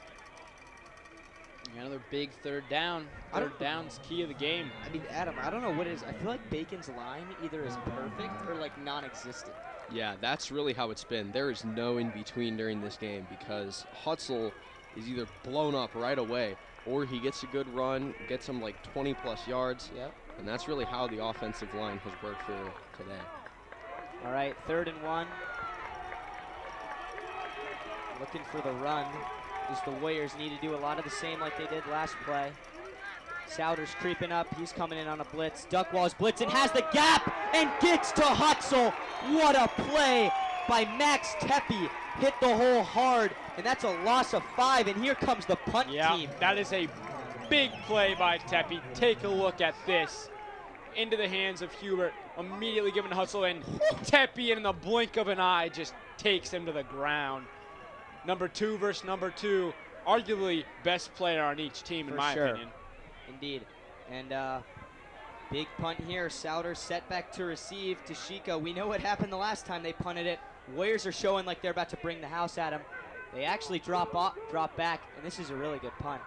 Another big 3rd down. 3rd down's key of the game. I mean, Adam, I don't know what it is. I feel like Bacon's line either is perfect or like non-existent. Yeah, that's really how it's been. There is no in-between during this game because Hutzel is either blown up right away or he gets a good run, gets him like 20-plus yards. Yep. And that's really how the offensive line has worked for today. All right, 3rd and 1. Looking for the run. Just the Warriors need to do a lot of the same like they did last play. Souders creeping up. He's coming in on a blitz. Duckwall's blitzing, has the gap, and gets to Hutzel. What a play by Max Tepe. Hit the hole hard, and that's a loss of 5, and here comes the punt team. That is a big play by Tepe. Take a look at this. Into the hands of Hubert, immediately given to Hutzel, and Tepe in the blink of an eye just takes him to the ground. Number 2 versus number 2, arguably best player on each team in my opinion. Indeed. And big punt here. Souders set back to receive. Tashika, we know what happened the last time they punted it. Warriors are showing like they're about to bring the house at them. They actually drop back, and this is a really good punt.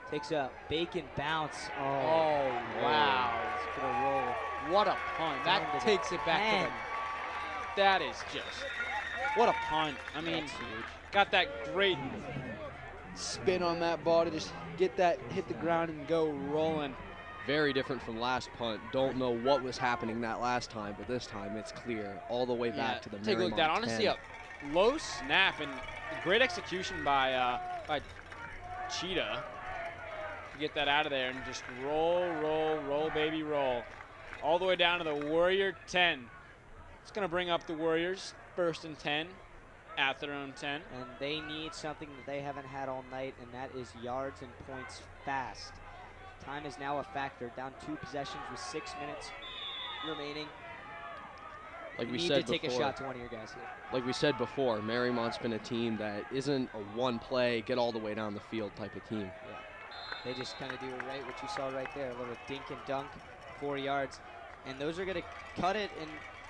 Takes a Bacon bounce. Oh wow. It's gonna roll. What a punt. That takes it back to the, that is just, what a punt. I mean, got that great spin on that ball to just get that, hit the ground and go rolling. Very different from last punt. Don't know what was happening that last time, but this time it's clear all the way back to the Take a look at that. Honestly, a low snap and great execution by Cheetah to get that out of there and just roll, roll, roll, baby, roll. All the way down to the Warrior 10. It's going to bring up the Warriors 1st and 10 at their own 10. And they need something that they haven't had all night, and that is yards and points fast. Time is now a factor. Down 2 possessions with 6 minutes remaining. Like we need said to take before, a shot to one of your guys here. Like we said before, Mariemont's been a team that isn't a one play, get all the way down the field type of team. Yeah. They just kind of do it right, what you saw right there. A little dink and dunk, 4 yards. And those are going to cut it in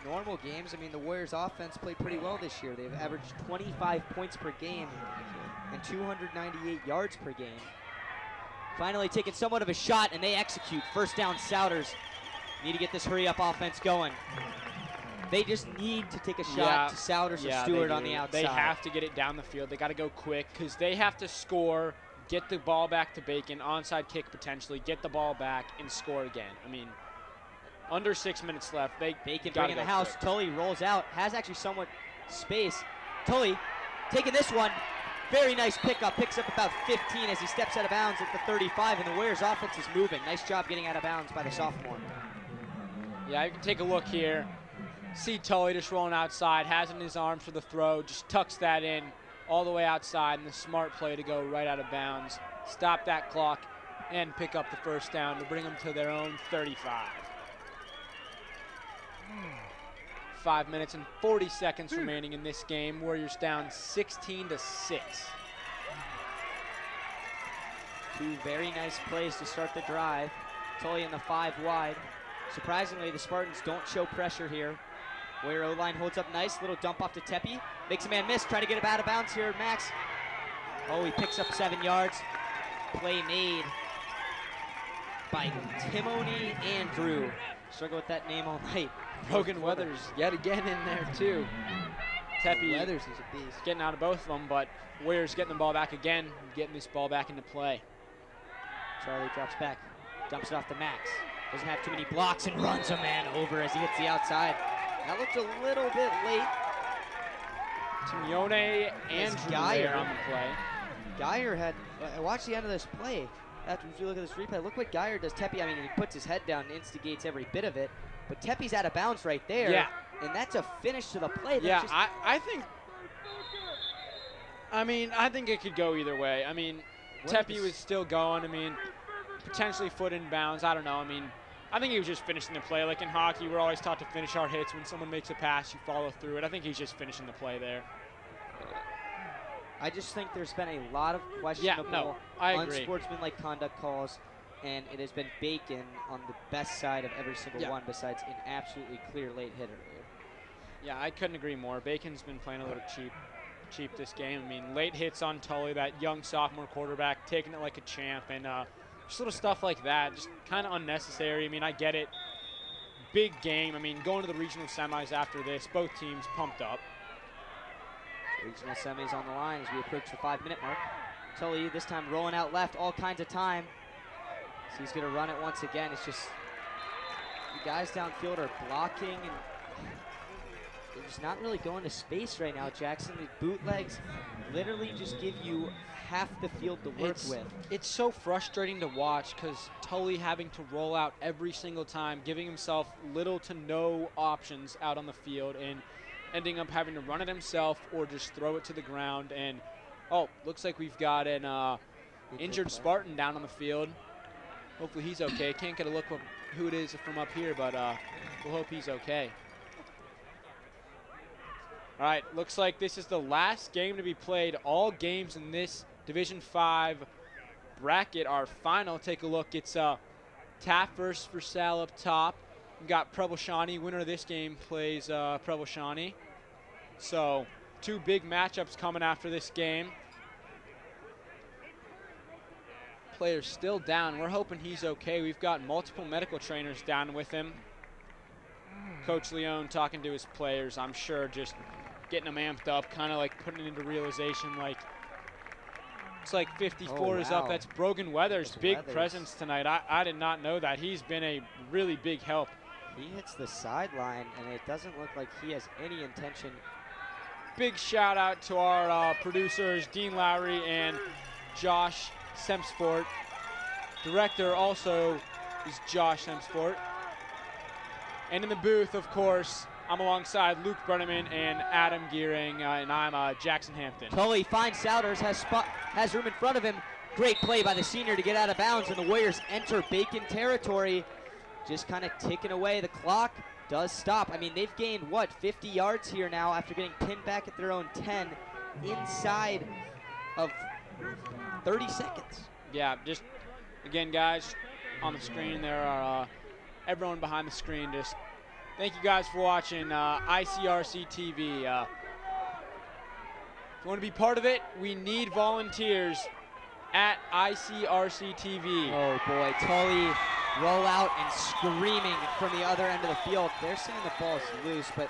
normal games. I mean, the Warriors offense played pretty well this year. They've averaged 25 points per game and 298 yards per game. Finally taking somewhat of a shot, and they execute. 1st down, Souders. Need to get this hurry-up offense going. They just need to take a shot to Souders or Stewart on the outside. They have to get it down the field. They got to go quick because they have to score, get the ball back to Bacon, onside kick potentially, get the ball back, and score again. I mean, under 6 minutes left. Bacon bringing the house. Quick. Tully rolls out, has actually somewhat space. Tully taking this one. Very nice pickup. Picks up about 15 as he steps out of bounds at the 35, and the Warriors offense is moving. Nice job getting out of bounds by the sophomore. Yeah, you can take a look here. See Tully just rolling outside, has it in his arms for the throw, just tucks that in all the way outside, and the smart play to go right out of bounds. Stop that clock and pick up the 1st down to bring them to their own 35. 5 minutes and 40 seconds remaining in this game. Warriors down 16-6. 2 very nice plays to start the drive. Tully in the 5 wide. Surprisingly, the Spartans don't show pressure here. Warrior O-line holds up nice. Little dump off to Tepe. Makes a man miss. Try to get it out of bounds here, Max. Oh, he picks up 7 yards. Play made by Timony Andrew. Struggle with that name all night. Brogan Weathers yet again in there too. Tepe Weathers is a beast. Getting out of both of them, but Warriors getting the ball back again, getting this ball back into play. Charlie drops back, dumps it off to Max. Doesn't have too many blocks and runs a man over as he hits the outside. That looked a little bit late. Timione and Geyer on the play. Geyer had, I watched the end of this play. After you look at this replay, look what Geyer does. Tepe, I mean, he puts his head down and instigates every bit of it. But Tepe's out of bounds right there. Yeah. And that's a finish to the play. Yeah, I think it could go either way. I mean, Tepe was still going. I mean, potentially foot in bounds. I don't know. I mean, I think he was just finishing the play. Like in hockey, we're always taught to finish our hits. When someone makes a pass, you follow through it. I think he's just finishing the play there. I just think there's been a lot of questionable, unsportsmanlike conduct calls, and it has been Bacon on the best side of every single one besides an absolutely clear late hit earlier. Yeah, I couldn't agree more. Bacon's been playing a little cheap this game. I mean, late hits on Tully, that young sophomore quarterback, taking it like a champ, and just little stuff like that, just kind of unnecessary. I mean, I get it. Big game. I mean, going to the regional semis after this, both teams pumped up. Regional semis on the line as we approach the 5-minute mark. Tully this time rolling out left, all kinds of time. So he's going to run it once again. It's just the guys downfield are blocking, and just not really going to space right now, Jackson. The bootlegs literally just give you half the field to work with. It's so frustrating to watch because Tully having to roll out every single time, giving himself little to no options out on the field and ending up having to run it himself or just throw it to the ground. And, oh, looks like we've got an injured Spartan down on the field. Hopefully he's okay. Can't get a look of who it is from up here, but we'll hope he's okay. All right, looks like this is the last game to be played. All games in this Division V bracket are final. Take a look. It's Taft versus Versal up top. We've got Preble Shawnee. Winner of this game plays Preble Shawnee. So 2 big matchups coming after this game. Player's still down. We're hoping he's okay. We've got multiple medical trainers down with him. Coach Leone talking to his players, I'm sure, just getting them amped up, kind of like putting it into realization. Like, it's like 54 is up. That's Brogan Weathers, big presence tonight. I did not know that. He's been a really big help. He hits the sideline, and it doesn't look like he has any intention. Big shout out to our producers, Dean Lowry and Josh Semsport. Director also is Josh Semsport. And in the booth, of course, I'm alongside Luke Brenneman and Adam Gearing, and I'm Jackson Hampton. Tully finds Souders, has room in front of him. Great play by the senior to get out of bounds, and the Warriors enter Bacon territory. Just kind of ticking away. The clock does stop. I mean, they've gained, what, 50 yards here now after getting pinned back at their own 10 inside of 30 seconds. Yeah, just, again, guys, on the screen there are everyone behind the screen. Just thank you guys for watching ICRC-TV. If you want to be part of it, we need volunteers at ICRC-TV. Oh, boy. Tully roll out and screaming from the other end of the field. They're saying the ball's loose, but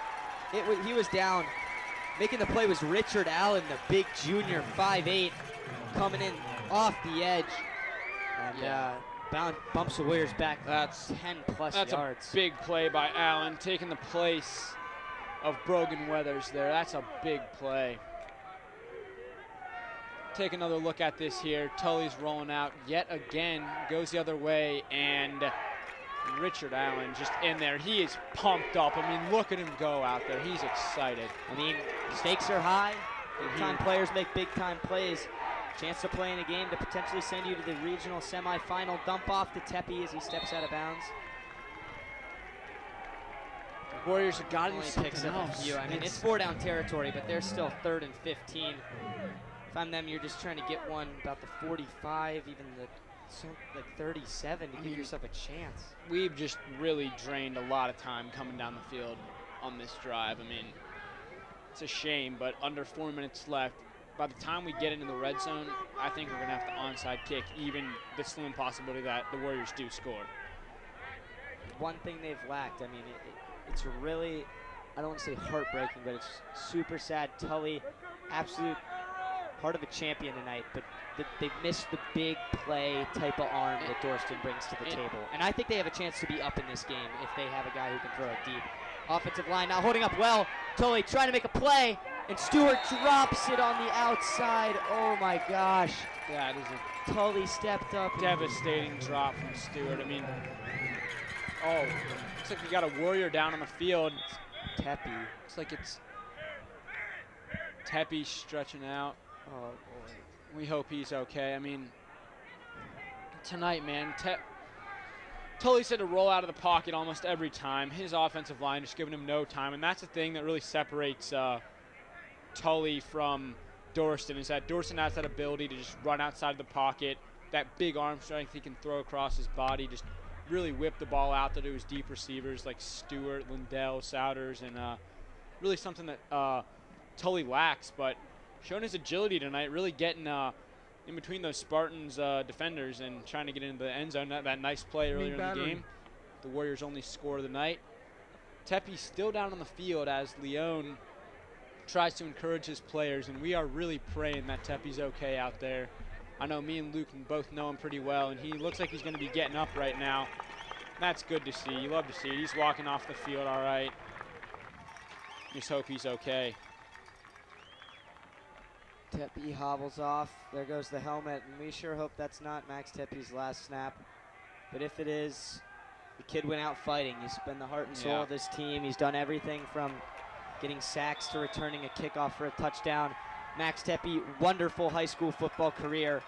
he was down. Making the play was Richard Allen, the big junior, 5'8", coming in off the edge. And bumps the Warriors back. That's 10-plus yards. That's a big play by Allen, taking the place of Brogan Weathers there. That's a big play. Take another look at this here. Tully's rolling out yet again, goes the other way, and Richard Allen just in there. He is pumped up. I mean, look at him go out there. He's excited. I mean, stakes are high. Big-time players make big-time plays. Chance to play in a game to potentially send you to the regional semifinal. Dump off to Tepe as he steps out of bounds. The Warriors have got to picks up a few. I mean, it's 4-down territory, but they're still 3rd and 15. If I'm them, you're just trying to get one about the 45, even the 37 to give yourself a chance. We've just really drained a lot of time coming down the field on this drive. I mean, it's a shame, but under 4 minutes left. By the time we get into the red zone, I think we're going to have to onside kick, even the slim possibility that the Warriors do score. One thing they've lacked, I mean, it's really, I don't want to say heartbreaking, but it's super sad. Tully, absolute heart of a champion tonight, but they've missed the big play type of arm that Dorston brings to the table. And I think they have a chance to be up in this game if they have a guy who can throw it deep. Offensive line now holding up well. Tully trying to make a play, and Stewart drops it on the outside. Oh my gosh. That is a Tully stepped up. Devastating drop from Stewart. I mean, oh, looks like we got a Warrior down on the field. Tepe. Looks like it's Tepe stretching out. Oh boy. We hope he's okay. I mean, tonight, man, Tully said to roll out of the pocket almost every time. His offensive line just giving him no time, and that's the thing that really separates Tully from Dorston, is that Dorston has that ability to just run outside of the pocket, that big arm strength he can throw across his body, just really whip the ball out there to his deep receivers like Stewart, Lindell, Souders, and really something that Tully lacks, but showing his agility tonight, really getting in between those Spartans defenders and trying to get into the end zone. That nice play earlier in the game. The Warriors' only score of the night. Tepe's still down on the field as Leone tries to encourage his players, and we are really praying that Tepe's okay out there. I know me and Luke both know him pretty well, and he looks like he's going to be getting up right now. That's good to see. You love to see it. He's walking off the field all right. Just hope he's okay. Tepe hobbles off. There goes the helmet, and we sure hope that's not Max Tepe's last snap. But if it is, the kid went out fighting. He's been the heart and soul of this team. He's done everything from getting sacks to returning a kickoff for a touchdown. Max Tepe, wonderful high school football career.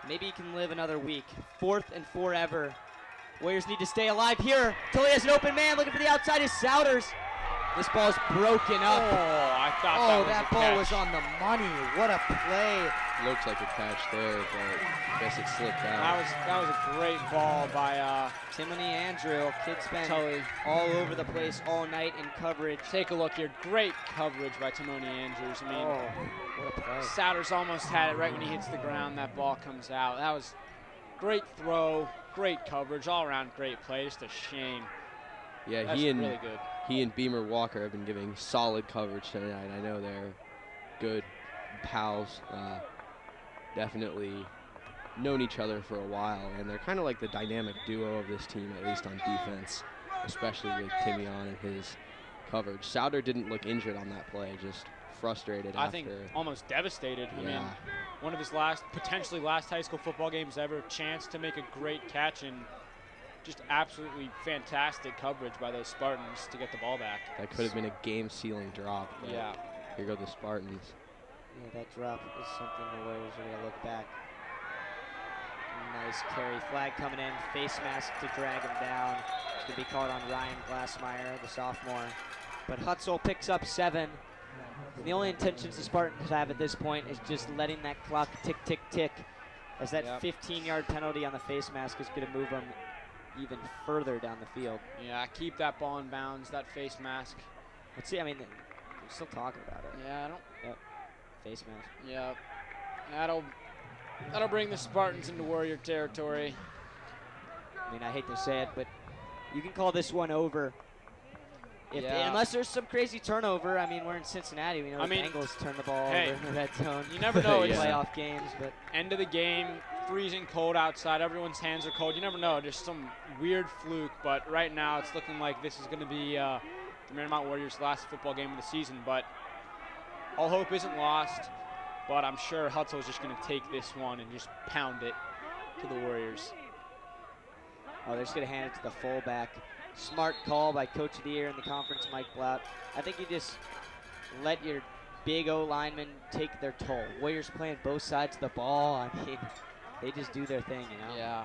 Maybe he can live another week. 4th and forever. Warriors need to stay alive here. Tully has an open man looking for the outside is Souders. This ball's broken up. Oh, I thought that ball was on the money. What a play. Looks like a catch there, but I guess it slipped out. That was a great ball by Timony Andrew. Kid's been Tully all over the place all night in coverage. Take a look here. Great coverage by Timony Andrews. I mean, what a play. Souders almost had it right when he hits the ground. That ball comes out. That was great throw, great coverage, all around great play. Just a shame. Yeah, That's really good. He and Beamer Walker have been giving solid coverage tonight. I know they're good pals. Definitely known each other for a while, and they're kind of like the dynamic duo of this team, at least on defense, especially with Timmy on and his coverage. Souder didn't look injured on that play, just frustrated I think almost devastated. I mean, one of his potentially last high school football games ever, chance to make a great catch, and just absolutely fantastic coverage by those Spartans to get the ball back. That could have been a game-sealing drop. Yeah. Here go the Spartans. Yeah, that drop is something the Warriors are going to look back. Nice carry. Flag coming in. Face mask to drag him down. It's going to be called on Ryan Glassmeyer, the sophomore. But Hutzel picks up 7. And the only intentions the Spartans have at this point is just letting that clock tick, tick, tick, as that 15-yard penalty on the face mask is going to move them even further down the field. Yeah, keep that ball in bounds, that face mask. Let's see, I mean, we're still talking about it. Yeah, I don't. Yep. Face mask. Yeah, that'll bring the Spartans into Warrior territory. I mean, I hate to say it, but you can call this one over. Unless there's some crazy turnover. I mean, we're in Cincinnati. We know the Bengals turn the ball over in the red zone. You never know. It's playoff games, but end of the game, freezing cold outside. Everyone's hands are cold. You never know. Just some weird fluke. But right now, it's looking like this is going to be the Mariemont Warriors' last football game of the season. But all hope isn't lost. But I'm sure Hutzel is just going to take this one and just pound it to the Warriors. Oh, they're just going to hand it to the fullback. Smart call by Coach of the Year in the conference, Mike Blatt. I think you just let your big O linemen take their toll. Warriors playing both sides of the ball. I mean, they just do their thing, you know? Yeah.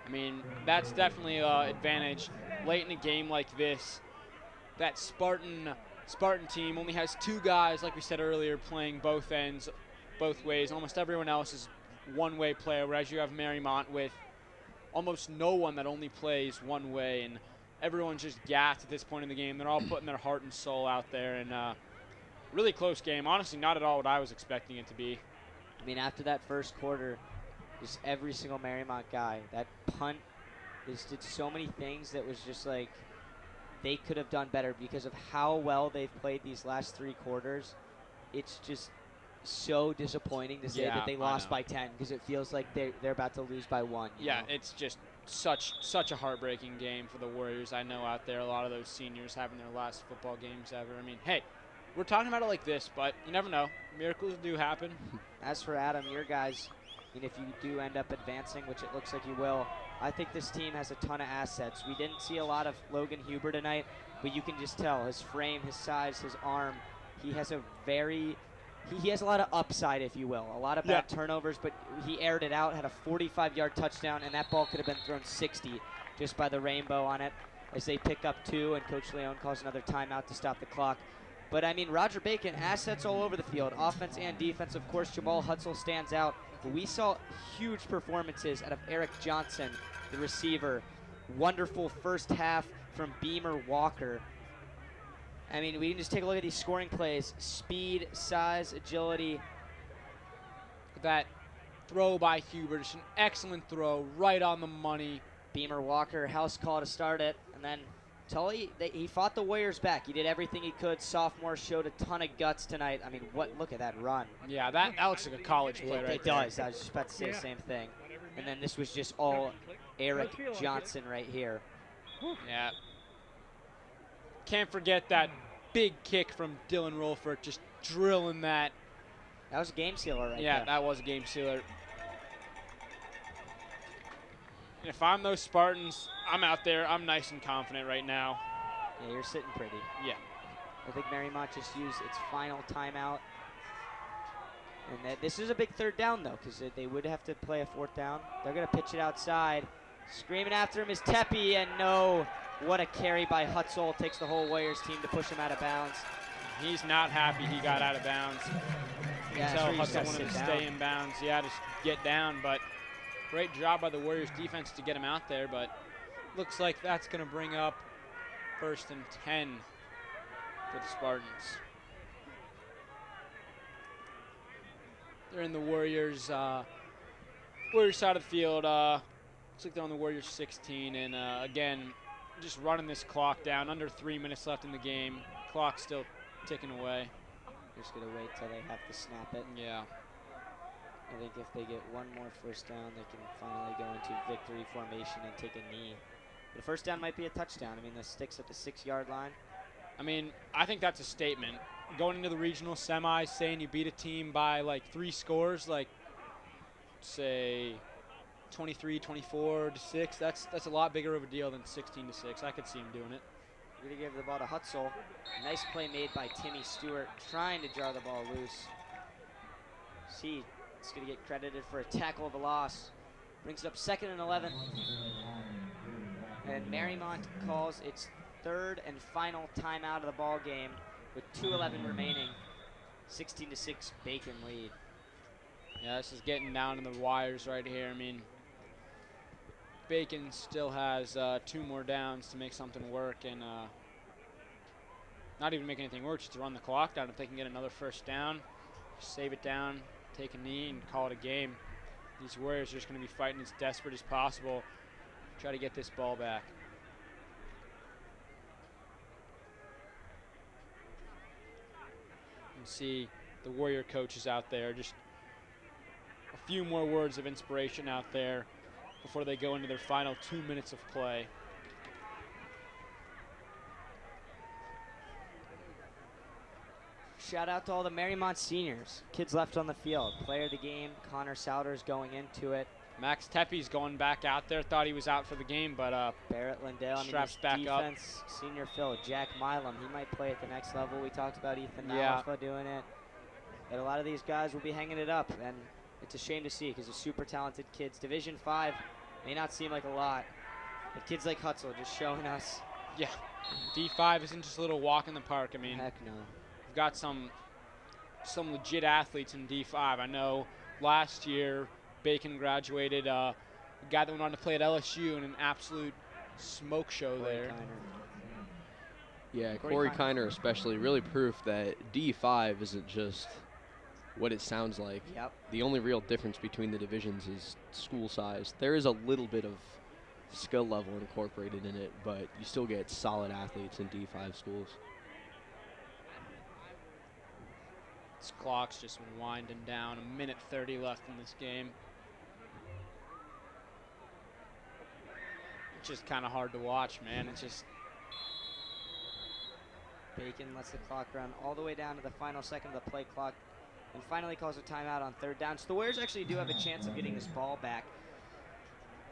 I mean, that's definitely an advantage. Late in a game like this, that Spartan team only has 2 guys, like we said earlier, playing both ends, both ways. Almost everyone else is one-way player, whereas you have Mariemont with almost no one that only plays one way, and everyone's just gassed at this point in the game. They're all putting their heart and soul out there, and really close game. Honestly, not at all what I was expecting it to be. I mean, after that first quarter, just every single Mariemont guy, that punt just did so many things that was just like they could have done better because of how well they've played these last 3 quarters. It's just so disappointing to say that they lost by 10 because it feels like they're about to lose by 1. You know? It's just such a heartbreaking game for the Warriors. I know out there a lot of those seniors having their last football games ever. I mean, hey, we're talking about it like this, but you never know. Miracles do happen. As for Adam, your guys, I mean, if you do end up advancing, which it looks like you will, I think this team has a ton of assets. We didn't see a lot of Logan Huber tonight, but you can just tell his frame, his size, his arm. He has a He has a lot of upside, if you will. A lot of bad turnovers, but he aired it out, had a 45-yard touchdown, and that ball could have been thrown 60 just by the rainbow on it as they pick up 2, and Coach Leone calls another timeout to stop the clock. But, I mean, Roger Bacon, assets all over the field, offense and defense. Of course, Jamal Hutzel stands out. But we saw huge performances out of Eric Johnson, the receiver. Wonderful first half from Beamer Walker. I mean, we can just take a look at these scoring plays. Speed, size, agility. That throw by Huber, just an excellent throw, right on the money. Beamer Walker, house call to start it. And then Tully, he fought the Warriors back. He did everything he could. Sophomore showed a ton of guts tonight. I mean, look at that run. Yeah, that looks like a college play right there. It does. I was just about to say the same thing. And then this was just all Eric Johnson right here. Yeah. Can't forget that big kick from Dylan Rolfert, just drilling that. That was a game sealer right there. Yeah, that was a game sealer. And if I'm those Spartans, I'm out there. I'm nice and confident right now. Yeah, you're sitting pretty. Yeah. I think Mariemont just used its final timeout. And this is a big third down, though, because they would have to play a fourth down. They're going to pitch it outside. Screaming after him is Tepe, and no. What a carry by Hutzel. Takes the whole Warriors team to push him out of bounds. He's not happy he got out of bounds. You Yeah, can tell sure, he's Hutzel wanted to stay in bounds. Yeah, just get down, but great job by the Warriors defense to get him out there, but looks like that's going to bring up 1st and 10 for the Spartans. They're in the Warriors Warriors side of the field. Looks like they're on the Warriors 16, and again, just running this clock down. Under 3 minutes left in the game. Clock still ticking away. Just going to wait till they have to snap it. Yeah. I think if they get one more first down, they can finally go into victory formation and take a knee. The first down might be a touchdown. I mean, the sticks at the 6-yard line. I mean, I think that's a statement. Going into the regional semis, saying you beat a team by like 3 scores, like say 23-24-6, that's a lot bigger of a deal than 16-6. I could see him doing it. We're going to give the ball to Hutzel. Nice play made by Timmy Stewart, trying to jar the ball loose. See, it's going to get credited for a tackle of a loss. Brings it up 2nd and 11. And Mariemont calls its 3rd and final timeout of the ball game with 2:11 remaining. 16-6 Bacon lead. Yeah, this is getting down to the wires right here. I mean, Bacon still has 2 more downs to make something work, and not even make anything work, just to run the clock down. If they can get another first down, save it down, take a knee, and call it a game. These Warriors are just going to be fighting as desperate as possible to try to get this ball back. You can see the Warrior coaches out there, just a few more words of inspiration out there before they go into their final 2 minutes of play. Shout out to all the Mariemont seniors. Kids left on the field. Player of the game, Connor Souders going into it. Max Tepe's going back out there. Thought he was out for the game, but Barrett Lindell, straps I mean, back defense, up. Senior Phil, Jack Milam, he might play at the next level. We talked about Ethan Yeah. Alpha doing it. But a lot of these guys will be hanging it up, and it's a shame to see because they're super talented kids. Division V may not seem like a lot, but kids like Hutzel just showing us. Yeah, D5 isn't just a little walk in the park. I mean, heck no. We've got some legit athletes in D5. I know last year Bacon graduated a guy that went on to play at LSU in an absolute smoke show there. Yeah, Corey Kiner especially really proof that D5 isn't just what it sounds like. Yep. The only real difference between the divisions is school size. There is a little bit of skill level incorporated in it, but you still get solid athletes in D5 schools. This clock's just been winding down. 1:30 left in this game. It's just kind of hard to watch, man. It's just Bacon lets the clock run all the way down to the final second of the play clock and finally calls a timeout on 3rd down. So the Warriors actually do have a chance of getting this ball back.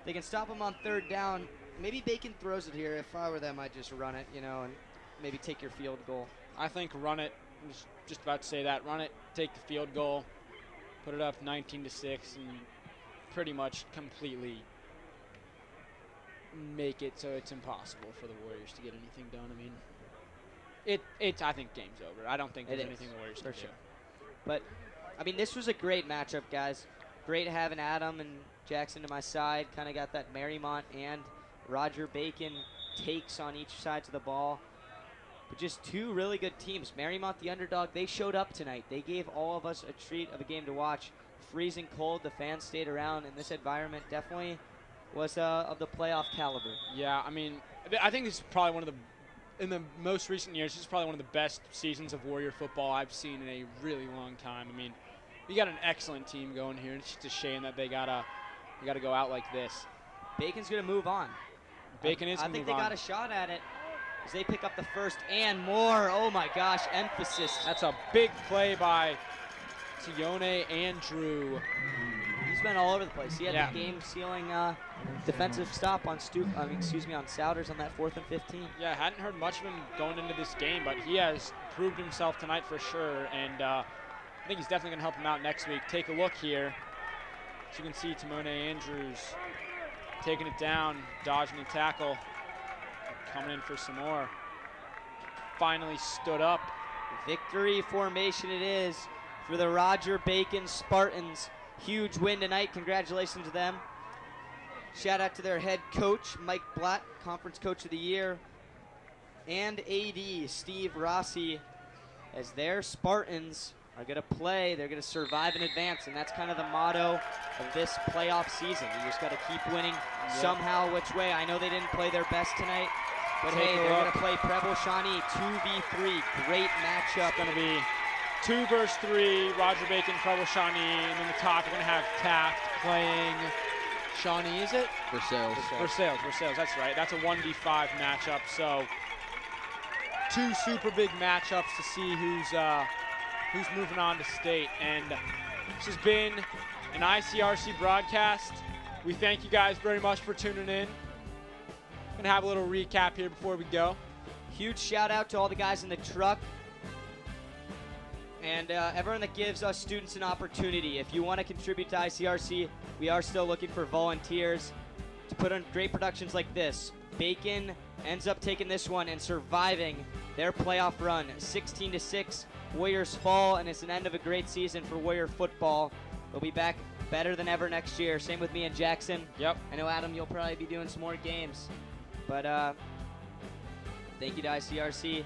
They can stop them on 3rd down. Maybe Bacon throws it here. If I were them, I'd just run it, you know, and maybe take your field goal. I think run it. I was just about to say that. Run it, take the field goal, put it up 19-6, and pretty much completely make it so it's impossible for the Warriors to get anything done. I mean, I think game's over. I don't think there's anything the Warriors can do. But, I mean, this was a great matchup, guys. Great having Adam and Jackson to my side. Kind of got that Mariemont and Roger Bacon takes on each side of the ball. But just 2 really good teams. Mariemont, the underdog, they showed up tonight. They gave all of us a treat of a game to watch. Freezing cold, the fans stayed around, and this environment definitely was of the playoff caliber. Yeah, I mean, I think this is probably one of the, in the most recent years, this is probably one of the best seasons of Warrior football I've seen in a really long time. I mean, you got an excellent team going here. It's just a shame that they gotta go out like this. Bacon's gonna move on. Bacon is gonna move on. I think they got a shot at it. as they pick up the first and more. Oh my gosh, emphasis. That's a big play by Tione Andrew. He's been all over the place. He had the game-sealing defensive stop on on Souders on that 4th and 15. Yeah, I hadn't heard much of him going into this game, but he has proved himself tonight for sure, and I think he's definitely going to help him out next week. Take a look here. As you can see, Timone Andrews taking it down, dodging the tackle, coming in for some more. Finally stood up. Victory formation it is for the Roger Bacon Spartans. Huge win tonight. Congratulations to them. Shout out to their head coach, Mike Blatt, Conference Coach of the Year, and AD Steve Rossi, as their Spartans are going to play. They're going to survive and advance, and that's kind of the motto of this playoff season. You just got to keep winning somehow, which way. I know they didn't play their best tonight, but hey, they're going to play Preble Shawnee 2v3. Great matchup. Going to be 2 versus 3, Roger Bacon, Preble Shawnee, and then the top, you're going to have Taft playing Shawnee, is it? Versailles. Versailles, that's right. That's a 1v5 matchup, so 2 super big matchups to see who's moving on to state. And this has been an ICRC broadcast. We thank you guys very much for tuning in. Gonna have a little recap here before we go. Huge shout out to all the guys in the truck and everyone that gives us students an opportunity. If you want to contribute to ICRC, we are still looking for volunteers to put on great productions like this. Bacon ends up taking this one and surviving their playoff run. 16-6, Warriors fall, and it's an end of a great season for Warrior football. We'll be back better than ever next year. Same with me and Jackson. Yep. I know, Adam, you'll probably be doing some more games. But thank you to ICRC,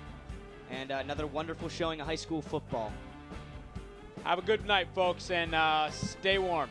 and another wonderful showing of high school football. Have a good night, folks, and stay warm.